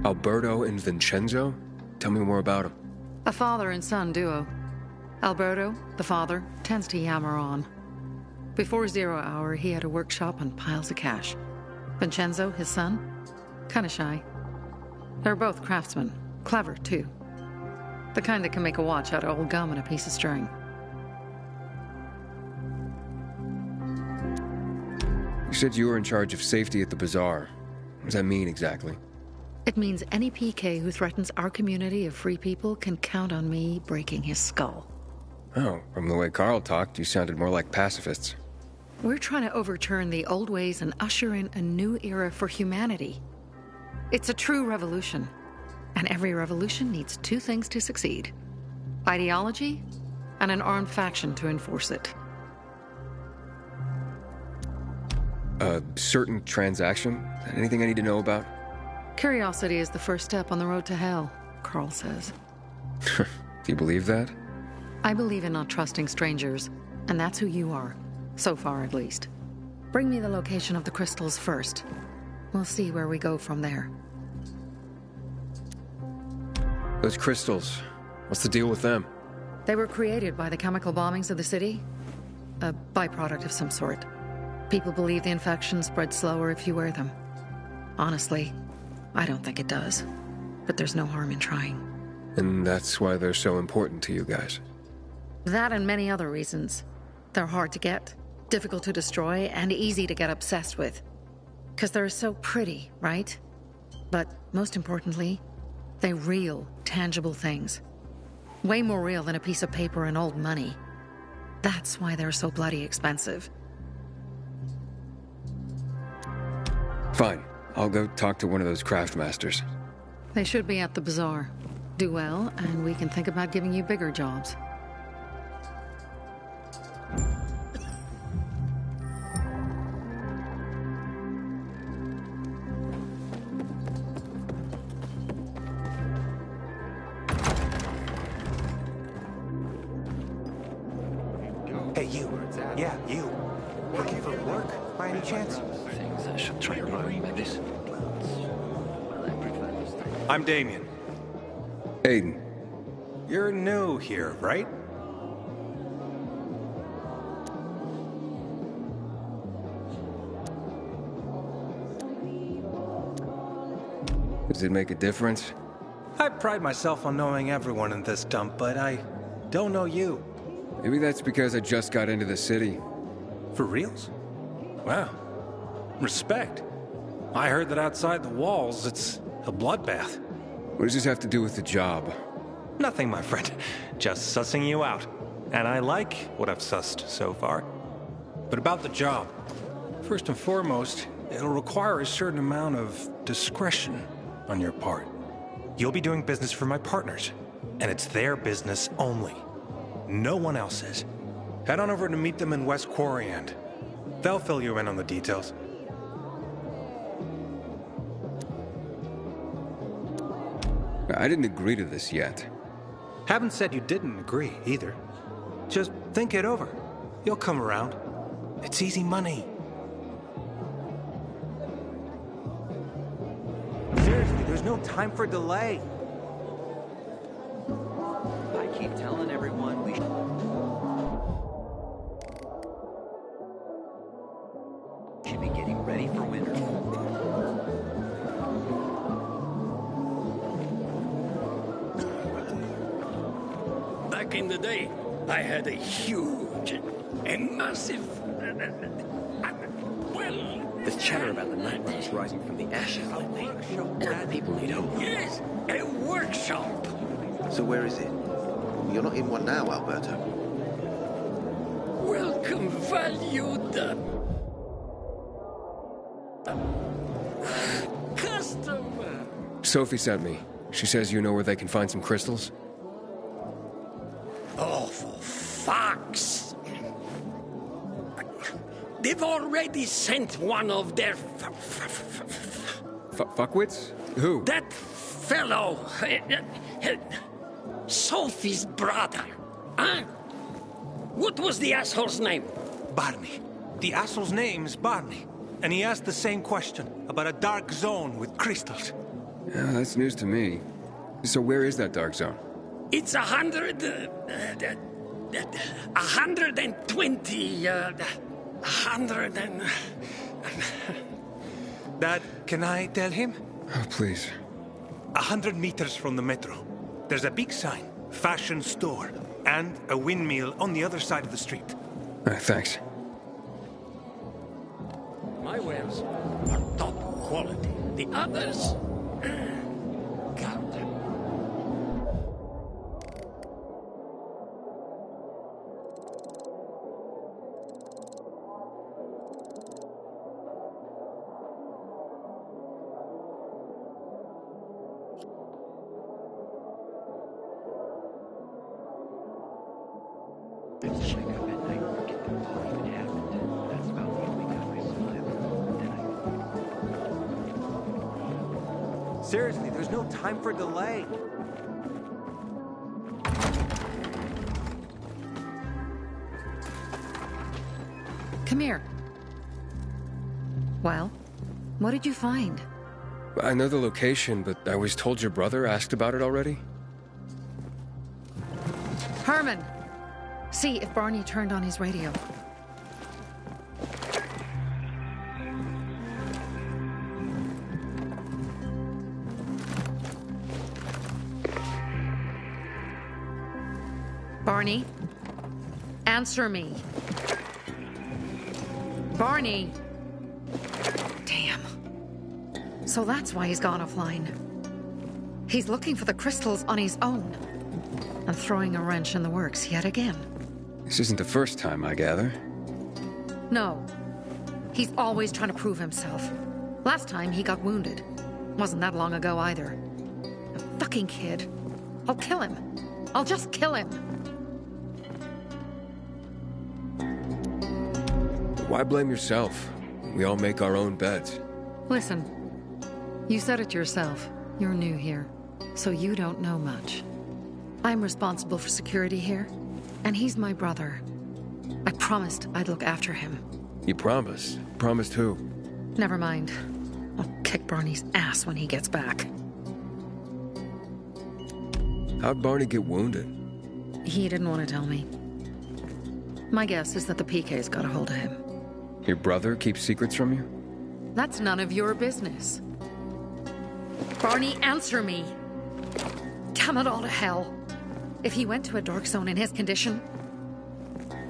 Alberto and Vincenzo? Tell me more about them. A father and son duo. Alberto, the father, tends to yammer on. Before 0 hour, he had a workshop and piles of cash. Vincenzo, his son, kinda shy. They're both craftsmen, clever too. The kind that can make a watch out of old gum and a piece of string. You said you were in charge of safety at the bazaar. What does that mean exactly? It means any PK who threatens our community of free people can count on me breaking his skull. Oh, from the way Carl talked, you sounded more like pacifists. We're trying to overturn the old ways and usher in a new era for humanity. It's a true revolution. And every revolution needs two things to succeed: ideology and an armed faction to enforce it. A certain transaction? Anything I need to know about? Curiosity is the first step on the road to hell, Carl says. Do you believe that? I believe in not trusting strangers, and that's who you are. So far, at least. Bring me the location of the crystals first. We'll see where we go from there. Those crystals, what's the deal with them? They were created by the chemical bombings of the city. A byproduct of some sort. People believe the infection spreads slower if you wear them. Honestly, I don't think it does. But there's no harm in trying. And that's why they're so important to you guys? That and many other reasons. They're hard to get, difficult to destroy, and easy to get obsessed with. Because they're so pretty, right? But most importantly, they're real, tangible things. Way more real than a piece of paper and old money. That's why they're so bloody expensive. Fine. I'll go talk to one of those craftmasters. They should be at the bazaar. Do well, and we can think about giving you bigger jobs. you. Yeah, you. Looking for work, by any chance? Things I should try learning like this. I'm Damien. Aiden. You're new here, right? Does it make a difference? I pride myself on knowing everyone in this dump, but I don't know you. Maybe that's because I just got into the city. For reals? Wow. Respect. I heard that outside the walls, it's a bloodbath. What does this have to do with the job? Nothing, my friend. Just sussing you out. And I like what I've sussed so far. But about the job. First and foremost, it'll require a certain amount of discretion on your part. You'll be doing business for my partners, and it's their business only. No one else's. Head on over to meet them in West Quarry End. They'll fill you in on the details. I didn't agree to this yet. Haven't said you didn't agree, either. Just think it over. You'll come around. It's easy money. Seriously, there's no time for delay. I keep telling everyone we should be getting ready for winter. Back in the day, I had a huge, a massive, well... There's chatter about the nightmares rising from the ashes lately. People need hope. Yes, a workshop. So where is it? You're not in one now, Alberto. Welcome, valued customer. Sophie sent me. She says you know where they can find some crystals? Oh, for fuck's... They've already sent one of their... Fuckwits? Who? That fellow... Sophie's brother. Huh? What was the asshole's name? Barney. The asshole's name's Barney. And he asked the same question about a dark zone with crystals. Yeah, that's news to me. So where is that dark zone? It's 120... 100 and... Dad, can I tell him? Oh, please. 100 meters from the metro. There's a big sign, fashion store, and a windmill on the other side of the street. Thanks. My wares are top quality. The others... God. Seriously, there's no time for delay. Come here. Well, what did you find? I know the location, but I was told your brother asked about it already. Herman! See if Barney turned on his radio. Barney, answer me. Barney! Damn. So that's why he's gone offline. He's looking for the crystals on his own. And throwing a wrench in the works yet again. This isn't the first time, I gather. No. He's always trying to prove himself. Last time he got wounded. Wasn't that long ago either. A fucking kid. I'll kill him. I'll just kill him. Why blame yourself? We all make our own beds. Listen, you said it yourself. You're new here, so you don't know much. I'm responsible for security here, and he's my brother. I promised I'd look after him. You promised? Promised who? Never mind. I'll kick Barney's ass when he gets back. How'd Barney get wounded? He didn't want to tell me. My guess is that the PK's got a hold of him. Your brother keeps secrets from you? That's none of your business. Barney, answer me! Damn it all to hell. If he went to a dark zone in his condition,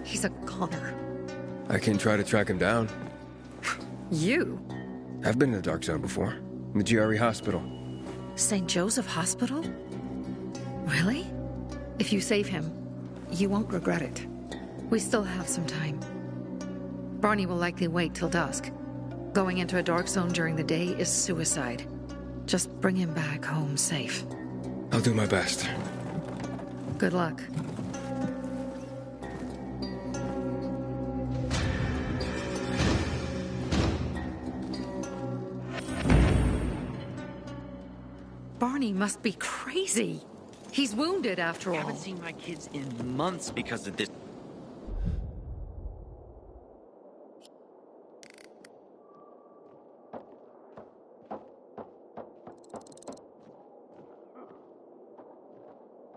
he's a goner. I can try to track him down. You? I've been in the dark zone before. In the GRE hospital. St. Joseph Hospital? Really? If you save him, you won't regret it. We still have some time. Barney will likely wait till dusk. Going into a dark zone during the day is suicide. Just bring him back home safe. I'll do my best. Good luck. Barney must be crazy. He's wounded after all. I haven't seen my kids in months because of this.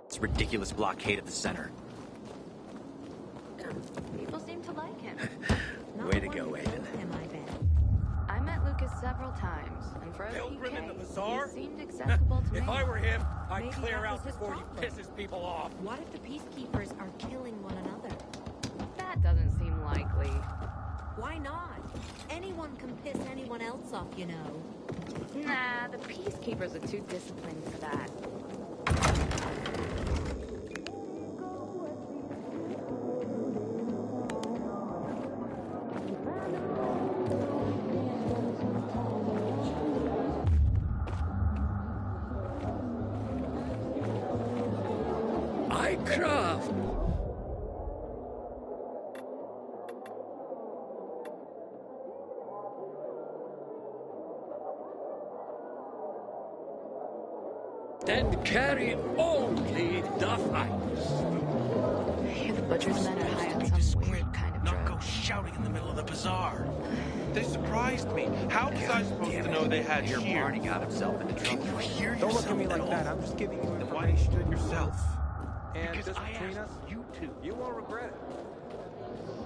This ridiculous blockade of the center. People seem to like him. Way to go, Aiden. I met Lucas several times, and for a Pilgrim in the PK, bazaar? he seemed acceptable to me. If I were him, I'd Maybe clear that out was his before he problem. pisses people off. What if the peacekeepers are killing one another? That doesn't seem likely. Why not? Anyone can piss anyone else off, you know. Nah, the peacekeepers are too disciplined for that. Craft. Then carry only the facts. I hear the butcher's men are high on some weird kind of Not drug. go shouting in the middle of the bazaar. They surprised me. How was I supposed to know they had Your shear? Barney got himself into trouble. You hear Don't look yourself at me at like all? that. I'm just giving you Then why don't you do information. it yourself? And Because just I between us, asked you to. you won't regret it.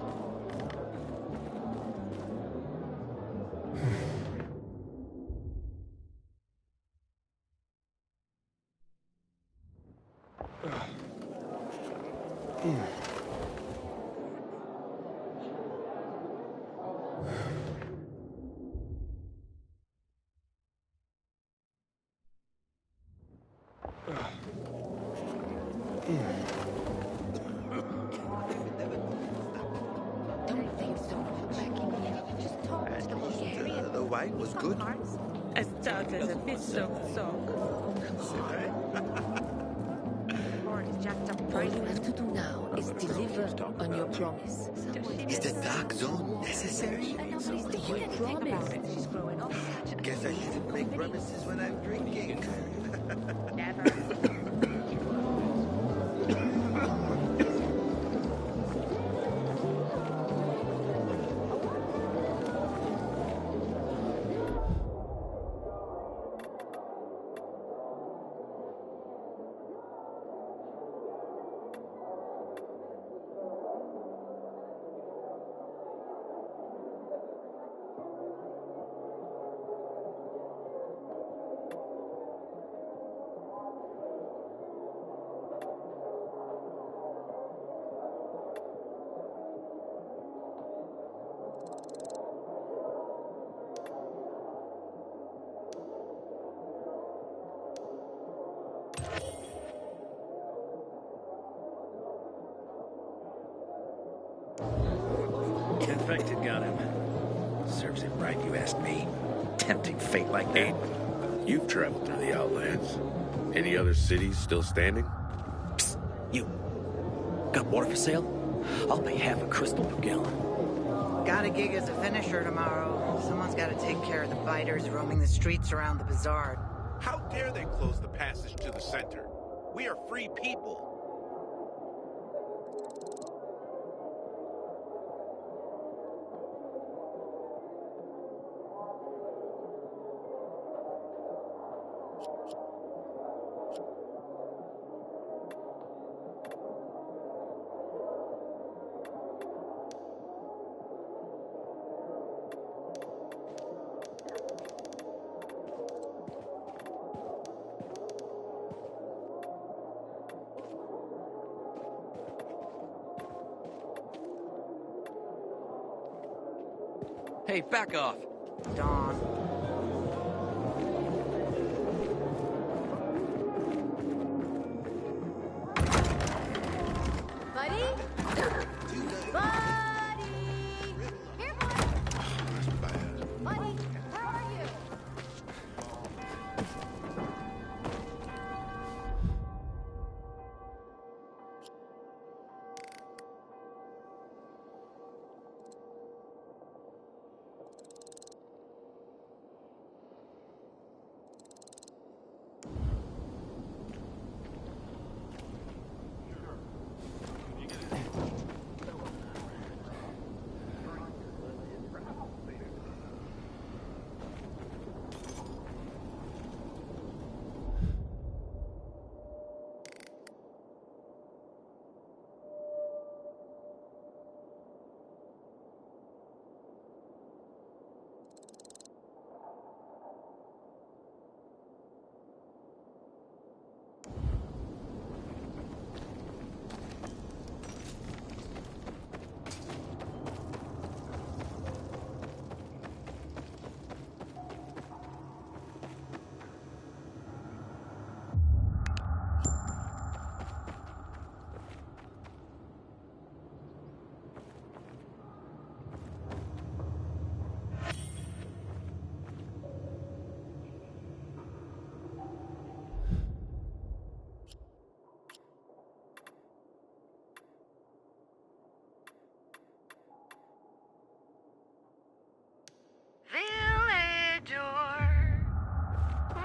Don't think so. Back in here. Just talk to the Bulgarian. The wine was good. As tough as a fish soak. Barney's jacked up All you have to do now is deliver on your promise. Is the dark zone necessary? You promised. She's growing up. Guess I shouldn't make promises when I'm drinking. Never. Infected got him. Serves him right, you asked me. Tempting fate like that. You've traveled through the Outlands. Any other cities still standing? Psst, you. Got water for sale? I'll pay half a crystal per gallon. Got a gig as a finisher tomorrow. Someone's got to take care of the biters roaming the streets around the bazaar. How dare they close the passage to the center? We are free people. Hey, back off. Dawn. Buddy? Buddy! Here, buddy! Buddy, where are you? Villador.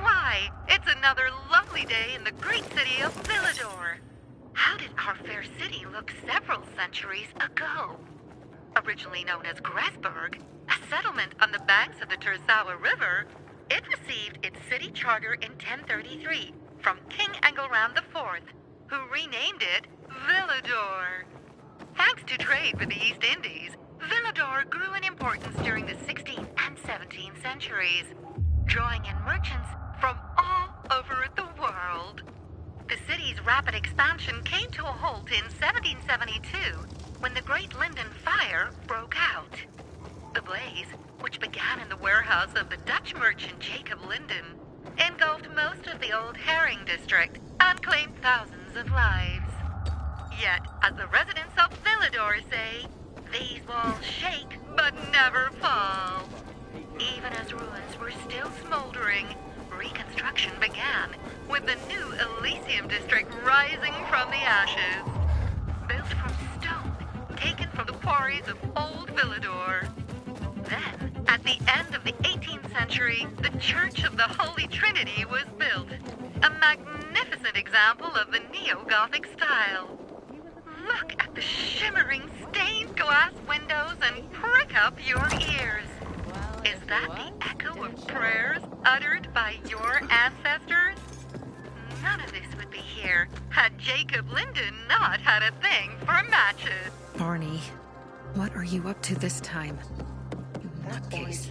Why, it's another lovely day in the great city of Villador. How did our fair city look several centuries ago? Originally known as Gressburg, a settlement on the banks of the Terzawa River, it received its city charter in 1033 from King Engelram IV, who renamed it Villador. Thanks to trade with the East Indies, Villador grew in importance during the 16th and 17th centuries, drawing in merchants from all over the world. The city's rapid expansion came to a halt in 1772 when the Great Linden Fire broke out. The blaze, which began in the warehouse of the Dutch merchant Jacob Linden, engulfed most of the old herring district and claimed thousands of lives. Yet, as the residents of Villador say, these walls shake but never fall. Even as ruins were still smoldering, reconstruction began, with the new Elysium district rising from the ashes. Built from stone, taken from the quarries of old Villador. Then, at the end of the 18th century, the Church of the Holy Trinity was built, a magnificent example of the neo-Gothic style. Look at the shimmering stained glass windows and prick up your ears. Is that the echo of prayers uttered by your ancestors? None of this would be here had Jacob Linden not had a thing for matches. Barney, what are you up to this time? You nutcase.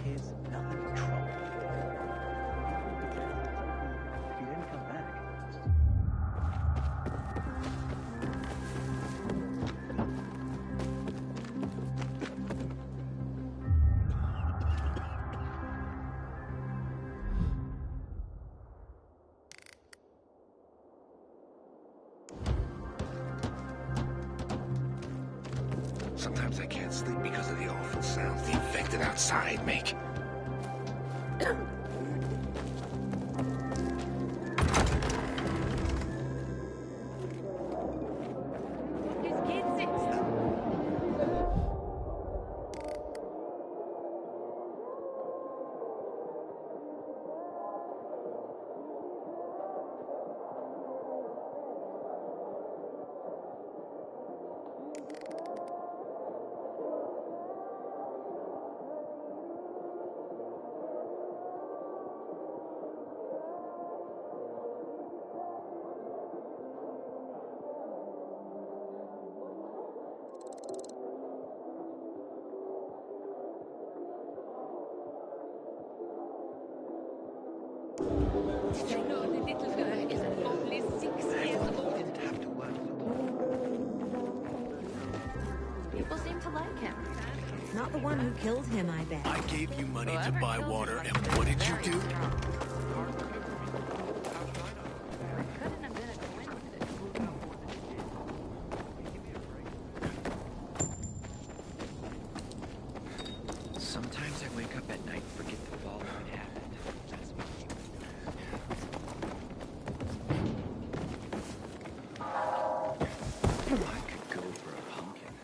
Sometimes I can't sleep because of the awful sounds the infected outside make. Did you know the little girl is only 6 years old? Have to work. People seem to like him. Not the one who killed him, I bet. I gave you money to buy water, and what did you do? Sometimes I wake up at night and forget the following happened. That's what I could go for a pumpkin.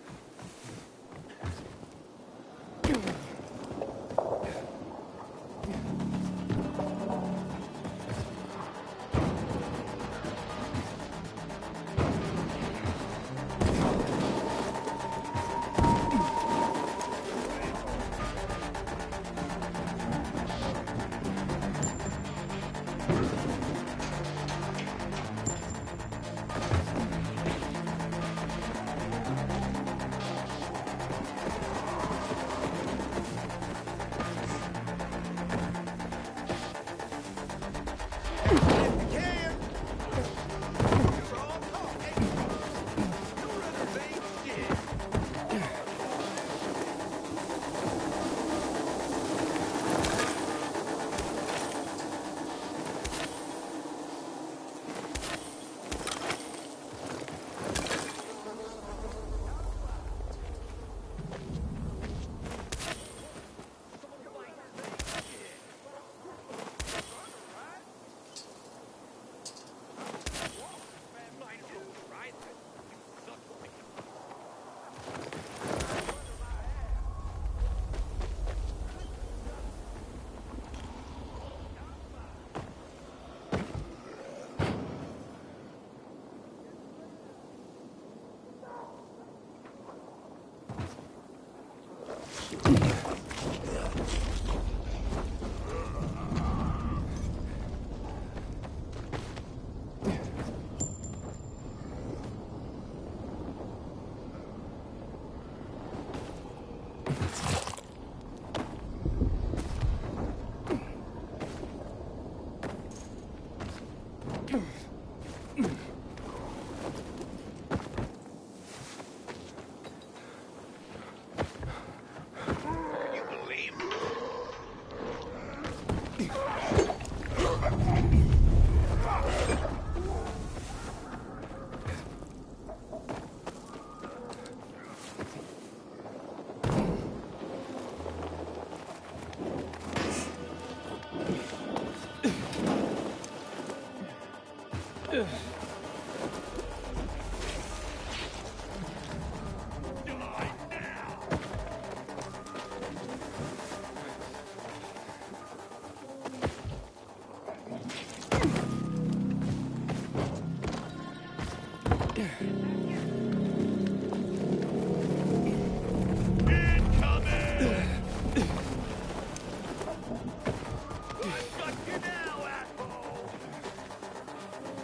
Got you now, asshole!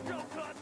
Joe cut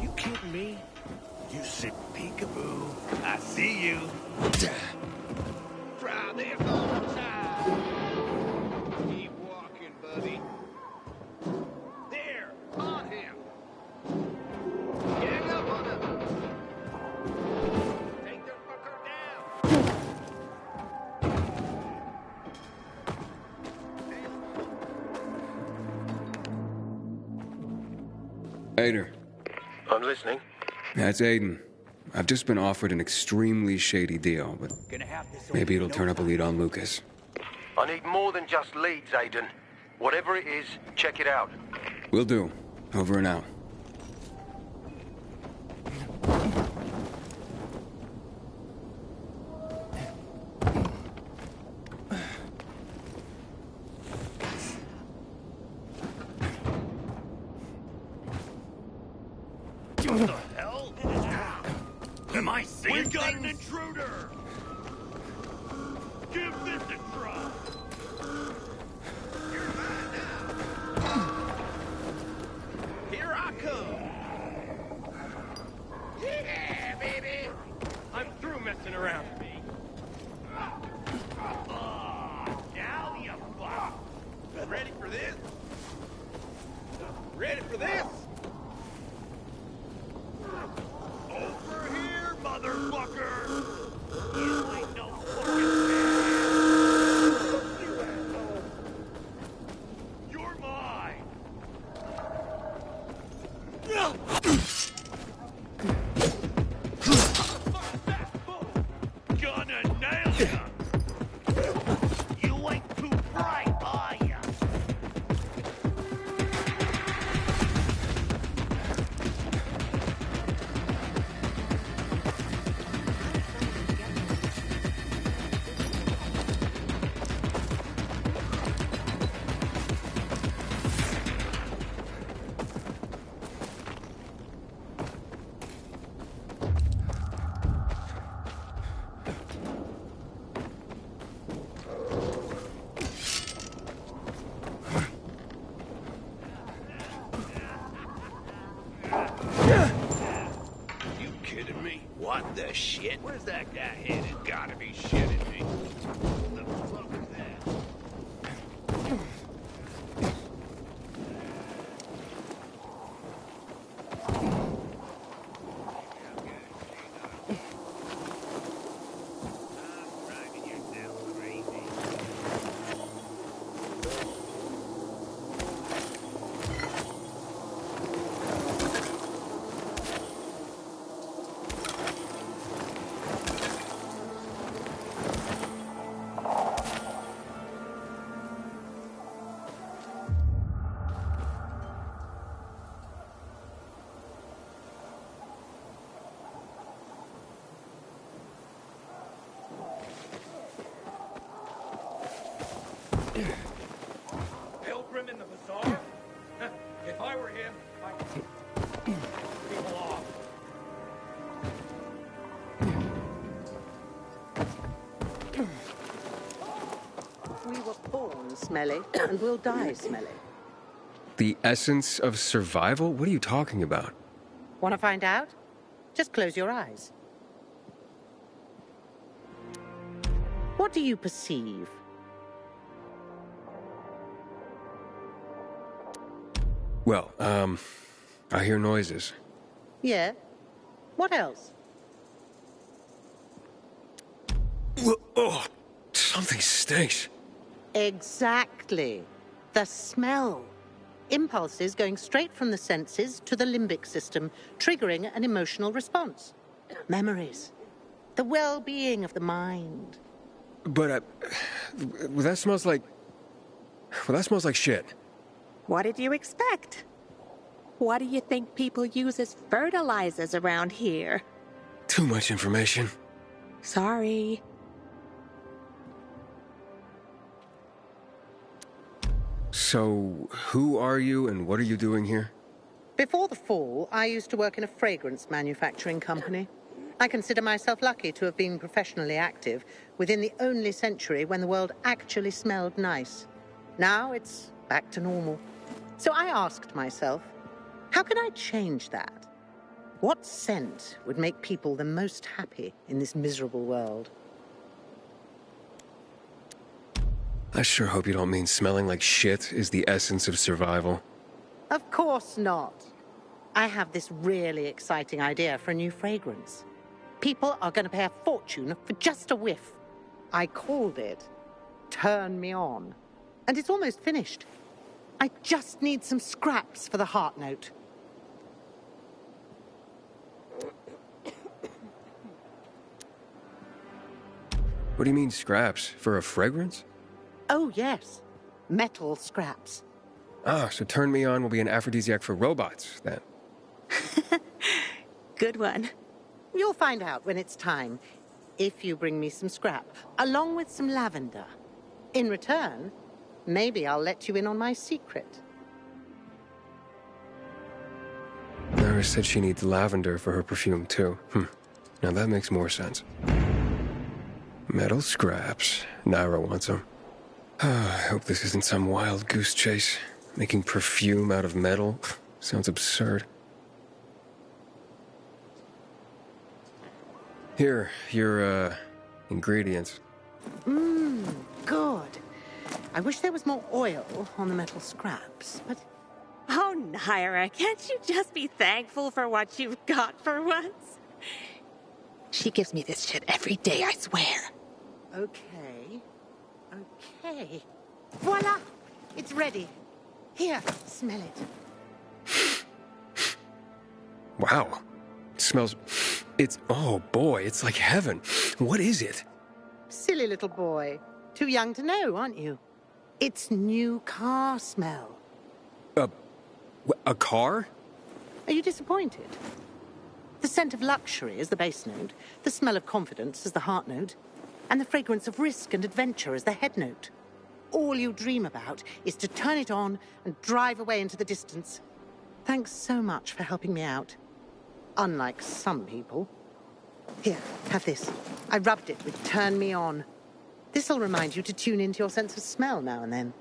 You kidding me? You sick peekaboo. I see you. Try this on time. Keep walking, buddy. There, on him. Gang up on him. Take the fucker down. Aiden. I'm listening. That's Aiden. I've just been offered an extremely shady deal, but maybe it'll turn up a lead on Lucas. I need more than just leads, Aiden. Whatever it is, check it out. Will do. Over and out. What the hell? Am I seeing We got an intruder! Give this a try! You're mine now! Here I come! Yeah, baby! I'm through messing around. Now you fuck! Ready for this? Ready for this? Over here, motherfucker! You ain't no fucking man! You asshole! You're mine! Gonna nail ya! You ain't too bright, are ya? You kidding me? What the shit? Where's that guy headed? Gotta be shitting me. The fuck is that? Pilgrim in the bazaar? If I were him, I'd people off. We were born smelly, and we'll die smelly. The essence of survival? What are you talking about? Want to find out? Just close your eyes. What do you perceive? Well, I hear noises. Yeah? What else? Oh, something stinks. Exactly. The smell. Impulses going straight from the senses to the limbic system, triggering an emotional response. Memories. The well-being of the mind. But, well, that smells like... Well, that smells like shit. What did you expect? What do you think people use as fertilizers around here? Too much information. Sorry. So, who are you and what are you doing here? Before the fall, I used to work in a fragrance manufacturing company. I consider myself lucky to have been professionally active within the only century when the world actually smelled nice. Now it's back to normal. So I asked myself, how can I change that? What scent would make people the most happy in this miserable world? I sure hope you don't mean smelling like shit is the essence of survival. Of course not. I have this really exciting idea for a new fragrance. People are going to pay a fortune for just a whiff. I called it Turn Me On. And it's almost finished. I just need some scraps for the heart note. What do you mean scraps? For a fragrance? Oh, yes. Metal scraps. Ah, so Turn Me On will be an aphrodisiac for robots, then. Good one. You'll find out when it's time, if you bring me some scrap, along with some lavender. In return, maybe I'll let you in on my secret. Nara said she needs lavender for her perfume, too. Now that makes more sense. Metal scraps. Nara wants them. I hope this isn't some wild goose chase. Making perfume out of metal sounds absurd. Here, your, ingredients. Good. I wish there was more oil on the metal scraps, but... Oh, Naira, can't you just be thankful for what you've got for once? She gives me this shit every day, I swear. Okay. Voila! It's ready. Here, smell it. Wow. It smells... oh boy, it's like heaven. What is it? Silly little boy. Too young to know, aren't you? It's new car smell. A car? Are you disappointed? The scent of luxury is the base note, the smell of confidence is the heart note, and the fragrance of risk and adventure is the head note. All you dream about is to turn it on and drive away into the distance. Thanks so much for helping me out. Unlike some people. Here, have this. I rubbed it with Turn Me On. This'll remind you to tune into your sense of smell now and then.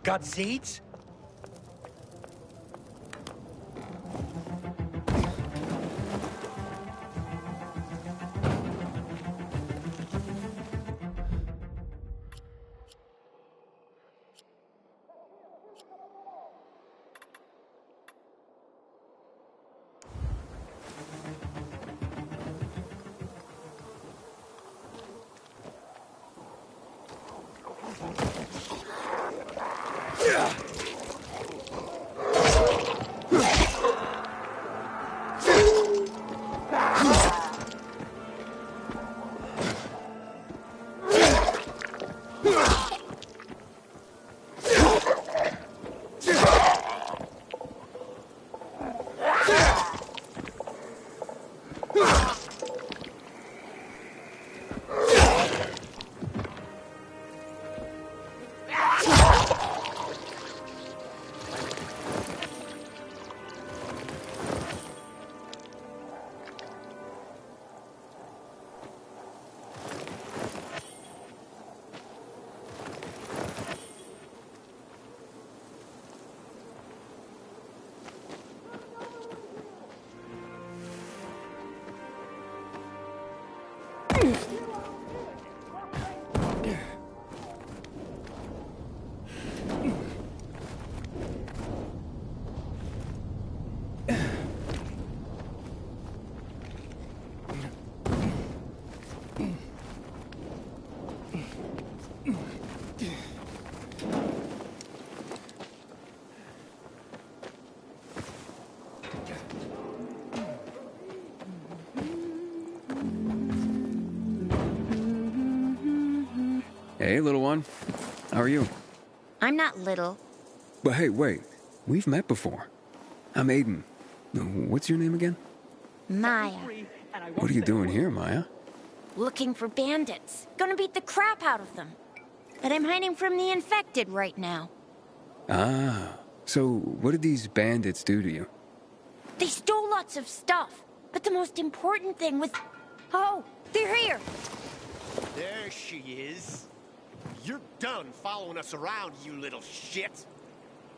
Got seats? Hey, little one. How are you? I'm not little. But hey, wait. We've met before. I'm Aiden. What's your name again? Maya. What are you doing here, Maya? Looking for bandits. Gonna beat the crap out of them. But I'm hiding from the infected right now. Ah, so what did these bandits do to you? They stole lots of stuff. But the most important thing was... Oh, they're here. There she is. You're done following us around, you little shit.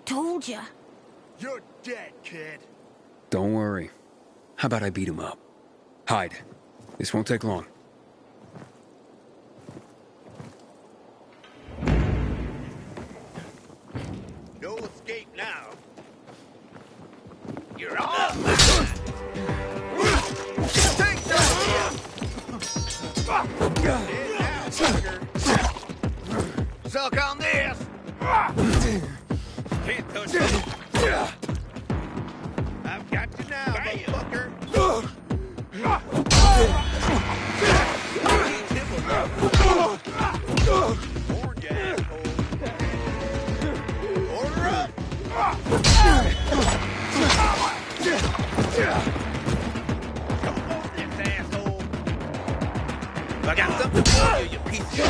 Told ya. You're dead, kid. Don't worry. How about I beat him up? Hide. This won't take long. No escape now. You're all Take that! Suck on this! Can't touch me. I've got you now, motherfucker. Horn, you asshole. Order up! Come on, this asshole. I got something for you, you piece of shit.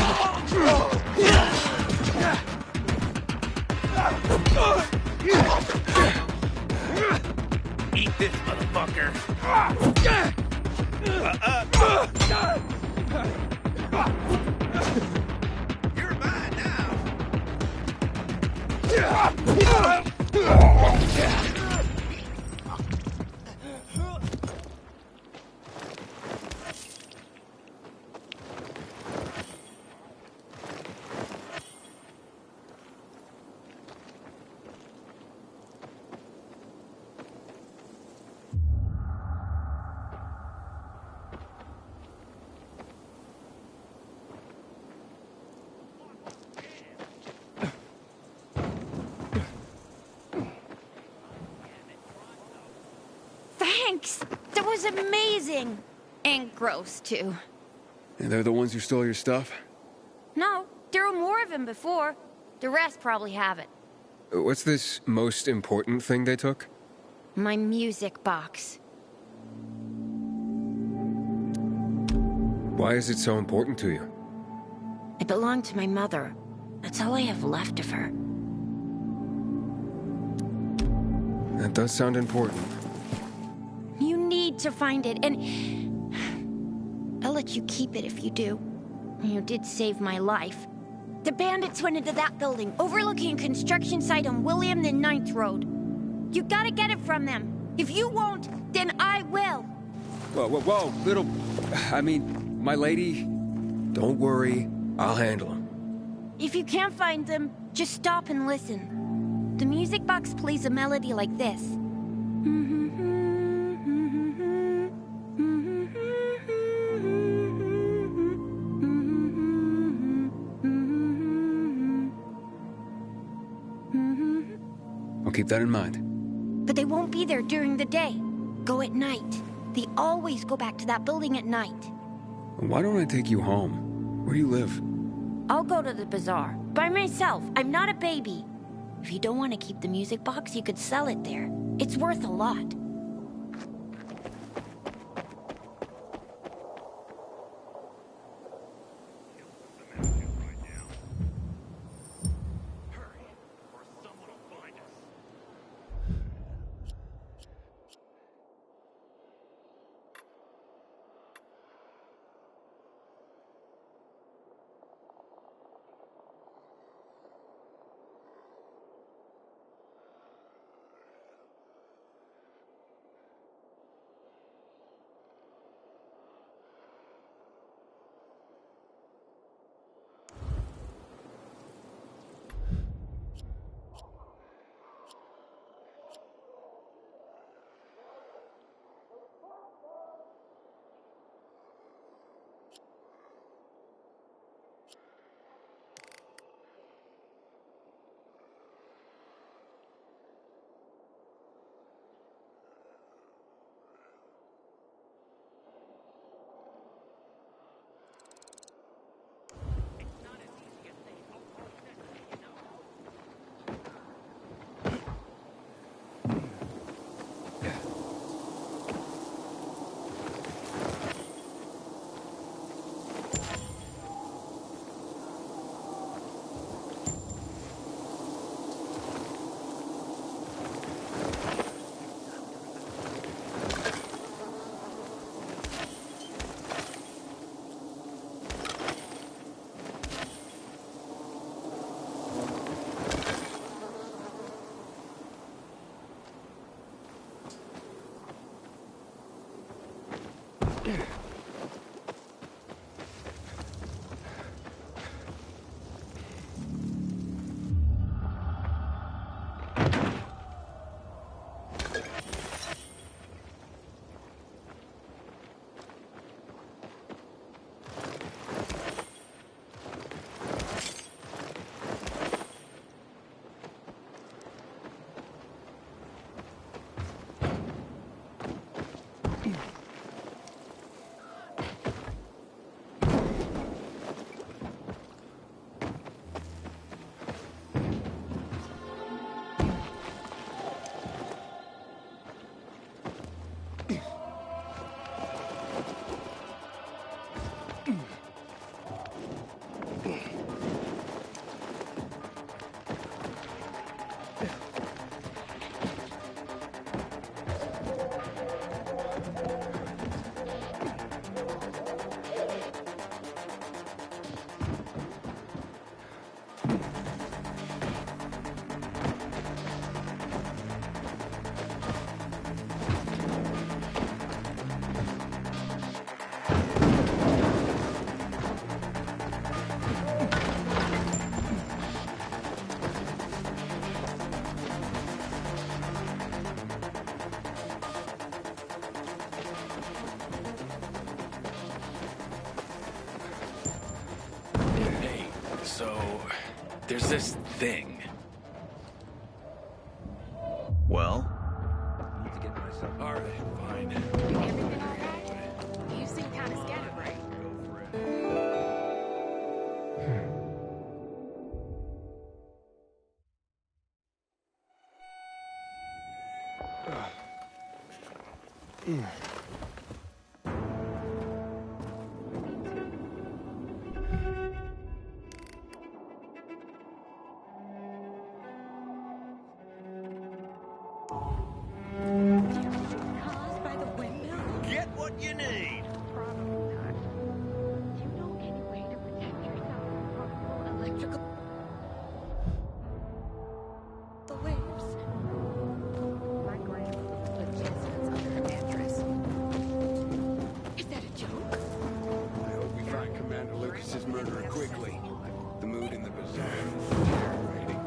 Eat this, motherfucker. You're mine now. Thanks. That was amazing. And gross, too. And they're the ones who stole your stuff? No, there were more of them before. The rest probably have it. What's this most important thing they took? My music box. Why is it so important to you? It belonged to my mother. That's all I have left of her. That does sound important. You need to find it, and I'll let you keep it if you do. You did save my life. The bandits went into that building, overlooking a construction site on William and 9th Road. You gotta get it from them. If you won't, then I will. Whoa, little... I mean, my lady... Don't worry, I'll handle them. If you can't find them, just stop and listen. The music box plays a melody like this. I'll keep that in mind. But they won't be there during the day. Go at night. They always go back to that building at night. Why don't I take you home? Where do you live? I'll go to the bazaar. By myself. I'm not a baby. If you don't want to keep the music box, you could sell it there. It's worth a lot. this thing? Well? Need to get myself. All right, fine. Everything all right? You seem kind of scatterbrained. Get what you need. Electrical. The waves. My grandma put chestnuts under her mattress. Is that a joke? I hope we find Commander Lucas's murderer quickly. The mood in the bazaar is deteriorating.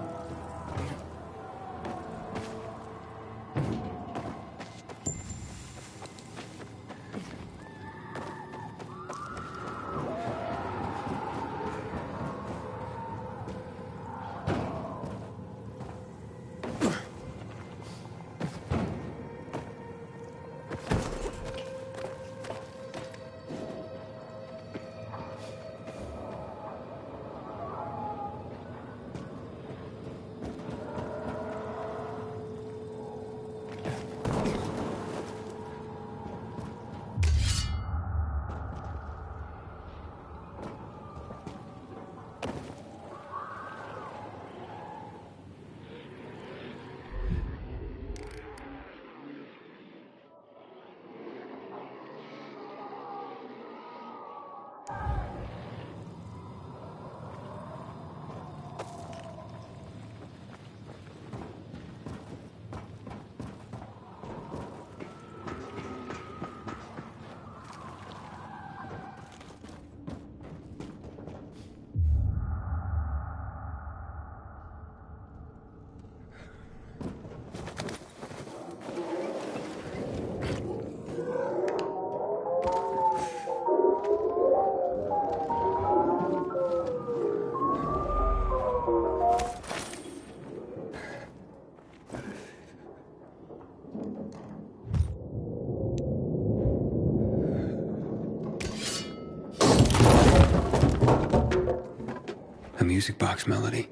A music box melody.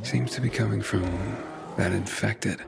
Seems to be coming from that infected.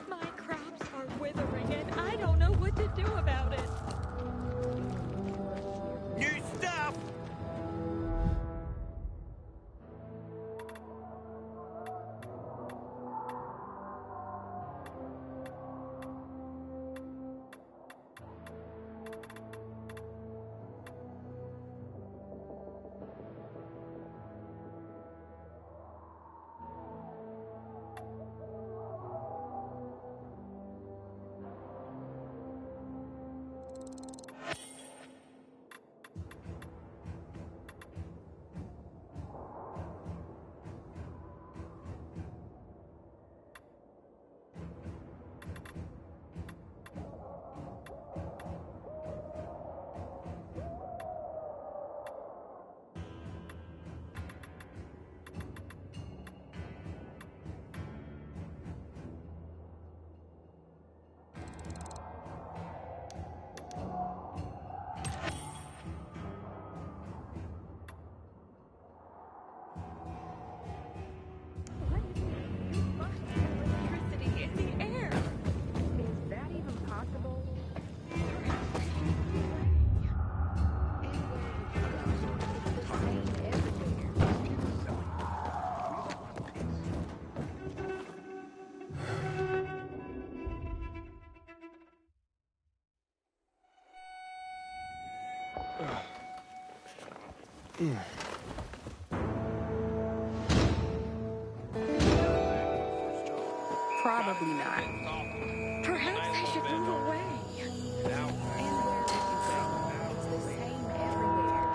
My crops are withering and I don't know what to do about it. New stuff! Electricity in the air. Is that even possible? Probably not. Perhaps I should move away. It's the same everywhere.